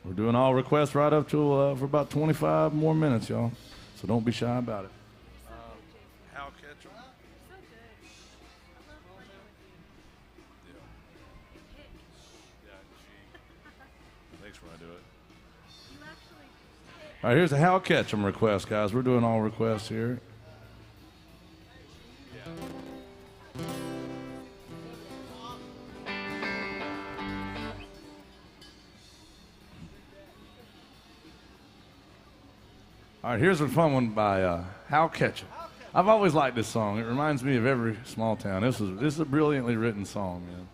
We're doing all requests right up to for about 25 more minutes, y'all. So don't be shy about it. Hal Ketchum. Thanks when I do it. All right, here's a Hal Ketchum request, guys. We're doing all requests here. All right, here's a fun one by Hal Ketchum. I've always liked this song. It reminds me of every small town. This is a brilliantly written song, man.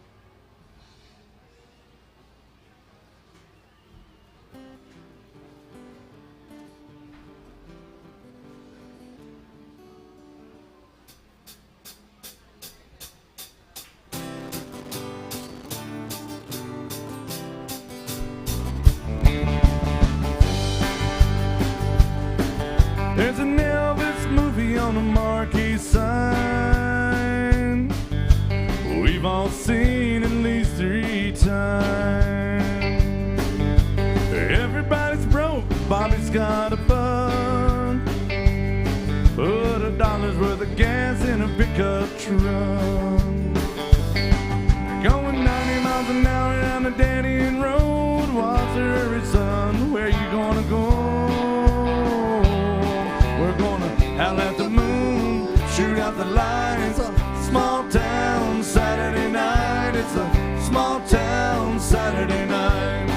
There's an Elvis movie on the marquee sign. We've all seen at least 3 times. Everybody's broke, Bobby's got a bun. Put $1 worth of gas in a pickup truck. Going 90 miles an hour down the dead end road. What's the hurry, son? Where you gonna go? We're gonna howl at the moon, shoot out the lights. Small town Saturday night. It's a small town Saturday night.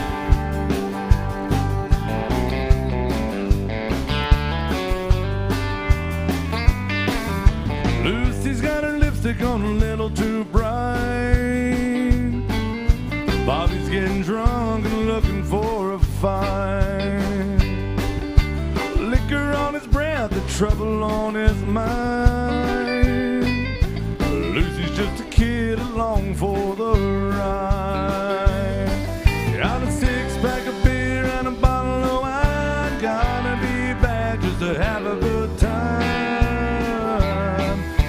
Lucy's got her lipstick on a little too bright. Bobby's getting drunk and looking for a fight. Liquor on his breath, the trouble on his mind. Lucy's just a kid along for the ride. Got a 6-pack of beer and a bottle of wine. Gotta be back just to have a good time.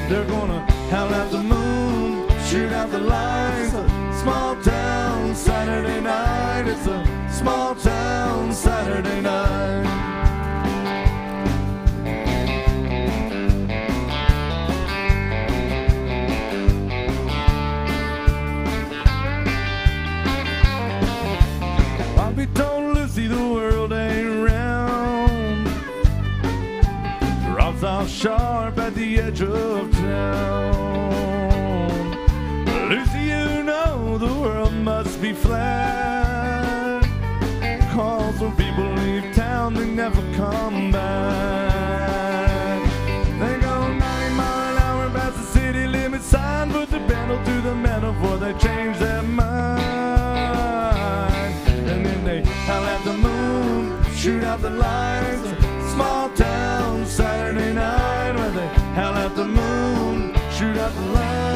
They're gonna howl at the moon, shoot out the lights. Small town Saturday night. It's a small town Saturday night. Bobby told Lucy the world ain't round. Drops off sharp at the edge of town. Lucy, you know the world must be flat. 'Cause when people leave town, they never come back. They go 90 miles an hour past the city limit sign. Put the pedal to the metal before they change their mind. Howl at the moon, shoot out the lights. Small town Saturday night. Where they howl at the moon, shoot out the light.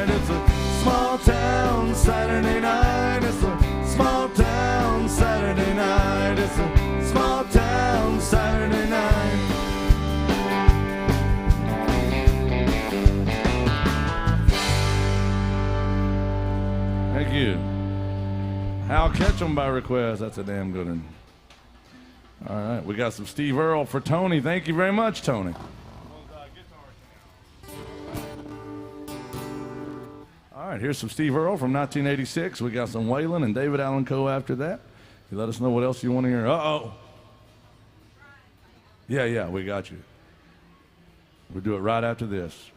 It's a small town Saturday night. It's a small town Saturday night. It's a small town Saturday night. Thank you. Hal Ketchum by request. That's a damn good one. All right, we got some Steve Earle for Tony. Thank you very much, Tony. All right, here's some Steve Earle from 1986. We got some Waylon and David Allan Coe after that. You let us know what else you want to hear. Uh-oh. Yeah, we got you. We'll do it right after this.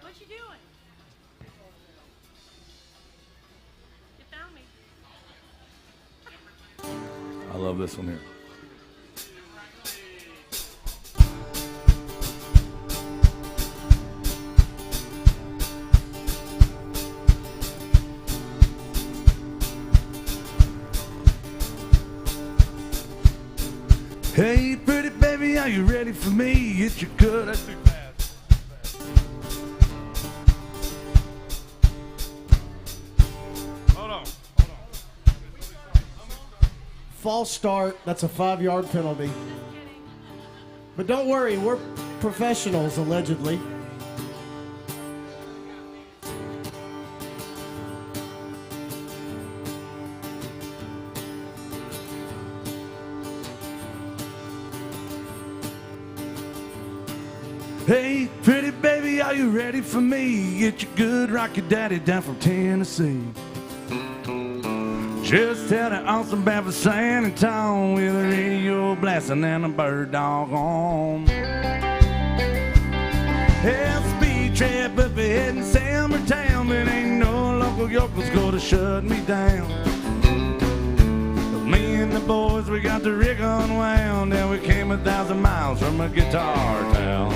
What you doing? You found me. I love this one here. Hey, pretty baby, are you ready for me? It's your good. That's too fast. Hold on. False start, that's a 5-yard penalty. But don't worry, we're professionals, allegedly. Hey, pretty baby, are you ready for me? Get your good rocky daddy down from Tennessee. Just had an awesome band for San Antonio with a radio blasting and a bird dog on. Yeah, speed trap up ahead in Summertown, but ain't no local yokels gonna shut me down. and the boys, we got the rig unwound, and we came 1,000 miles from a guitar town.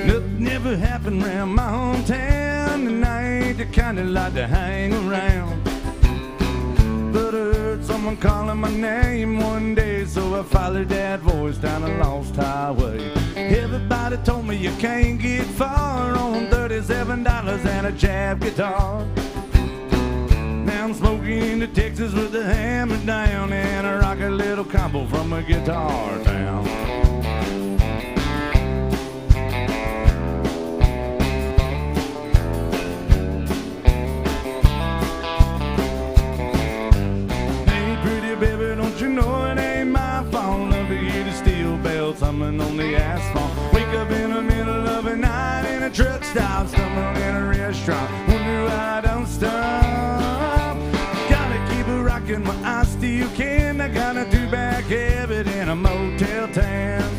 Nothing ever happened around my hometown, and I ain't the kind that like to hang around. But I heard someone calling my name one day, so I followed that voice down a lost highway. Everybody told me you can't get far on $37 and a jab guitar. Now I'm smoking to Texas with the hammer down, and I rock a little combo from a guitar town. Humming on the asphalt. Wake up in the middle of a night in a truck stop, stumble in a restaurant, wonder why I don't stop. Gotta keep it rocking my I still can. I got a two-back habit in a motel town.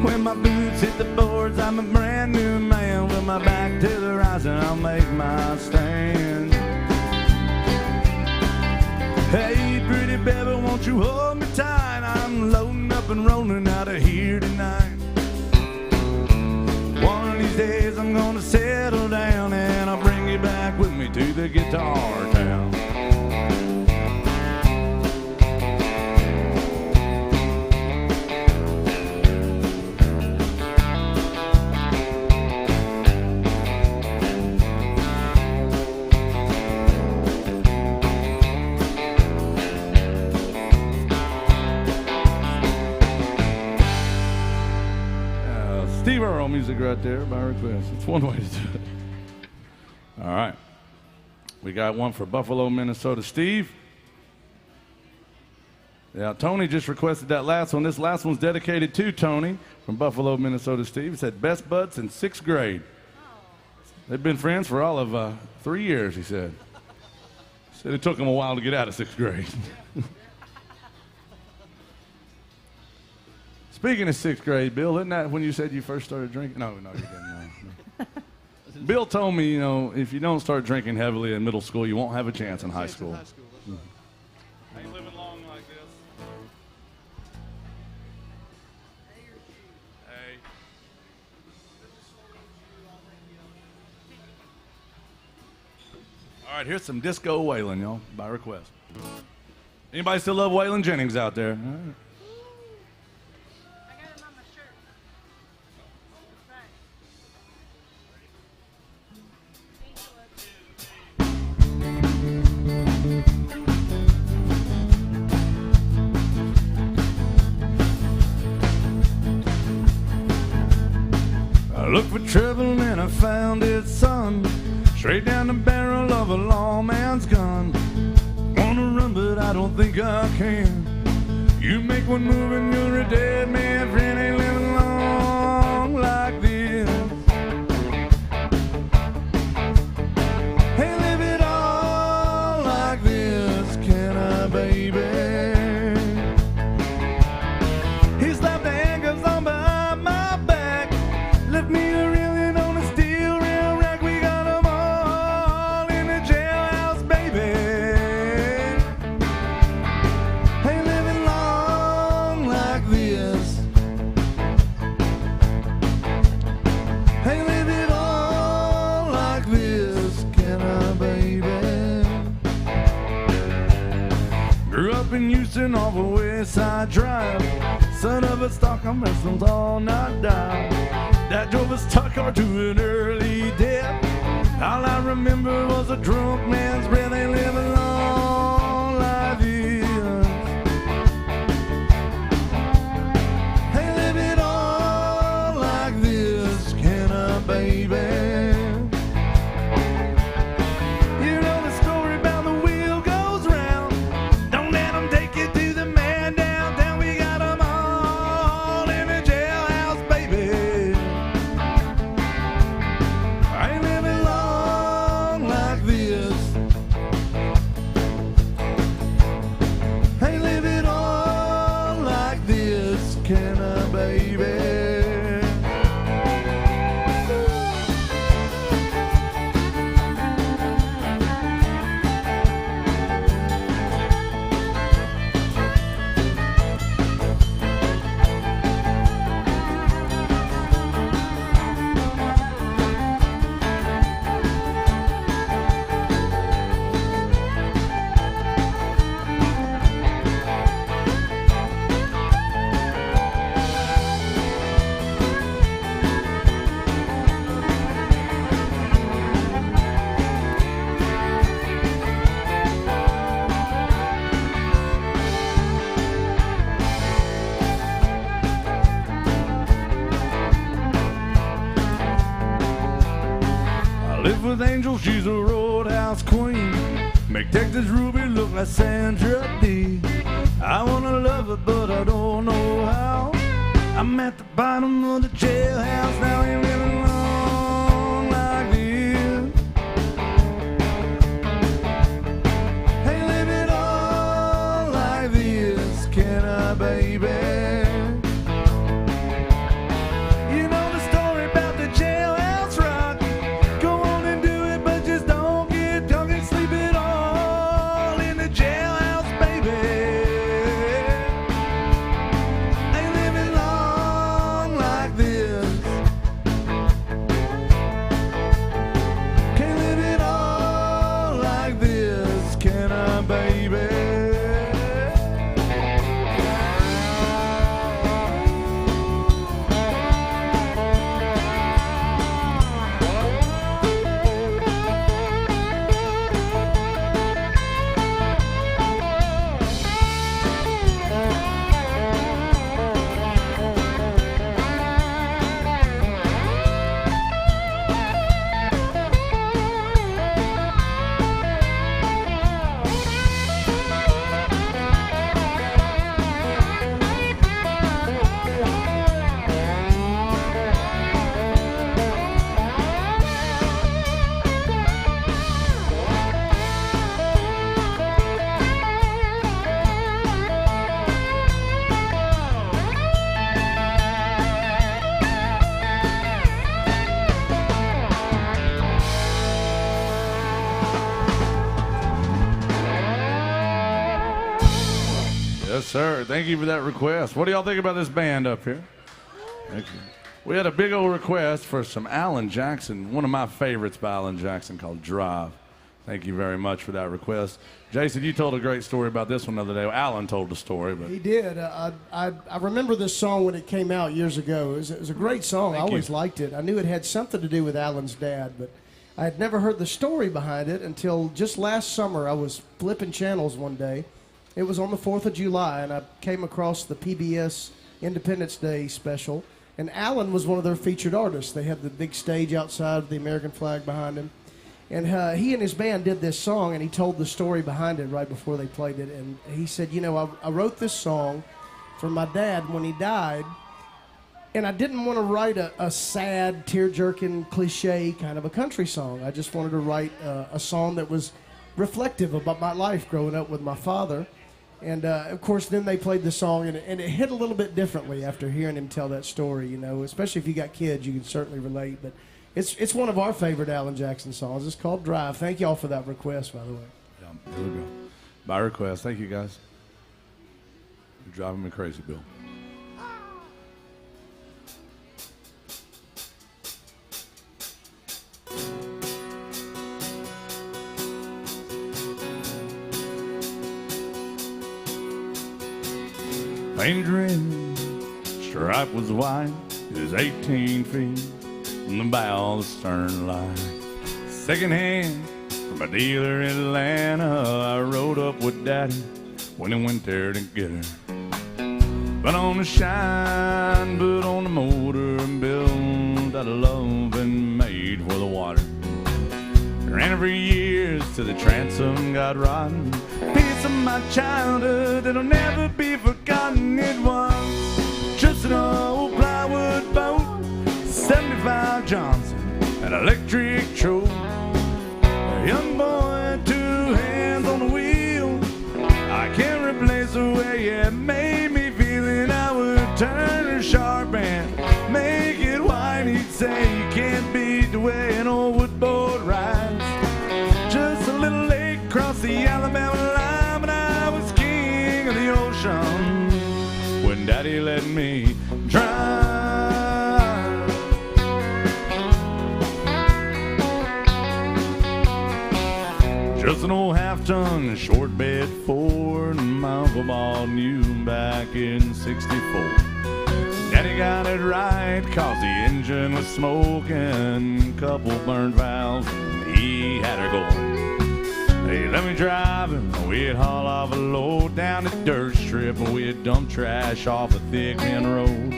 When my boots hit the boards, I'm a brand new man. With my back to the horizon, I'll make my stand. Hey, pretty baby, won't you hold me tight? I'm loading up and rolling out of here tonight. One of these days I'm gonna settle down, and I'll bring you back with me to the guitar town. Steve Earle music right there by request. It's one way to do it. All right. We got one for Buffalo, Minnesota. Steve? Yeah, Tony just requested that last one. This last one's dedicated to Tony from Buffalo, Minnesota. Steve, he said, best buds in 6th grade. They've been friends for all of 3 years, he said. Said it took him a while to get out of 6th grade. Speaking of 6th grade, Bill, isn't that when you said you first started drinking? No, you didn't. No. Bill told me, if you don't start drinking heavily in middle school, you won't have a chance in high school. I ain't living long like this. Hey. All right, here's some disco Waylon, y'all, by request. Anybody still love Waylon Jennings out there? All right. I looked for trouble and I found it, son. Straight down the barrel of a lawman's gun. Wanna run, but I don't think I can. You make one move and you're a dead man. Friend, ain't living long like this. Ain't live it all like this, can I, baby? He slapped the handcuffs on behind my back, left me a reeling on a steel rail rack. We got 'em all in the jailhouse, baby. Ain't living long like this. Ain't living all like this, can I, baby? Grew up in Houston off of West Side Drive. Son of a stock, I'm wrestled all night down. That drove us tucker to an early death. All I remember was a drunk man's breath. Ain't living long like this. Ain't living all like this, can I, baby? You know the story about the wheel goes round. Don't let 'em take you to the man downtown. We got 'em all in the jailhouse, baby. I ain't living long like this. Live with Angel, she's a roadhouse queen. Make Texas Ruby look like Sandra Dee. I wanna love her, but I don't know how. I'm at the bottom of the jailhouse now, ain't living long like this. Ain't living all like this, can I, baby? You know the story about the jailhouse rock. Go on and do it, but just don't get drunk and sleep it all in the jailhouse, baby. Ain't living long like this. Can't live it all like this, can I, baby? Yes, sir. Thank you for that request. What do y'all think about this band up here? Thank you. We had a big old request for some Alan Jackson, one of my favorites by Alan Jackson, called Drive. Thank you very much for that request. Jason, you told a great story about this one the other day. Alan told the story, but He did. I remember this song when it came out years ago. It was a great song. I always liked it. I knew it had something to do with Alan's dad, but I had never heard the story behind it until just last summer. I was flipping channels one day. It was on the 4th of July, and I came across the PBS Independence Day special, and Alan was one of their featured artists. They had the big stage outside with the American flag behind him. And he and his band did this song, and he told the story behind it right before they played it. And he said, you know, I wrote this song for my dad when he died, and I didn't want to write a sad, tear-jerking, cliche kind of a country song. I just wanted to write a song that was reflective about my life growing up with my father. And, of course, then they played the song, and it hit a little bit differently after hearing him tell that story, you know. Especially if you got kids, you can certainly relate. But it's one of our favorite Alan Jackson songs. It's called Drive. Thank y'all for that request, by the way. yeah, here we go. By request. Thank you, guys. You're driving me crazy, Bill. Paint red, stripe was white, it was 18 feet from the bow of the stern light. Second hand from a dealer in Atlanta, I rode up with Daddy when he went there to get her. Put on the shine, put on the motor, and built out of love and made for the water. Ran for years till the transom got rotten. Piece of my childhood that'll never be forgotten. It was just an old plywood boat, 75 Johnson, an electric choke. A young boy, 2 hands on the wheel. I can't replace the way it made me feel. And I would turn her sharp and make it white. He'd say you can't beat the way an old wood boat rides. Just a little lake across the Alabama line, but I was king of the ocean when Daddy let me drive. Just an old half-ton short bed Ford, and my uncle bought new back in '64. Daddy got it right, cause the engine was smoking, couple burned valves, and he had her going. He let me drive him, we'd haul off a load down the dirt strip, and we'd dump trash off a thick min road.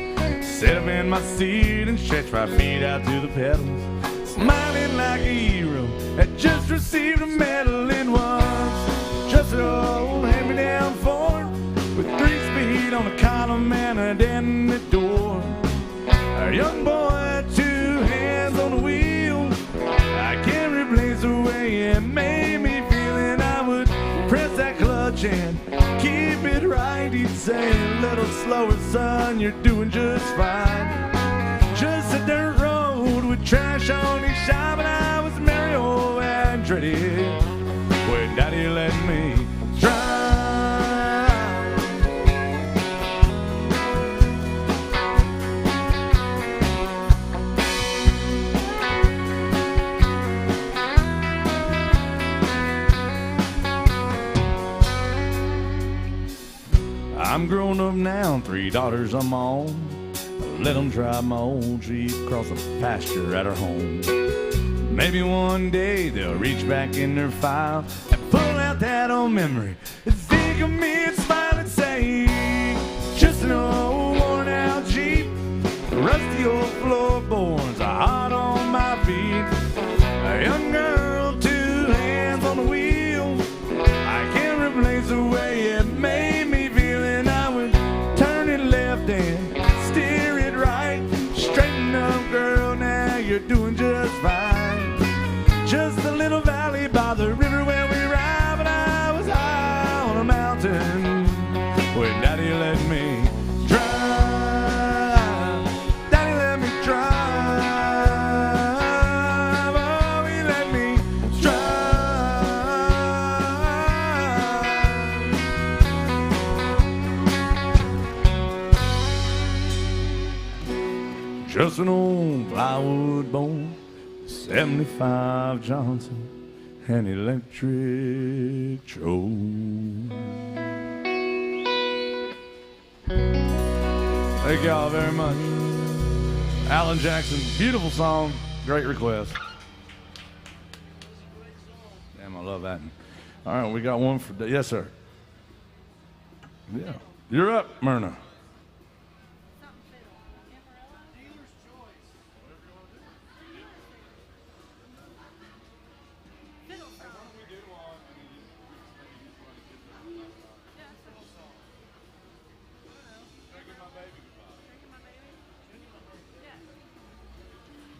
Sit him in my seat and stretch my feet out to the pedals. smiling like a hero that just received a medal and was just an old hand-me-down Ford with 3-speed on the column and a dent in the door. A young boy, 2 hands on the wheel. I can't replace the way it made me feel, and I would press that clutch and keep it right. He'd say, a little slower, son, you're doing just fine. Just a dirt road with trash on each side, but I was merry old and dreaded when Daddy let me drive. I'm grown up now, 3 daughters I'm on. Let them drive my old Jeep across the pasture at our home. Maybe one day they'll reach back in their file and pull out that old memory and think of me and smile and say, just an old worn out Jeep, rusty old floorboards are hot on my feet. A young girl, 2 hands on the wheel. I can't replace the way it made me feel, and I would turn it left and steer it right. Straighten up, girl, now you're doing just fine. Just a little valley by the river where we ride, but I was high on a mountain when Daddy let me drive. Daddy let me drive. Oh, he let me drive. Just an old plywood bowl, 75 Johnson, an electric Joe. Thank y'all very much. Alan Jackson, beautiful song, great request. Damn, I love that. All right, we got one for, yes, sir. Yeah, you're up, Myrna.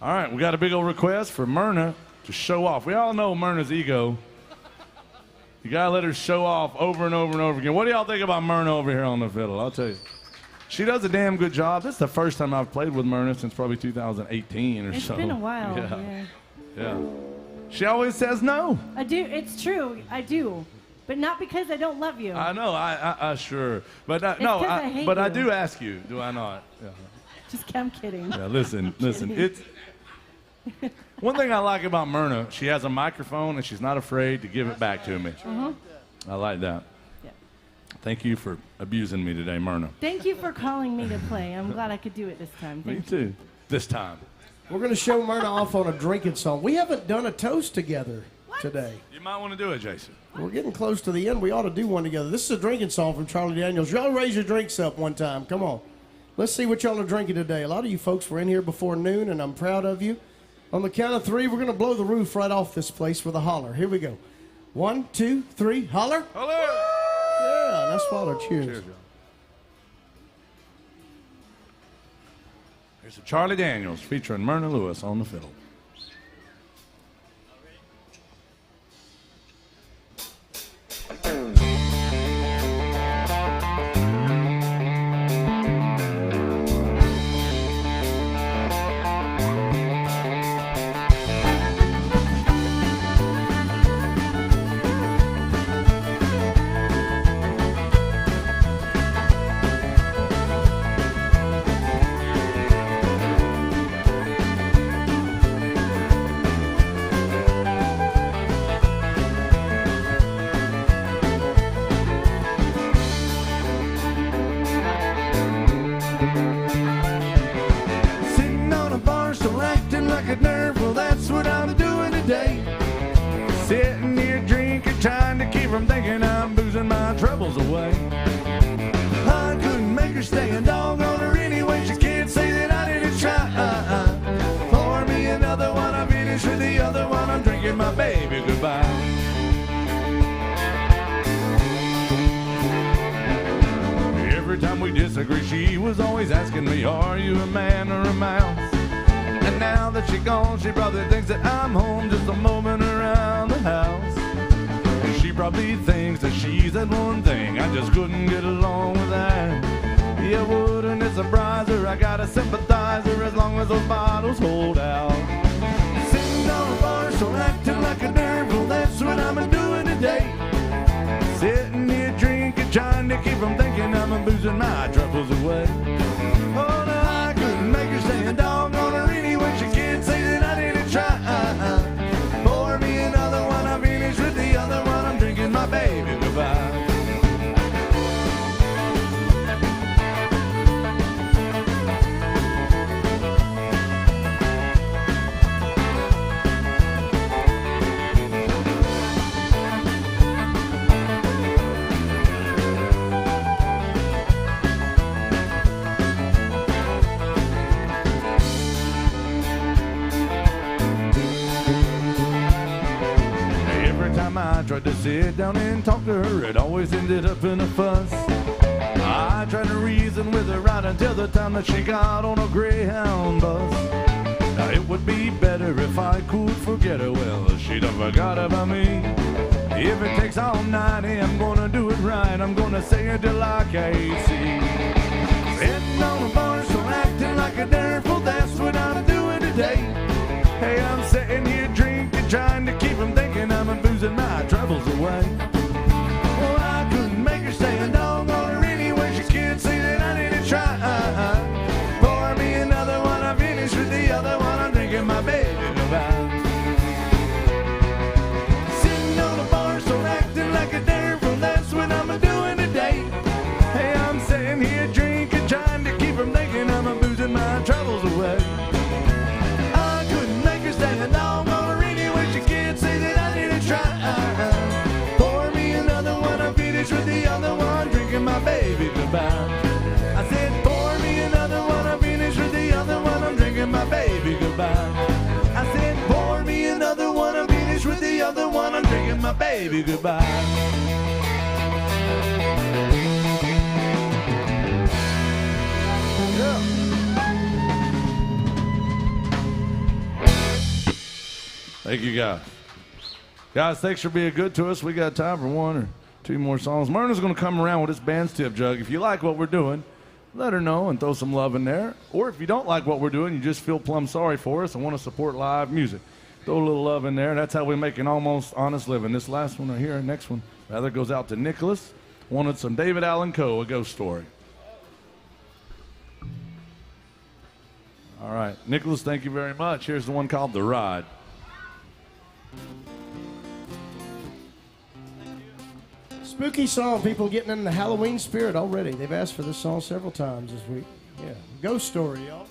All right, we got a big old request for Myrna to show off. We all know Myrna's ego. You gotta let her show off over and over and over again. What do y'all think about Myrna over here on the fiddle? I'll tell you. She does a damn good job. This is the first time I've played with Myrna since probably 2018 or so. It's been a while. Yeah. She always says no. I do. It's true. I do. But not because I don't love you. I know. I sure. But It's no. 'cause I hate But I you. do ask you. Do I not? Yeah. I'm kidding. Yeah, listen. It's one thing I like about Myrna. She has a microphone and she's not afraid to give it back to me. I like that. Yeah. Thank you for abusing me today, Myrna. Thank you for calling me to play. I'm glad I could do it this time. Me Thank too. This time. We're going to show Myrna off on a drinking song. We haven't done a toast together today. You might want to do it, Jason. We're getting close to the end. We ought to do one together. This is a drinking song from Charlie Daniels. Y'all raise your drinks up one time. Come on. Let's see what y'all are drinking today. A lot of you folks were in here before noon, and I'm proud of you. On the count of 3, we're going to blow the roof right off this place with a holler. Here we go. 1, 2, 3, holler. Hello. Yeah, that's water. Cheers. Cheers, y'all. Here's a Charlie Daniels featuring Myrna Lewis on the fiddle. Sitting on a bar stool acting like a nerd, well that's what I'm doing today. Sitting here drinking, trying to keep from thinking I'm boozing my troubles away. I couldn't make her stay and doggone her anyway. She can't say that I didn't try. Pour me another one, I'm feeling goodbye. Every time we disagree, she was always asking me, are you a man or a mouse? And now that she's gone, she probably thinks that I'm home just a moment around the house. And she probably thinks that she's that one thing I just couldn't get along with that. Yeah, wouldn't it surprise her? I got a sympathizer as long as those bottles hold out. Sitting on a bar, so acting like a nerd, well, that's what I'm doing today. Sitting here drinking, trying to keep from thinking I'm boozing my troubles away. Oh, no, I couldn't make her stay a dog on her anyway. She can't say that I didn't try. Pour me another one, I'm finished with the other one. I'm drinking my baby goodbye. I tried to sit down and talk to her, it always ended up in a fuss. I tried to reason with her right until the time that she got on a Greyhound bus. Now it would be better if I could forget her, well, she'd have forgot about me. If it takes all night, I'm gonna do it right, I'm gonna say it till I can't see. Sitting on a bar, so acting like a darn fool, that's what I'm doing today. Hey, I'm sitting here drinking, trying to keep from thinking I'm boozing my troubles away. Well, I couldn't make her stay a dog on her anyway. She can't say that I didn't try. Pour me another one, I'm finished with the other one. I'm drinking my baby goodbye. Sitting on a bar, so acting like a darn fool, that's what I'm doing today. Hey, I'm sitting here drinking, trying to keep from thinking I'm boozing my troubles away. Stay a dog on her anyway, she can't say that I didn't try. Pour me another one, I'm finished with the other one, drinking my baby goodbye. I said, pour me another one, I'm finished with the other one, I'm drinking my baby goodbye. I said, pour me another one, I'm finished with the other one, I'm drinking my baby goodbye. Thank you, guys. Guys, thanks for being good to us. We got time for one or two more songs. Myrna's going to come around with his band's tip jug. If you like what we're doing, let her know and throw some love in there. Or if you don't like what we're doing, you just feel plumb sorry for us and want to support live music, throw a little love in there. That's how we make an almost honest living. This last one right here, next one, rather goes out to Nicholas. Wanted some David Allan Coe, A Ghost Story. All right, Nicholas, thank you very much. Here's the one called The Ride. Spooky song, people getting in the Halloween spirit already. They've asked for this song several times this week. Yeah, Ghost Story, y'all.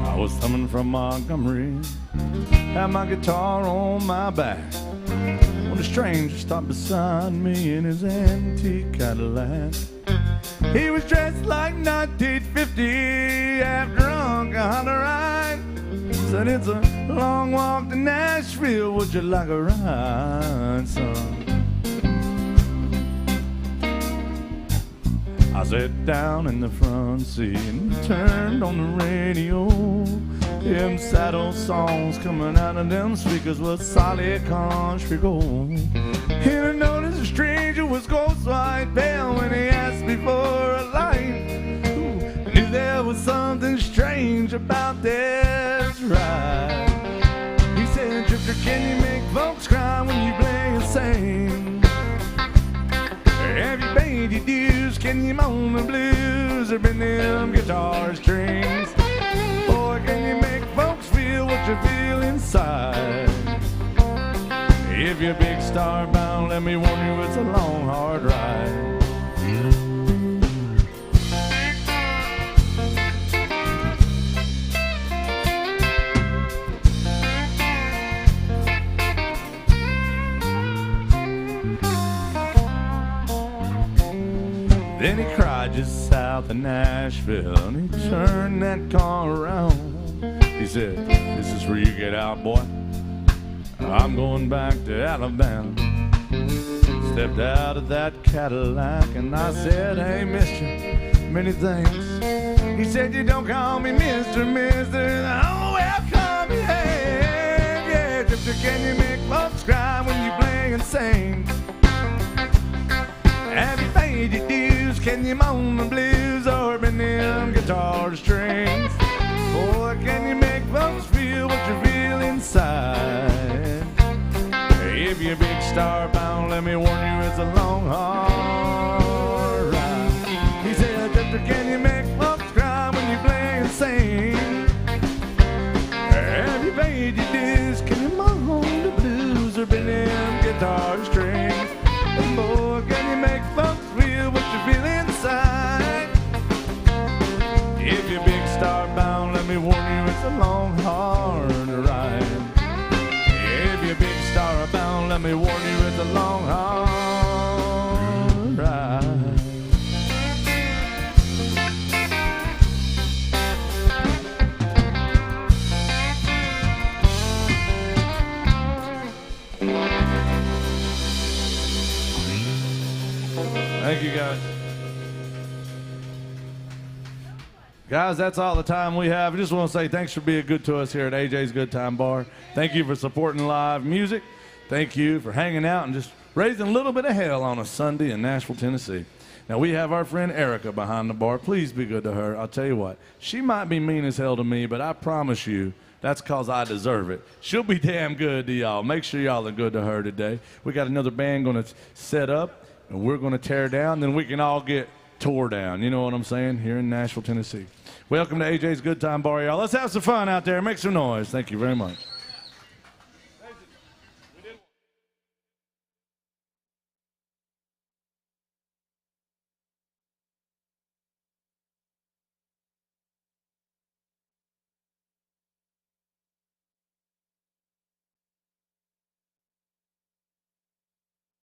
I was coming from Montgomery, had my guitar on my back, when a stranger stopped beside me in his antique Cadillac. He was dressed like 1950, half drunk on a ride. Said, it's a long walk to Nashville, would you like a ride, son? I sat down in the front seat and turned on the radio. Them sad old songs coming out of them speakers was solid country gold. And I noticed a stranger was ghost white pale when he asked me for a light. I knew there was something strange about this ride. He said, Drifter, can you make folks cry when you play and sing? Have you paid your dues? Can you moan the blues or bend them guitar strings? Boy, can you make folks feel what you feel inside? If you're big star bound, let me warn you, it's a long, hard ride. right just south of Nashville, and he turned that car around. He said, "This is where you get out, boy. I'm going back to Alabama." Stepped out of that Cadillac and I said, "Hey, mister, many thanks." He said, "You don't call me Mr. Oh, well, call me hey, yeah. Drifter, can you make folks cry when you play and sing? Have you paid your dues? Can you moan the blues or bend them guitar strings? Boy, can you make folks feel what you feel inside? If you're big star bound, let me warn you, it's a long, hard ride." He said, "Drifter, can you make folks cry when you play and sing? Have you paid your dues? Can you moan the blues or bend them guitar strings? And boy, can you make folks feel what you feel inside? If you're big star bound, let me warn you, it's a long, hard ride. If you're big star bound, let me warn you, it's a long, hard ride." Thank you, guys. Guys, that's all the time we have. I just want to say thanks for being good to us here at AJ's Good Time Bar. Thank you for supporting live music. Thank you for hanging out and just raising a little bit of hell on a Sunday in Nashville, Tennessee. Now, we have our friend Erica behind the bar. Please be good to her. I'll tell you what, she might be mean as hell to me, but I promise you that's because I deserve it. She'll be damn good to y'all. Make sure y'all are good to her today. We got another band going to set up, and we're going to tear down, then we can all get tore down. You know what I'm saying? Here in Nashville, Tennessee. Welcome to AJ's Good Time Bar, y'all. Let's have some fun out there. Make some noise. Thank you very much.